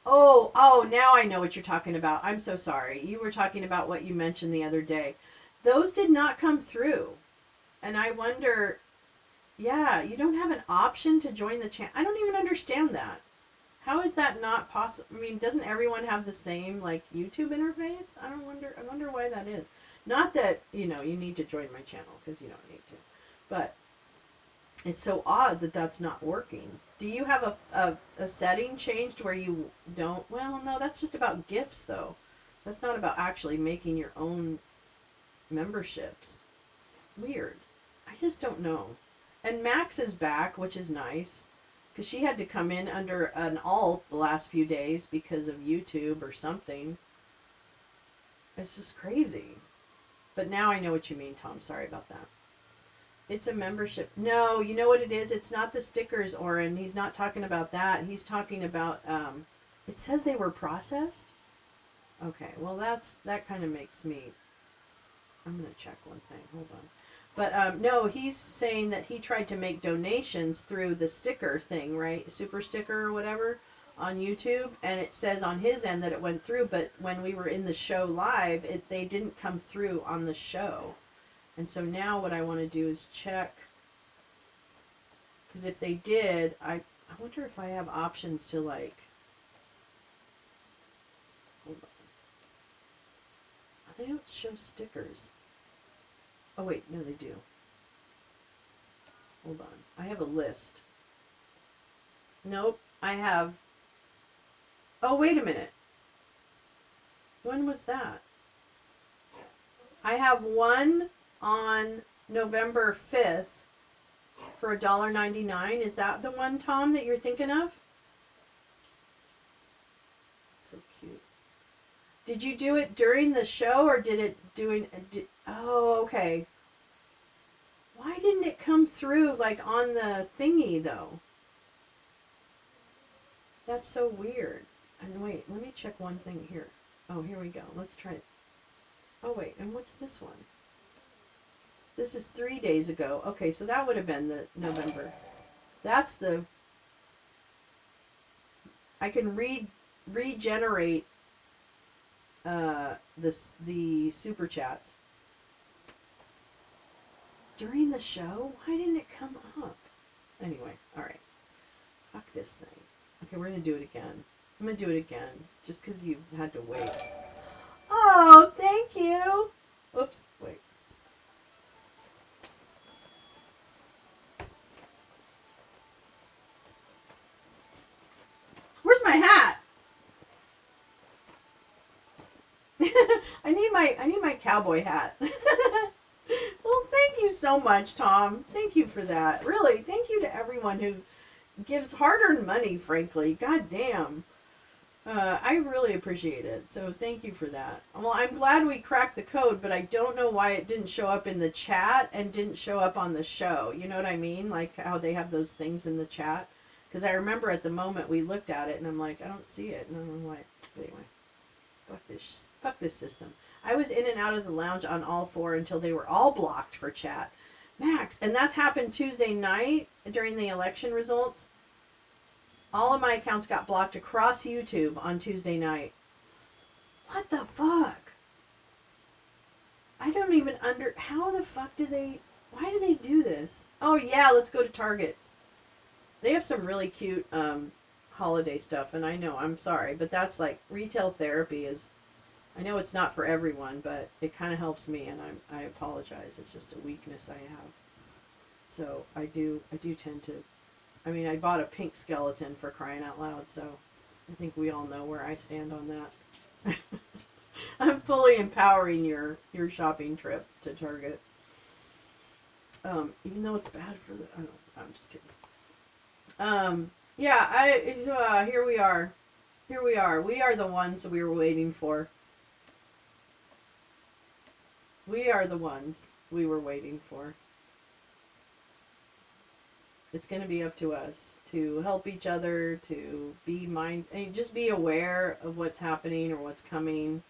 Oh, now I know what you're talking about. I'm so sorry. You were talking about what you mentioned the other day. Those did not come through. And I wonder, yeah, you don't have an option to join the channel. I don't even understand that. How is that not possible? I mean, doesn't everyone have the same, like, YouTube interface? I wonder why that is. Not that, you know, you need to join my channel, because you don't need to. But It's so odd that that's not working. Do you have a setting changed where you don't? Well, no, that's just about gifts, though. That's not about actually making your own memberships. Weird. I just don't know. And Max is back, which is nice, because she had to come in under an alt the last few days because of YouTube or something. It's just crazy. But now I know what you mean, Tom. Sorry about that. It's a membership. No, you know what it is? It's not the stickers, Oren. He's not talking about that. He's talking about, it says they were processed? Okay, well that kind of makes me, I'm going to check one thing. Hold on. But no, he's saying that he tried to make donations through the sticker thing, right? Super sticker or whatever on YouTube. And it says on his end that it went through, but when we were in the show live, they didn't come through on the show. And so now what I want to do is check, because if they did, I wonder if I have options to like, hold on. They don't show stickers. Oh wait, no they do. Hold on, I have a list. Nope, I have, oh wait a minute. When was that? I have one on November 5th for $1.99. Is that the one, Tom, that you're thinking of? So cute. Did you do it during the show or did it oh, okay. Why didn't it come through like on the thingy though? That's so weird. And wait, let me check one thing here. Oh, here we go. Let's try it. Oh wait, and what's this one? This is 3 days ago. Okay, so that would have been the November. That's the... I can regenerate the super chats. During the show? Why didn't it come up? Anyway, alright. Fuck this thing. Okay, we're gonna do it again. I'm gonna do it again, just because you had to wait. Oh, thank you! Oops, wait. Where's my hat? I need my cowboy hat. Well, thank you so much, Tom. Thank you for that. Really, thank you to everyone who gives hard-earned money, frankly. God damn. I really appreciate it. So thank you for that. Well, I'm glad we cracked the code, but I don't know why it didn't show up in the chat and didn't show up on the show. You know what I mean? Like how they have those things in the chat. Because I remember at the moment we looked at it and I'm like, I don't see it. And I'm like, anyway, fuck this system. I was in and out of the lounge on all four until they were all blocked for chat. Max, and that's happened Tuesday night during the election results. All of my accounts got blocked across YouTube on Tuesday night. What the fuck? I don't even how the fuck why do they do this? Oh yeah, let's go to Target. They have some really cute holiday stuff, and I know, I'm sorry, but that's like, retail therapy is, I know it's not for everyone, but it kind of helps me, and I apologize. It's just a weakness I have. So I do tend to, I mean, I bought a pink skeleton for crying out loud, so I think we all know where I stand on that. I'm fully empowering your shopping trip to Target. Even though it's bad for I'm just kidding. Yeah, here we are. Here we are. We are the ones we were waiting for. We are the ones we were waiting for. It's going to be up to us to help each other, to be just be aware of what's happening or what's coming.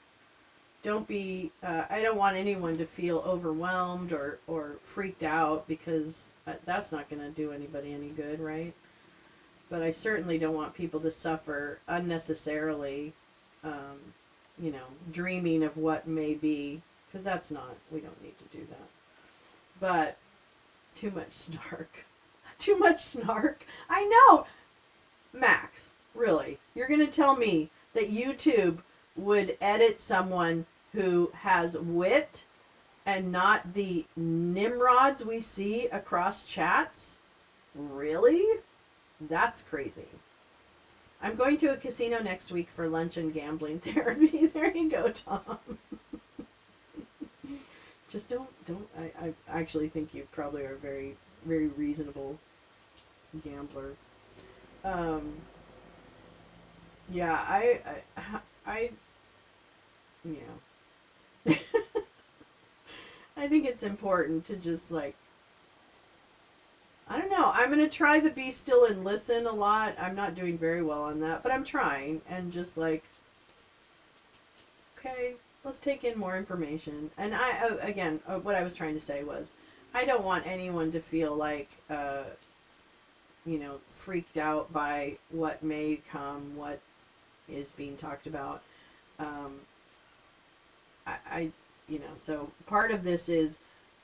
Don't be, I don't want anyone to feel overwhelmed or freaked out, because that's not going to do anybody any good, right? But I certainly don't want people to suffer unnecessarily, dreaming of what may be, because we don't need to do that. But too much snark. Too much snark. I know! Max, really, you're going to tell me that YouTube would edit someone who has wit and not the nimrods we see across chats? Really? That's crazy. I'm going to a casino next week for lunch and gambling therapy. There you go, Tom. Just don't, I actually think you probably are a very, very reasonable gambler. Yeah, I you know, I think it's important to just, like, I don't know, I'm going to try the be still and listen a lot. I'm not doing very well on that, but I'm trying, and just, like, okay, let's take in more information. And again, what I was trying to say was, I don't want anyone to feel like, freaked out by what may come, what is being talked about. So part of this is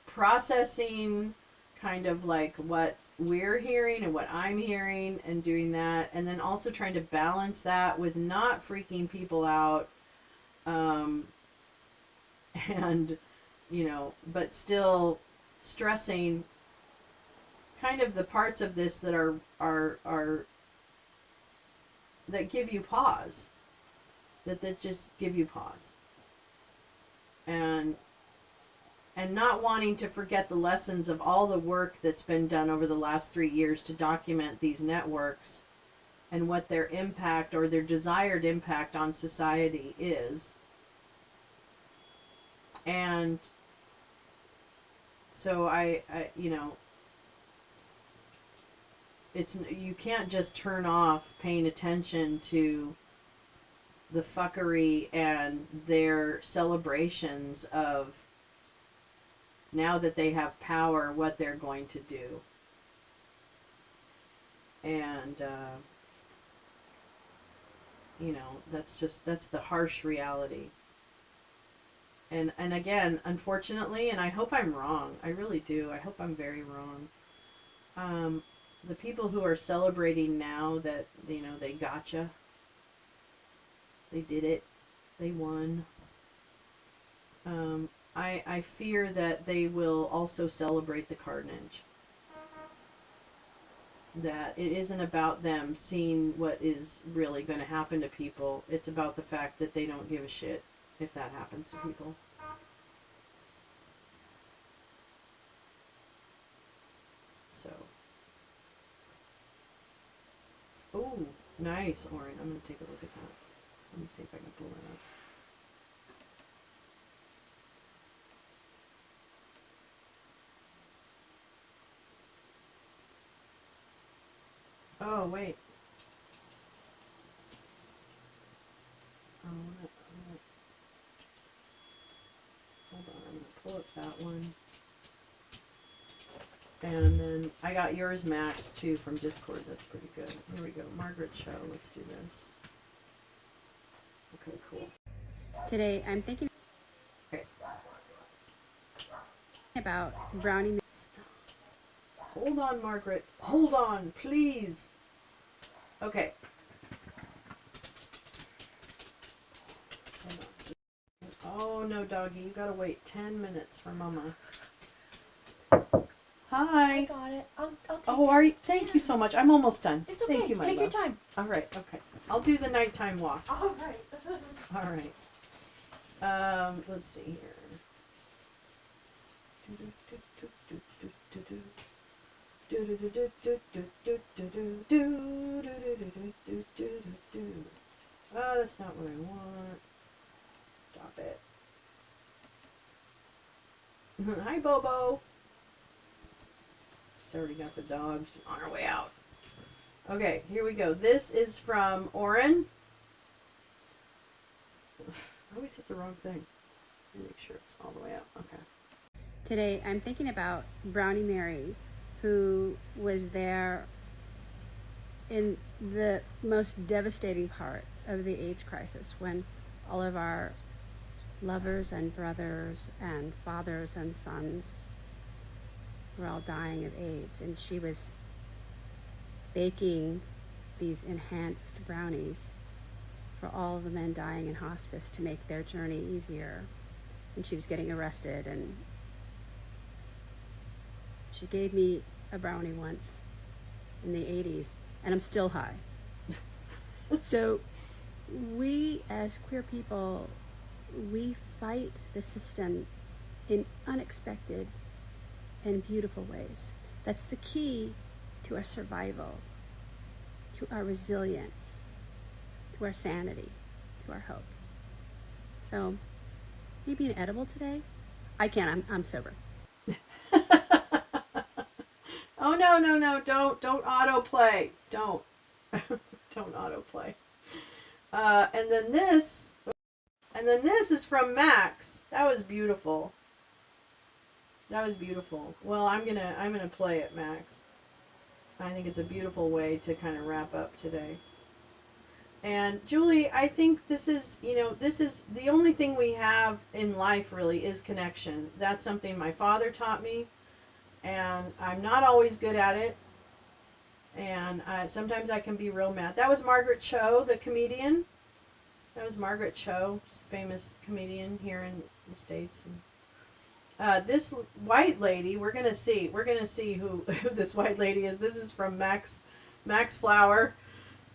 processing kind of like what we're hearing and what I'm hearing and doing that, and then also trying to balance that with not freaking people out, and but still stressing kind of the parts of this that are that give you pause, that just give you pause, and not wanting to forget the lessons of all the work that's been done over the last 3 years to document these networks and what their impact or their desired impact on society is. And so you can't just turn off paying attention to the fuckery and their celebrations of, now that they have power, what they're going to do. And that's the harsh reality. And again, unfortunately, and I hope I'm wrong, I really do, I hope I'm very wrong, the people who are celebrating now that, they gotcha, they did it, they won, I fear that they will also celebrate the carnage. That it isn't about them seeing what is really going to happen to people, it's about the fact that they don't give a shit if that happens to people. So. Oh, nice, Oren. I'm going to take a look at that. Let me see if I can pull that up. Oh, wait. Hold on, I'm going to pull up that one. And then I got yours, Max, too, from Discord. That's pretty good. Here we go. Margaret Cho. Let's do this. Okay, cool. Today, I'm thinking about brownie. Stop. Hold on, Margaret. Hold on, please. Okay. Hold on. Oh, no, doggy. You gotta wait 10 minutes for Mama. Hi. I got it. I'll take Oh, are you? Thank you so much. I'm almost done. It's okay. Thank you, my Take love. your time. All right. Okay. I'll do the nighttime walk. All right. All right. Let's see here. Oh, that's not what I want. Stop it. Hi, Bobo. She's already got the dog. She's on her way out. Okay, here we go. This is from Oren. I always hit the wrong thing. Let me make sure it's all the way up. Okay. Today, I'm thinking about Brownie Mary, who was there in the most devastating part of the AIDS crisis, when all of our lovers and brothers and fathers and sons were all dying of AIDS, and she was baking these enhanced brownies for all of the men dying in hospice to make their journey easier. And she was getting arrested, and she gave me a brownie once, in the 80s, and I'm still high. So we as queer people, we fight the system in unexpected and beautiful ways. That's the key to our survival, to our resilience, to our sanity, to our hope. So, you being edible today? I can't, I'm sober. Oh, no, don't autoplay. Don't autoplay. And then this is from Max. That was beautiful. Well, I'm gonna play it, Max. I think it's a beautiful way to kind of wrap up today. And Julie, I think this is the only thing we have in life really is connection. That's something my father taught me, and I'm not always good at it. And sometimes I can be real mad. That was Margaret Cho, the comedian. That was Margaret Cho, famous comedian here in the States. And, this white lady, we're gonna see who this white lady is. This is from Max Flower,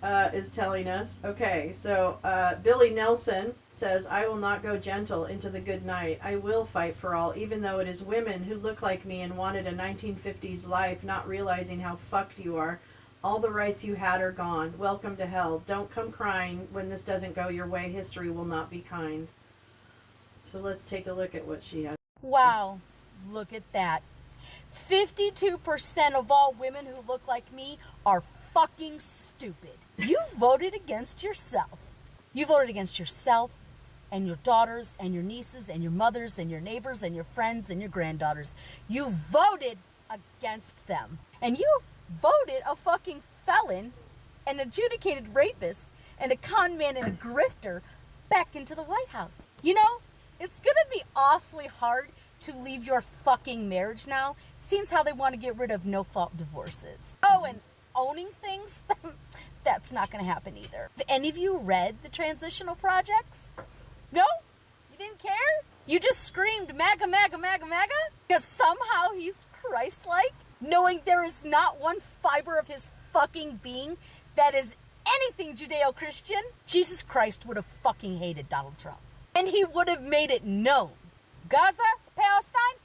is telling us. Okay, so Billy Nelson says, "I will not go gentle into the good night. I will fight for all, even though it is women who look like me and wanted a 1950s life, not realizing how fucked you are. All the rights you had are gone. Welcome to hell. Don't come crying when this doesn't go your way. History will not be kind." So let's take a look at what she has. Wow, look at that. 52% of all women who look like me are fucking stupid. You voted against yourself. You voted against yourself and your daughters and your nieces and your mothers and your neighbors and your friends and your granddaughters. You voted against them. And you voted a fucking felon, an adjudicated rapist, and a con man and a grifter back into the White House. You know, it's gonna be awfully hard to leave your fucking marriage now, seeing how they want to get rid of no-fault divorces. Oh, and owning things? That's not gonna happen either. Have any of you read the transitional projects? No? You didn't care? You just screamed MAGA, MAGA, MAGA, MAGA? Because somehow he's Christ-like? Knowing there is not one fiber of his fucking being that is anything Judeo-Christian? Jesus Christ would have fucking hated Donald Trump. And he would have made it known. Gaza, Palestine,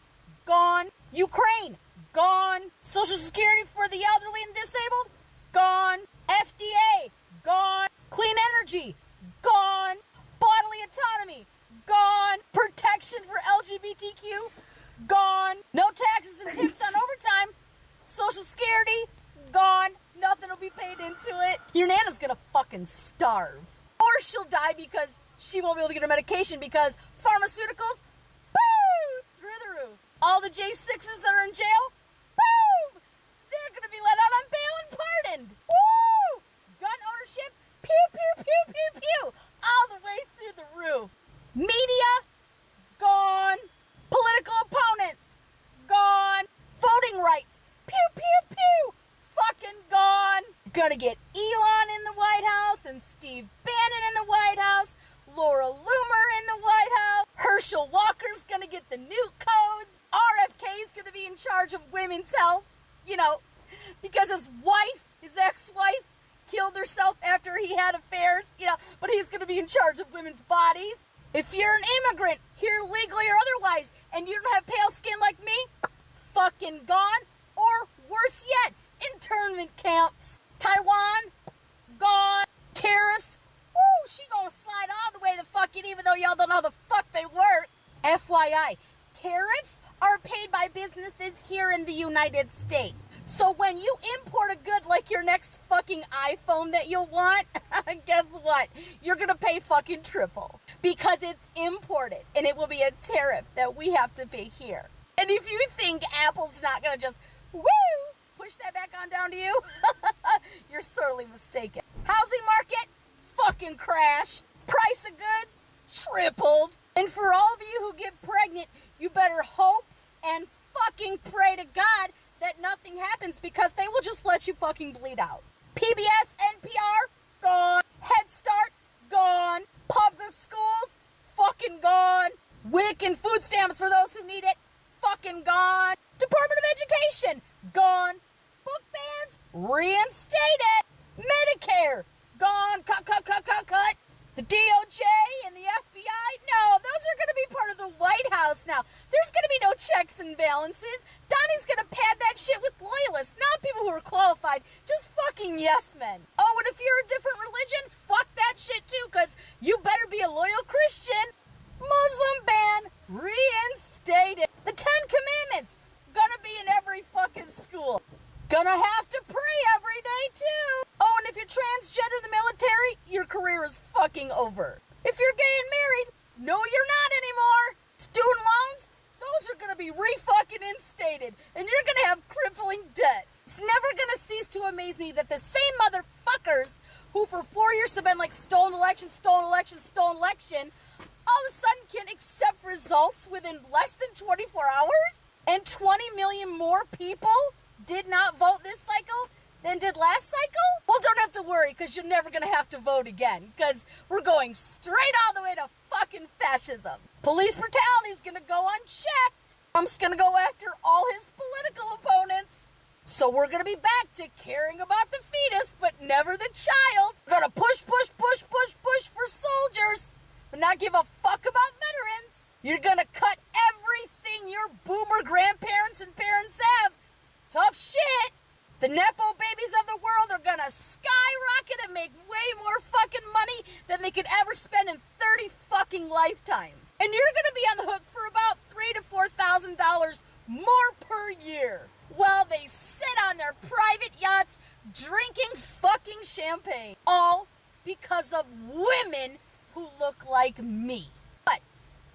gone. Ukraine, gone. Social Security for the elderly and disabled, gone. FDA, gone. Clean energy, gone. Bodily autonomy, gone. Protection for LGBTQ, gone. No taxes and tips on overtime. Social Security, gone. Nothing will be paid into it. Your Nana's gonna fucking starve. Or she'll die because she won't be able to get her medication because pharmaceuticals, boom, through the roof. All the J6s that are in jail, boom, they're gonna be let out on bail and pardoned. Woo! Gun ownership, pew, pew, pew, pew, pew, all the way through the roof. Media, gone. Political opponents, gone. Voting rights, pew, pew, pew, fucking gone. Gonna get Elon in the White House and Steve Bannon in the White House, Laura Loomer in the White House, Herschel Walker's gonna get the new codes, RFK's gonna be in charge of women's health, you know, because his wife, his ex-wife, killed herself after he had affairs, you know, but he's gonna be in charge of women's bodies. If you're an immigrant, here legally or otherwise, and you don't have pale skin like me, fucking gone, or worse yet, internment camps. Taiwan, gone. Tariffs, woo, she gonna slide all the way the fuck in, even though y'all don't know the fuck they work. FYI, tariffs are paid by businesses here in the United States. So when you import a good like your next fucking iPhone that you'll want, guess what? You're gonna pay fucking triple. Because it's imported, and it will be a tariff that we have to pay here. And if you think Apple's not gonna just, woo, push that back on down to you, you're sorely mistaken. Housing market, fucking crashed. Price of goods, tripled. And for all of you who get pregnant, you better hope and fucking pray to God that nothing happens, because they will just let you fucking bleed out. PBS, NPR, gone. Head Start, gone. Public schools, fucking gone. WIC and food stamps for those who need it, fucking gone. Department of Education, gone. book bans, reinstated. Medicare, gone, cut. The DOJ and the FBI, no, those are going to be part of the White House now. There's going to be no checks and balances. Donnie's going to pad that shit with loyalists, not people who are qualified, just fucking yes men. Oh, and if you're a different religion, fuck that shit too, because you better be a loyal Christian. Muslim ban, reinstated. The 10 Commandments, gonna be in every fucking school. Gonna have to pray every day too. Oh, and if you're transgender in the military, your career is fucking over. If you're gay and married, no you're not anymore. Student loans, those are gonna be re-fucking instated, and you're gonna have crippling debt. It's never gonna cease to amaze me that the same motherfuckers who for 4 years have been like stolen election, all of a sudden can accept results within less than 24 hours? And 20 million more people did not vote this cycle than did last cycle? Well, don't have to worry, because you're never going to have to vote again, because we're going straight all the way to fucking fascism. Police brutality is going to go unchecked. Trump's going to go after all his political opponents. So we're going to be back to caring about the fetus, but never the child. We're going to push for soldiers, but not give a fuck about veterans. You're going to cut everything your boomer grandparents and parents have. Tough shit. The Nepo babies of the world are gonna skyrocket and make way more fucking money than they could ever spend in 30 fucking lifetimes. And you're gonna be on the hook for about $3,000 to $4,000 more per year while they sit on their private yachts drinking fucking champagne. All because of women who look like me. What?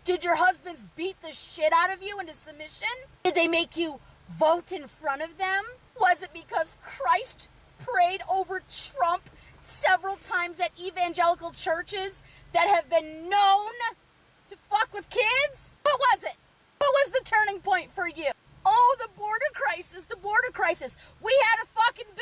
Did your husbands beat the shit out of you into submission? Did they make you vote in front of them? Was it because Christ prayed over Trump several times at evangelical churches that have been known to fuck with kids? What was it? What was the turning point for you? Oh, the border crisis. We had a fucking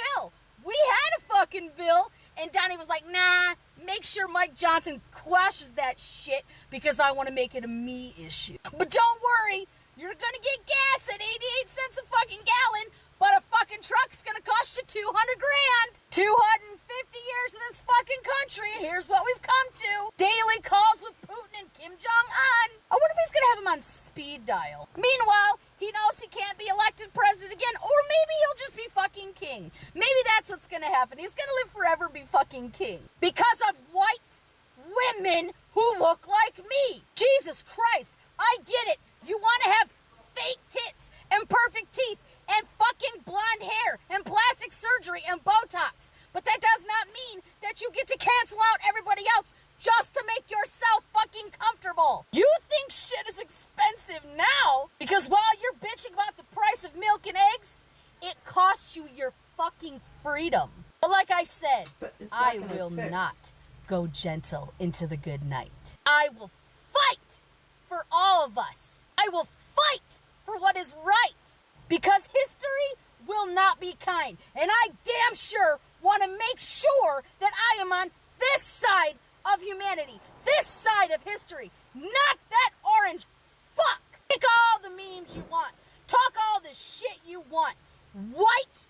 bill. And Donnie was like, nah, make sure Mike Johnson quashes that shit because I want to make it a me issue. But don't worry, you're gonna get gas at 88 cents a fucking gallon, but a fucking truck's gonna cost you $200 grand. 250 years in this fucking country, and here's what we've come to. Daily calls with Putin and Kim Jong-un. I wonder if he's gonna have him on speed dial. Meanwhile, he knows he can't be elected president again, or maybe he'll just be fucking king. Maybe that's what's gonna happen. He's gonna live forever and be fucking king. Because of white women who look like me. Jesus Christ, I get it. You want to have fake tits and perfect teeth and fucking blonde hair and plastic surgery and Botox. But that does not mean that you get to cancel out everybody else just to make yourself fucking comfortable. You think shit is expensive now because while you're bitching about the price of milk and eggs, it costs you your fucking freedom. But like I said, I will not go gentle into the good night. I will fight for all of us. I will fight for what is right, because history will not be kind, and I damn sure want to make sure that I am on this side of humanity, this side of history, not that orange fuck. Pick all the memes you want, talk all the shit you want. White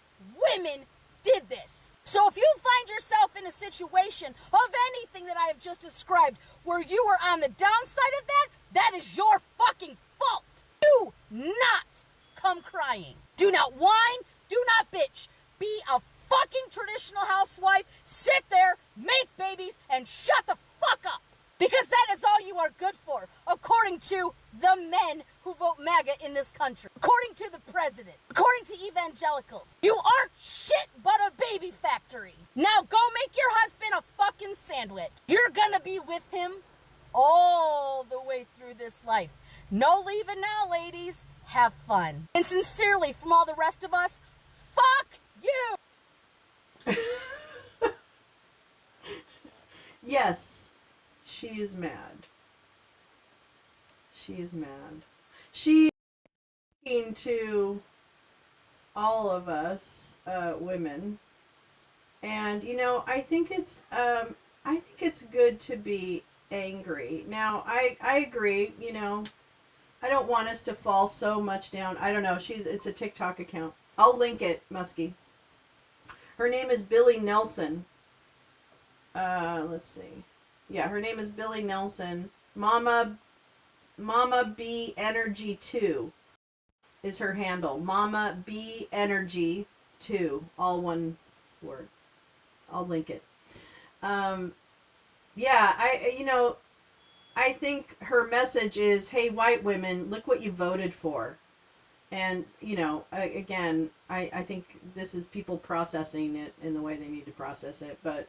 women did this. So if you find yourself in a situation of anything that I have just described where you are on the downside of that, that is your fucking fault. Do not come crying. Do not whine. Do not bitch. Be a fucking traditional housewife. Sit there, make babies, and shut the fuck up. Because that is all you are good for, according to the men who vote MAGA in this country. According to the president. According to evangelicals. You aren't shit but a baby factory. Now go make your husband a fucking sandwich. You're gonna be with him all the way through this life. No leaving now, ladies. Have fun. And sincerely, from all the rest of us, fuck you! Yes, she is mad. She is mad. She is speaking to all of us women, and you know, I think it's good to be angry. Now, I agree. You know, I don't want us to fall so much down. I don't know. It's a TikTok account. I'll link it, Musky. Her name is Billy Nelson. Let's see. Yeah, her name is Billy Nelson. Mama B Energy 2 is her handle. Mama B Energy 2, all one word. I'll link it. Yeah, I think her message is, hey, white women, look what you voted for. And, again, I think this is people processing it in the way they need to process it. But,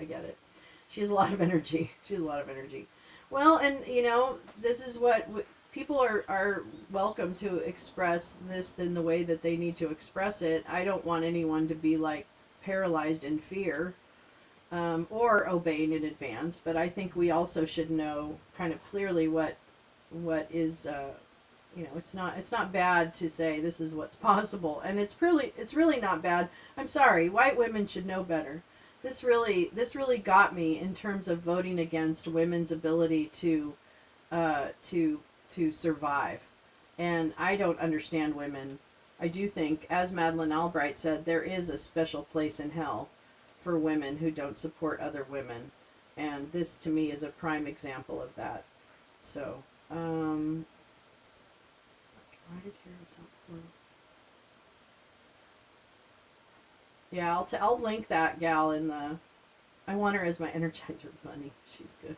I get it. She has a lot of energy. She has a lot of energy. Well, and, this is what people are welcome to express this in the way that they need to express it. I don't want anyone to be, like, paralyzed in fear or obeying in advance. But I think we also should know kind of clearly what is... it's not bad to say this is what's possible, and it's really not bad. I'm sorry, white women should know better. This really got me in terms of voting against women's ability to survive. And I don't understand women. I do think, as Madeleine Albright said, there is a special place in hell for women who don't support other women, and this to me is a prime example of that. So. Why did Harris outperform? Yeah, I'll link that gal in the... I want her as my Energizer Bunny. She's good.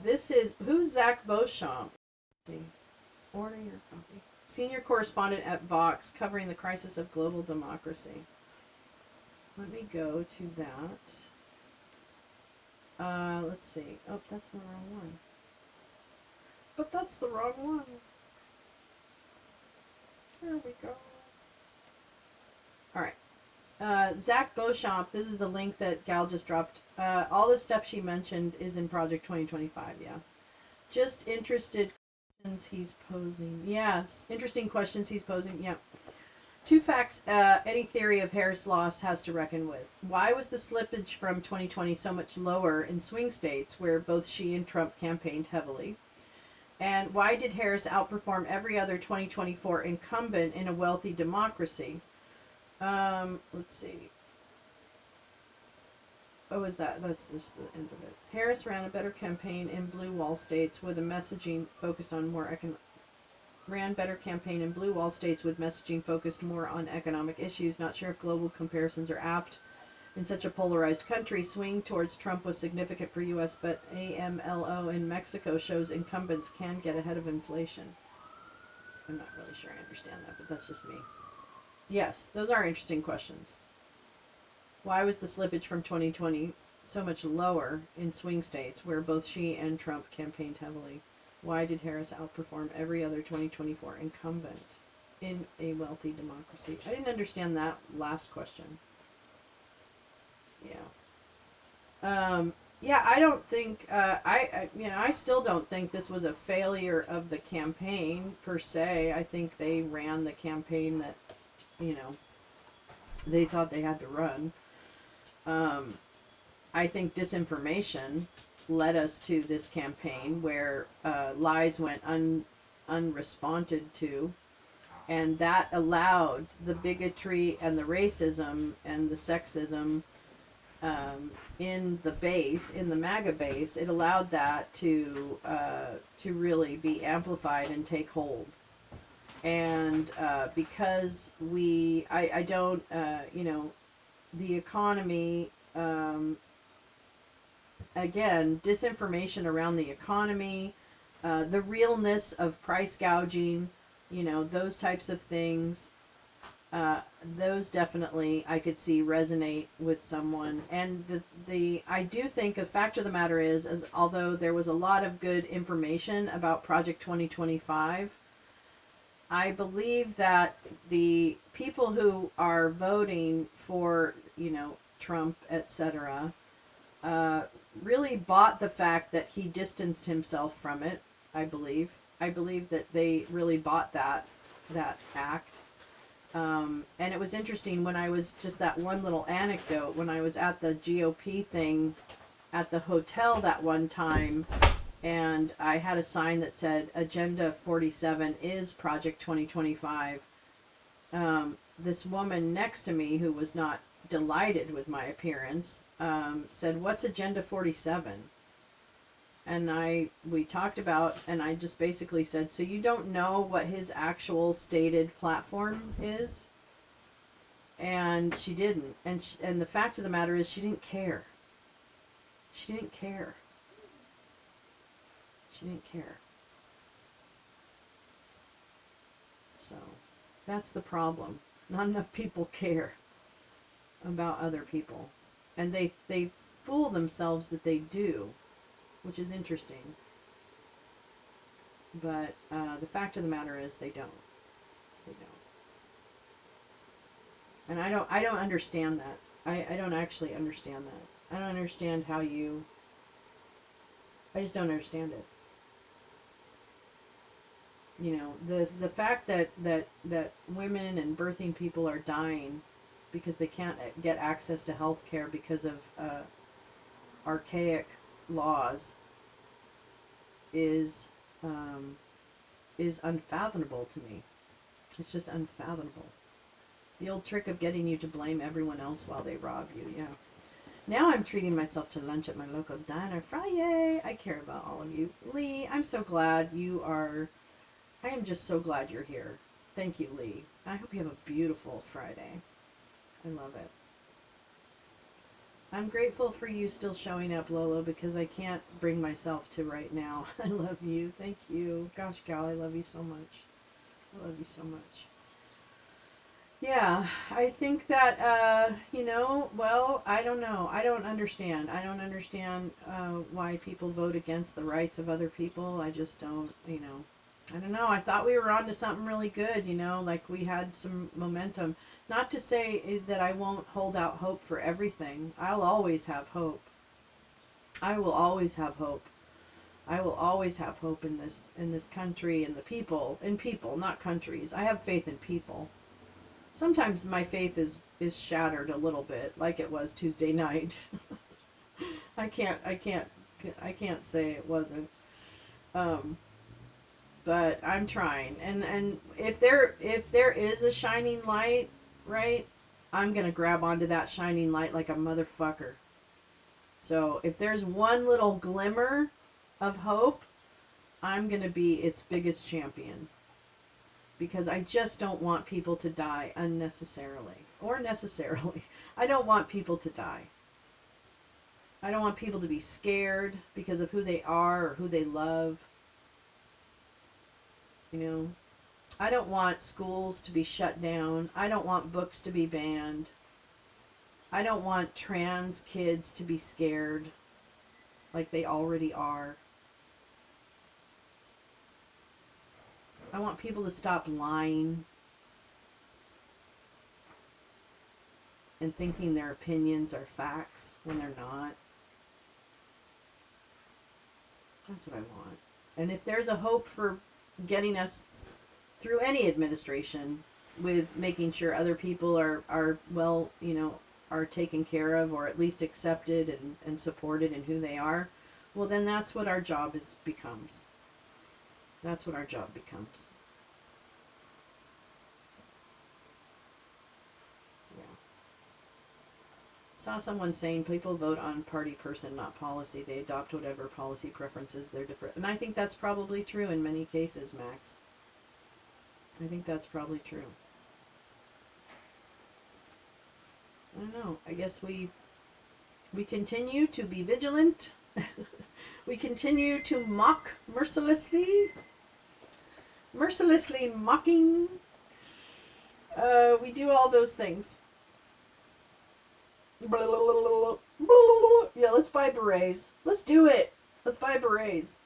This is... Who's Zach Beauchamp? Let's see. Order your copy. Senior correspondent at Vox, covering the crisis of global democracy. Let me go to that. Let's see. Oh, that's the wrong one. But that's the wrong one. There we go. Alright. Zach Beauchamp, this is the link that Gal just dropped. All the stuff she mentioned is in Project 2025, yeah. Just interested questions he's posing. Yes, interesting questions he's posing, yeah. 2 facts any theory of Harris loss has to reckon with. Why was the slippage from 2020 so much lower in swing states where both she and Trump campaigned heavily? And why did Harris outperform every other 2024 incumbent in a wealthy democracy? Let's see. Oh, is that? That's just the end of it. Harris ran a better campaign in blue wall states with a messaging focused on more economic issues. Not sure if global comparisons are apt. In such a polarized country, swing towards Trump was significant for U.S., but AMLO in Mexico shows incumbents can get ahead of inflation. I'm not really sure I understand that, but that's just me. Yes, those are interesting questions. Why was the slippage from 2020 so much lower in swing states where both she and Trump campaigned heavily? Why did Harris outperform every other 2024 incumbent in a wealthy democracy? I didn't understand that last question. Yeah. Yeah, I don't think, I still don't think this was a failure of the campaign, per se. I think they ran the campaign that, they thought they had to run. I think disinformation led us to this campaign where lies went unresponded to, and that allowed the bigotry and the racism and the sexism in the base, in the MAGA base. It allowed that to really be amplified and take hold. And because I don't, the economy, again, disinformation around the economy, the realness of price gouging, those types of things, those definitely I could see resonate with someone. And I do think the fact of the matter is although there was a lot of good information about Project 2025, I believe that the people who are voting for, Trump, etc., really bought the fact that he distanced himself from it. I believe that they really bought that act. And it was interesting when I was, just that one little anecdote, when I was at the GOP thing at the hotel that one time, and I had a sign that said Agenda 47 is Project 2025. this woman next to me who was not delighted with my appearance said, "What's Agenda 47?" And we talked about, and I just basically said, "So you don't know what his actual stated platform is?" And she didn't. And the fact of the matter is, she didn't care. She didn't care. She didn't care. So that's the problem. Not enough people care about other people. And they fool themselves that they do, which is interesting. But the fact of the matter is, they don't. They don't. And I don't understand that. I don't actually understand that. I don't understand how you... I just don't understand it. You know, the fact that women and birthing people are dying because they can't get access to health care because of archaic laws is unfathomable to me. It's just unfathomable. The old trick of getting you to blame everyone else while they rob you, yeah. Now I'm treating myself to lunch at my local diner. Friday! I care about all of you. Lee, I'm so glad you are... I am just so glad you're here. Thank you, Lee. I hope you have a beautiful Friday. I love it. I'm grateful for you still showing up, Lolo, because I can't bring myself to right now. I love you. Thank you. Gosh, gal, I love you so much. I love you so much. Yeah, I think that, you know, well, I don't know. I don't understand. I don't understand why people vote against the rights of other people. I just don't, you know. I don't know. I thought we were on to something really good, you know, like we had some momentum. Not to say that I won't hold out hope for everything. I'll always have hope. I will always have hope. I will always have hope in this country and the people, not countries. I have faith in people. Sometimes my faith is shattered a little bit, like it was Tuesday night. I can't say it wasn't. But I'm trying, and if there is a shining light, right, I'm gonna grab onto that shining light like a motherfucker. So if there's one little glimmer of hope, I'm gonna be its biggest champion. Because I just don't want people to die unnecessarily. Or necessarily. I don't want people to die. I don't want people to be scared because of who they are or who they love. You know, I don't want schools to be shut down. I don't want books to be banned. I don't want trans kids to be scared like they already are. I want people to stop lying and thinking their opinions are facts when they're not. That's what I want. And if there's a hope for getting us through any administration with making sure other people are well, you know, are taken care of or at least accepted and supported in who they are, well then that's what our job becomes. That's what our job becomes. Yeah. Saw someone saying people vote on party person, not policy. They adopt whatever policy preferences they're different. And I think that's probably true in many cases, Max. I think that's probably true. I don't know. I guess we continue to be vigilant. We continue to mock mercilessly. Mercilessly mocking. We do all those things. Yeah, let's buy berets. Let's do it. Let's buy berets.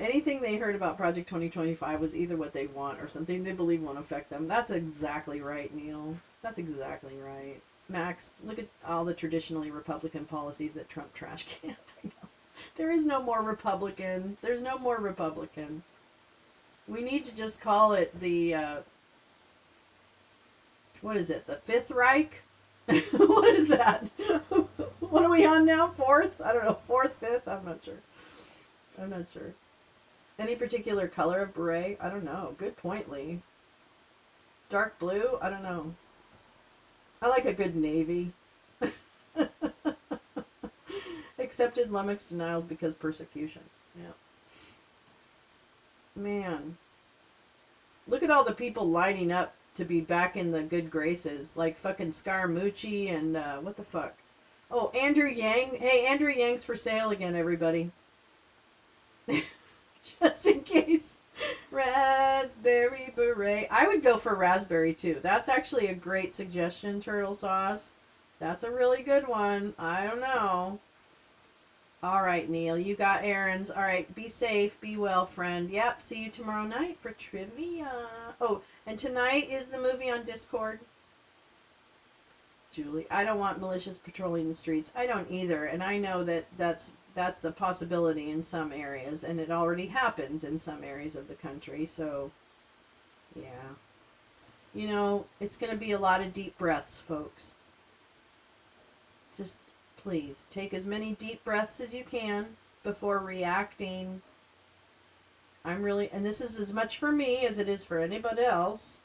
Anything they heard about Project 2025 was either what they want or something they believe won't affect them. That's exactly right, Neil. That's exactly right. Max, look at all the traditionally Republican policies that Trump trash canned. I know. There is no more Republican. There's no more Republican. We need to just call it the, what is it, the Fifth Reich? What is that? What are we on now? Fourth? I don't know, fourth, fifth? I'm not sure. I'm not sure. Any particular color of beret? I don't know. Good point, Lee. Dark blue? I don't know. I like a good navy. Accepted Lummox denials because persecution. Yeah. Man. Look at all the people lining up to be back in the good graces. Like fucking Scaramucci and, what the fuck? Oh, Andrew Yang. Hey, Andrew Yang's for sale again, everybody. Just in case. Raspberry beret. I would go for raspberry too. That's actually a great suggestion, Turtle Sauce. That's a really good one. I don't know. All right, Neil, you got errands. All right, be safe, be well, friend. Yep, see you tomorrow night for trivia. Oh, and tonight is the movie on Discord. Julie, I don't want malicious patrolling the streets. I don't either, and I know that that's a possibility in some areas, and it already happens in some areas of the country, so, yeah. You know, it's going to be a lot of deep breaths, folks. Just, please, take as many deep breaths as you can before reacting. I'm really, and this is as much for me as it is for anybody else,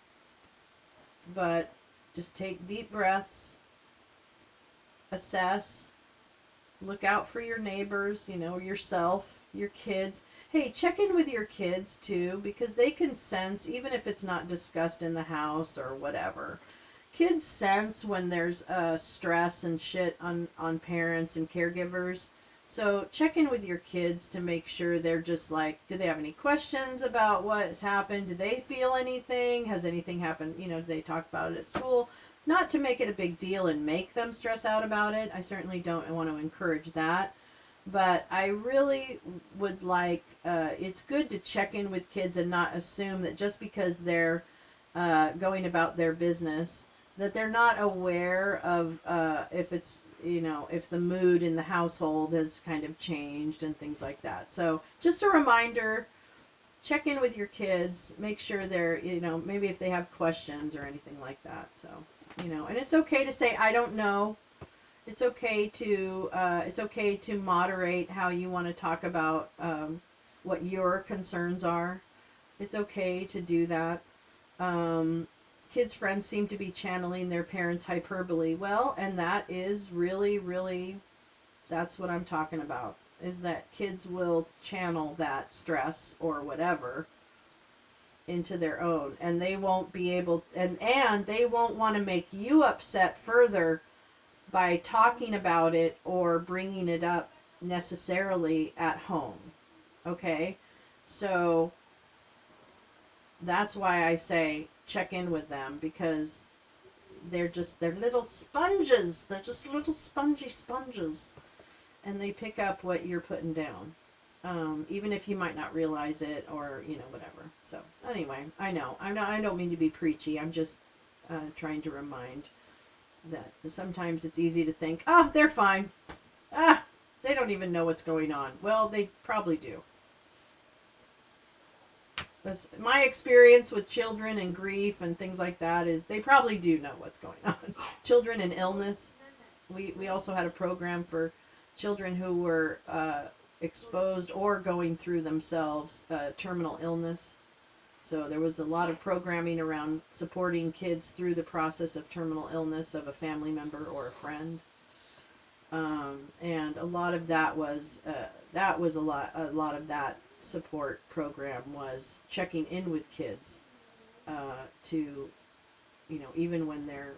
but just take deep breaths, assess, look out for your neighbors, you know, yourself, your kids. Hey, check in with your kids too, because they can sense, even if it's not discussed in the house or whatever. Kids sense when there's stress and shit on parents and caregivers. So check in with your kids to make sure they're just like, do they have any questions about what's happened? Do they feel anything? Has anything happened? You know, do they talk about it at school? Not to make it a big deal and make them stress out about it. I certainly don't want to encourage that. But I really would like, it's good to check in with kids and not assume that just because they're going about their business, that they're not aware of if it's, you know, if the mood in the household has kind of changed and things like that. So just a reminder, check in with your kids, make sure they're, you know, maybe if they have questions or anything like that. So, you know, and it's okay to say, I don't know. It's okay to moderate how you want to talk about what your concerns are. It's okay to do that. Kids' friends seem to be channeling their parents' hyperbole. Well, and that is really, really, that's what I'm talking about, is that kids will channel that stress or whatever into their own, and they won't be able, and they won't want to make you upset further by talking about it or bringing it up necessarily at home. Okay? So that's why I say check in with them, because they're little sponges. They're just little spongy sponges. And they pick up what you're putting down. Even if you might not realize it, or, you know, whatever. So, anyway, I know. I don't mean to be preachy. I'm just trying to remind that sometimes it's easy to think, ah, they're fine. Ah, they don't even know what's going on. Well, they probably do. That's my experience with children and grief and things like that, is they probably do know what's going on. Children and illness. We also had a program for children who were exposed or going through themselves terminal illness. So there was a lot of programming around supporting kids through the process of terminal illness of a family member or a friend. And a lot of that was a lot of that support program was checking in with kids to, you know, even when they're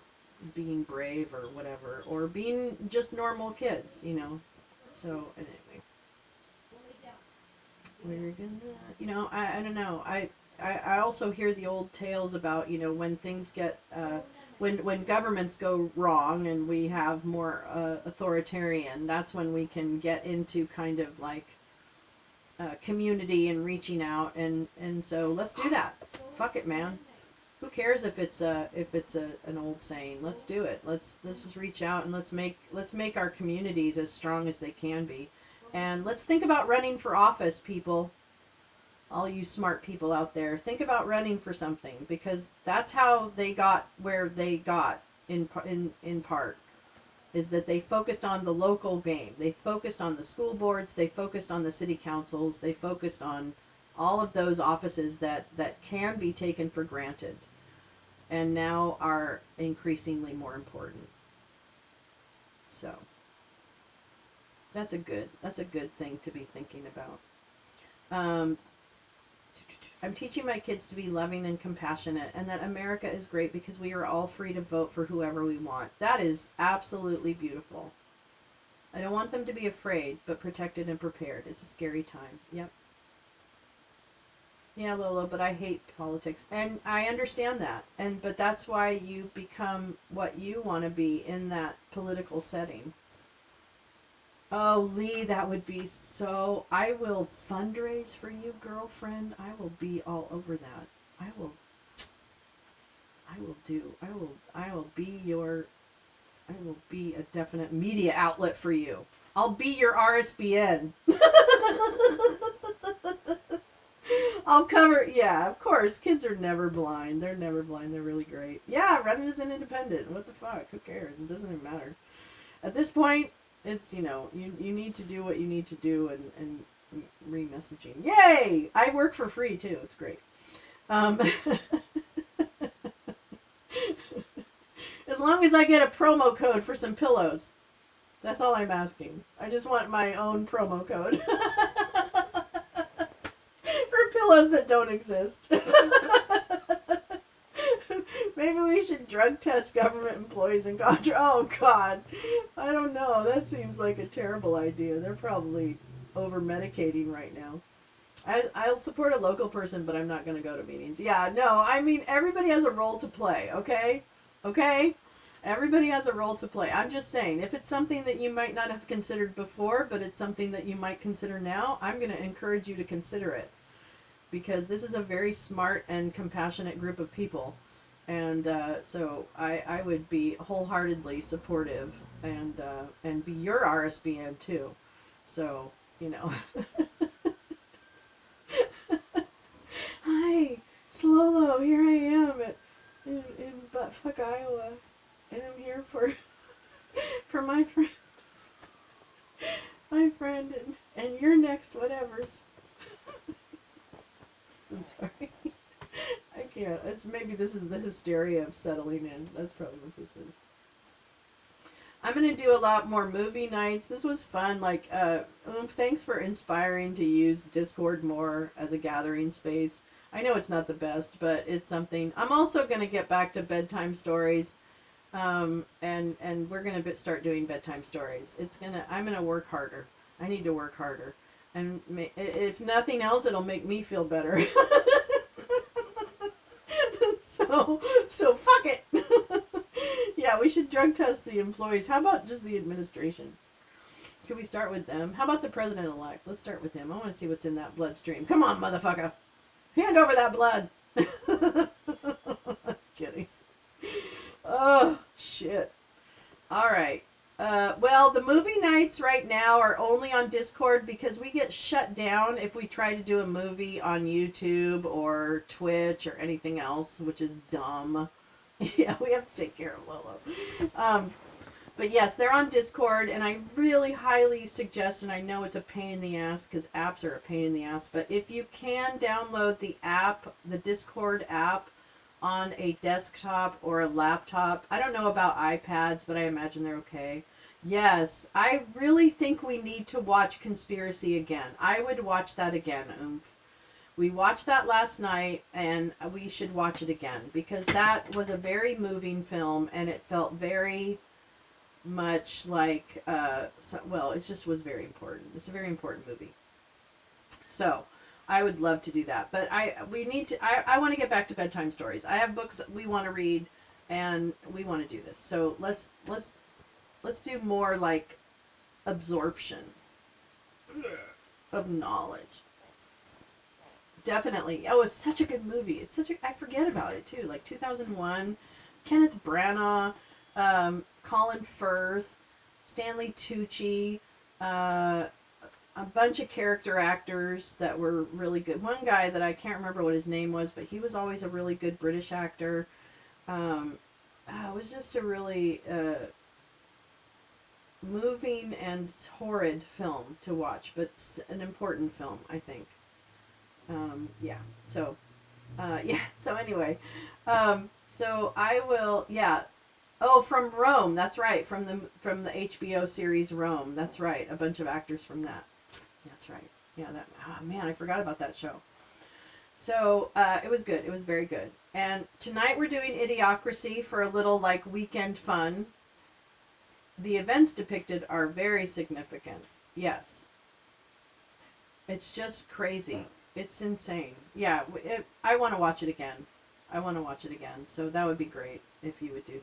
being brave or whatever, or being just normal kids, you know. So anyway, we're gonna, you know, I don't know. I also hear the old tales about, you know, when things get, when governments go wrong and we have more authoritarian, that's when we can get into kind of like community and reaching out, and so let's do that. Fuck it, man. Who cares if it's an old saying? Let's do it. Let's just reach out and let's make our communities as strong as they can be, and let's think about running for office, people. All you smart people out there, think about running for something, because that's how they got where they got in part, is that they focused on the local game. They focused on the school boards. They focused on the city councils. They focused on all of those offices that can be taken for granted and now are increasingly more important. So that's a good thing to be thinking about. I'm teaching my kids to be loving and compassionate, and that America is great because we are all free to vote for whoever we want. That is absolutely beautiful. I don't want them to be afraid, but protected and prepared. It's a scary time. Yep. Yeah, Lolo, but I hate politics. And I understand that. But that's why you become what you want to be in that political setting. Oh, Lee, that would be so... I will fundraise for you, girlfriend. I will be all over that. I will be a definite media outlet for you. I'll be your RSBN. I'll cover... Yeah, of course. Kids are never blind. They're never blind. They're really great. Yeah, running as an independent. What the fuck? Who cares? It doesn't even matter. At this point... It's, you know, you need to do what you need to do and re-messaging. Yay! I work for free, too. It's great. As long as I get a promo code for some pillows. That's all I'm asking. I just want my own promo code. For pillows that don't exist. Maybe we should drug test government employees and contract. Oh, God. I don't know. That seems like a terrible idea. They're probably over-medicating right now. I'll support a local person, but I'm not going to go to meetings. Yeah, no, I mean, everybody has a role to play, okay? Okay? Everybody has a role to play. I'm just saying, if it's something that you might not have considered before, but it's something that you might consider now, I'm going to encourage you to consider it. Because this is a very smart and compassionate group of people. And so I would be wholeheartedly supportive and be your RSBN too. So, you know. Hi, it's Lolo. Here I am in buttfuck Iowa. And I'm here for my friend. My friend and your next whatevers. I'm sorry. I can't. Maybe this is the hysteria of settling in. That's probably what this is. I'm going to do a lot more movie nights. This was fun. Like, thanks for inspiring to use Discord more as a gathering space. I know it's not the best, but it's something. I'm also going to get back to bedtime stories. And we're going to start doing bedtime stories. I'm going to work harder. I need to work harder. And if nothing else, it'll make me feel better. So fuck it. Yeah, we should drug test the employees. How about just the administration? Could we start with them? How about the president-elect? Let's start with him. I want to see what's in that bloodstream. Come on, motherfucker. Hand over that blood. I'm kidding. Oh, shit. All right. Well, the movie nights right now are only on Discord because we get shut down if we try to do a movie on YouTube or Twitch or anything else, which is dumb. Yeah, we have to take care of Lolo. But yes, they're on Discord, and I really highly suggest, and I know it's a pain in the ass because apps are a pain in the ass, but if you can download the app, the Discord app, on a desktop or a laptop. I don't know about iPads, but I imagine they're okay. Yes, I really think we need to watch Conspiracy again. I would watch that again. We watched that last night, and we should watch it again, because that was a very moving film, and it felt very much like, well, it just was very important. It's a very important movie. So, I would love to do that, but I want to get back to bedtime stories. I have books we want to read, and we want to do this. So let's do more like absorption of knowledge. Definitely. Oh, it's such a good movie. I forget about it too. Like 2001, Kenneth Branagh, Colin Firth, Stanley Tucci, a bunch of character actors that were really good. One guy that I can't remember what his name was, but he was always a really good British actor. It was just a really moving and horrid film to watch, but an important film, I think. Yeah. So, yeah. So anyway, so I will. Yeah. Oh, from Rome. That's right. From the HBO series Rome. That's right. A bunch of actors from that. That's right. Yeah. That. Oh man, I forgot about that show. So it was good. It was very good. And tonight we're doing Idiocracy for a little like weekend fun. The events depicted are very significant. Yes. It's just crazy. It's insane. Yeah, I want to watch it again. I want to watch it again. So that would be great if you would do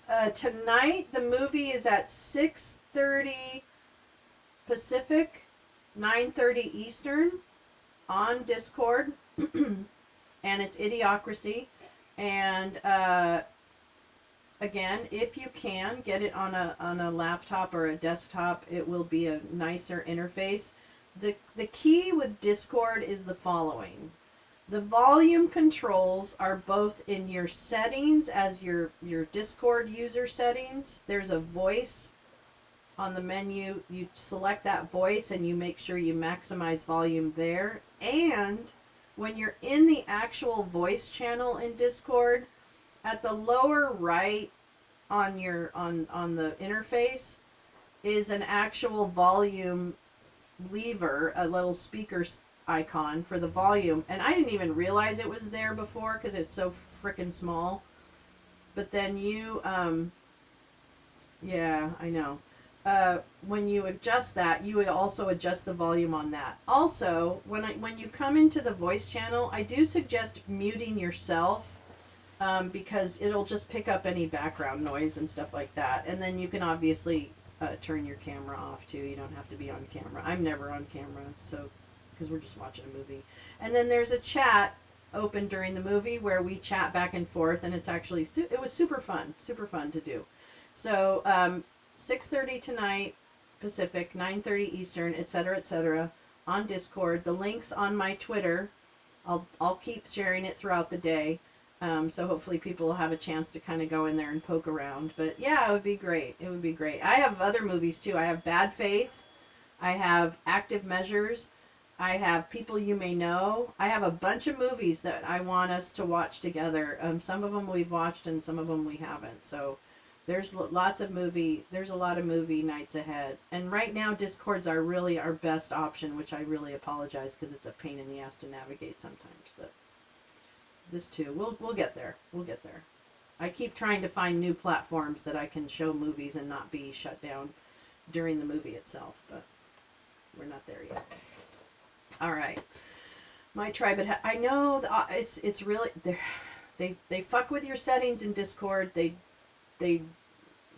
that. Tonight, the movie is at 6:30 Pacific, 9:30 Eastern on Discord. And it's Idiocracy. And again, if you can get it on a laptop or a desktop, it will be a nicer interface. The key with Discord is the following. The volume controls are both in your settings as your Discord user settings. There's a voice on the menu. You select that voice and you make sure you maximize volume there. And when you're in the actual voice channel in Discord, at the lower right on your on the interface is an actual volume lever, a little speaker icon for the volume, and I didn't even realize it was there before because it's so freaking small. But then you yeah, I know. When you adjust that, you would also adjust the volume on that. Also, when you come into the voice channel, I do suggest muting yourself, because it'll just pick up any background noise and stuff like that. And then you can obviously turn your camera off too. You don't have to be on camera. I'm never on camera, so because we're just watching a movie. And then there's a chat open during the movie where we chat back and forth, and it's actually it was super fun to do. So 6:30 tonight Pacific, 9:30 Eastern, etc., on Discord. The link's on my Twitter. I'll keep sharing it throughout the day. So hopefully people will have a chance to kind of go in there and poke around. But yeah, it would be great. It would be great. I have other movies too. I have Bad Faith. I have Active Measures. I have People You May Know. I have a bunch of movies that I want us to watch together. Some of them we've watched and some of them we haven't. So there's a lot of movie nights ahead. And right now Discord's are really our best option, which I really apologize because it's a pain in the ass to navigate sometimes. But this too. We'll get there. We'll get there. I keep trying to find new platforms that I can show movies and not be shut down during the movie itself, but we're not there yet. All right. My tribe. I know it's really they fuck with your settings in Discord. They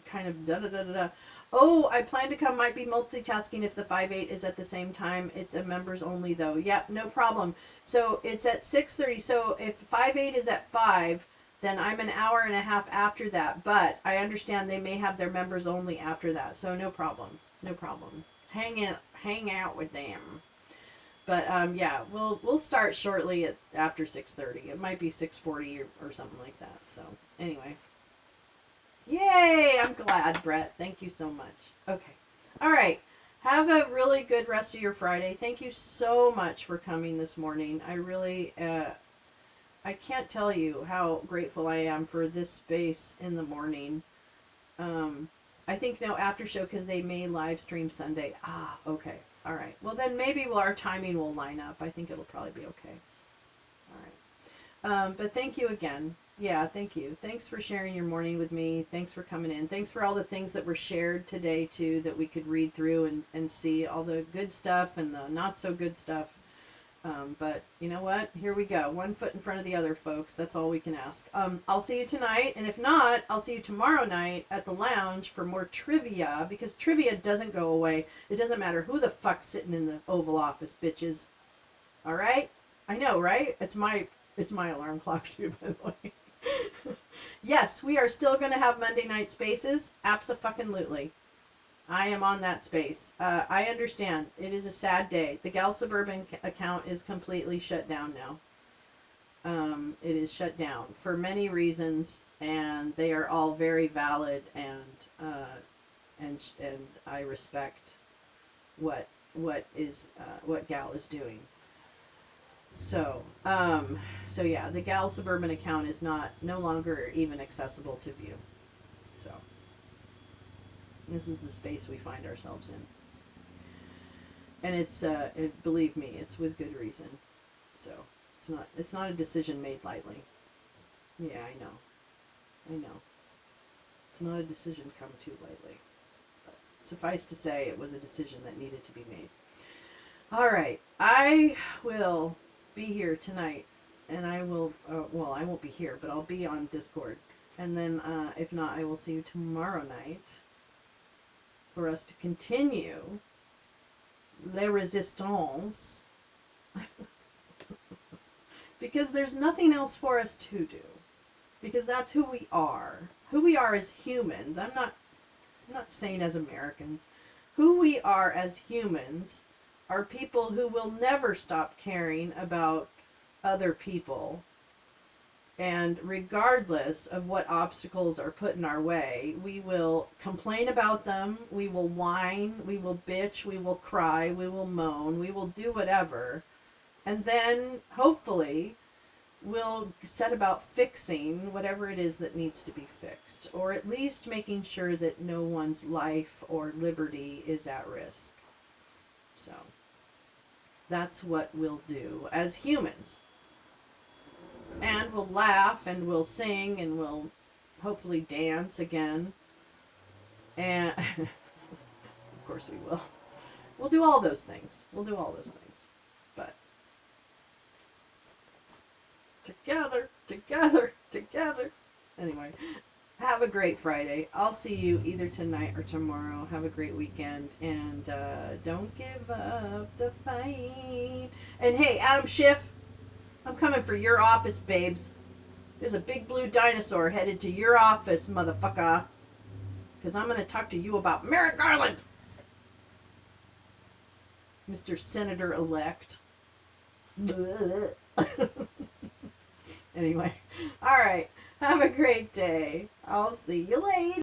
kind of da da da da da. Oh, I plan to come. Might be multitasking if the 5/8 is at the same time. It's a members only though. Yep, no problem. So it's at 6:30. So if 5/8 is at 5, then I'm an hour and a half after that. But I understand they may have their members only after that. So no problem. No problem. Hang out with them. But yeah, we'll start shortly after 6:30. It might be 6:40 or something like that. So anyway. Yay! I'm glad, Brett. Thank you so much. Okay. All right. Have a really good rest of your Friday. Thank you so much for coming this morning. I really, I can't tell you how grateful I am for this space in the morning. I think no after show because they may live stream Sunday. Ah, okay. All right. Well, then maybe our timing will line up. I think it'll probably be okay. All right. But thank you again. Yeah, thank you. Thanks for sharing your morning with me. Thanks for coming in. Thanks for all the things that were shared today, too, that we could read through and see all the good stuff and the not so good stuff. But you know what? Here we go. One foot in front of the other, folks. That's all we can ask. I'll see you tonight. And if not, I'll see you tomorrow night at the lounge for more trivia, because trivia doesn't go away. It doesn't matter who the fuck's sitting in the Oval Office, bitches. All right? I know, right? It's my alarm clock, too, by the way. Yes, we are still going to have Monday night spaces. Abso-fucking-lutely. I am on that space. I understand. It is a sad day. The Gal Suburban account is completely shut down now. It is shut down for many reasons, and they are all very valid, and I respect what Gal is doing. So, so yeah, the Gal Suburban account is no longer even accessible to view. So, this is the space we find ourselves in. And it's, believe me, it's with good reason. So, it's not a decision made lightly. Yeah, I know. It's not a decision come too lightly. But suffice to say, it was a decision that needed to be made. All right, I will be here tonight, and I will, well, I won't be here, but I'll be on Discord. And then, if not, I will see you tomorrow night for us to continue Les Resistance. Because there's nothing else for us to do. Because that's who we are. Who we are as humans. I'm not saying as Americans. Who we are as humans are people who will never stop caring about other people. And regardless of what obstacles are put in our way, we will complain about them, we will whine, we will bitch, we will cry, we will moan, we will do whatever. And then, hopefully, we'll set about fixing whatever it is that needs to be fixed. Or at least making sure that no one's life or liberty is at risk. So, that's what we'll do as humans. And we'll laugh, and we'll sing, and we'll hopefully dance again. And, of course we will. We'll do all those things. We'll do all those things. But, together, together, together. Anyway, have a great Friday. I'll see you either tonight or tomorrow. Have a great weekend. And, don't give up the fight. And hey, Adam Schiff, I'm coming for your office, babes. There's a big blue dinosaur headed to your office, motherfucker. Because I'm going to talk to you about Merrick Garland. Mr. Senator-elect. Anyway. Alright. Have a great day. I'll see you later.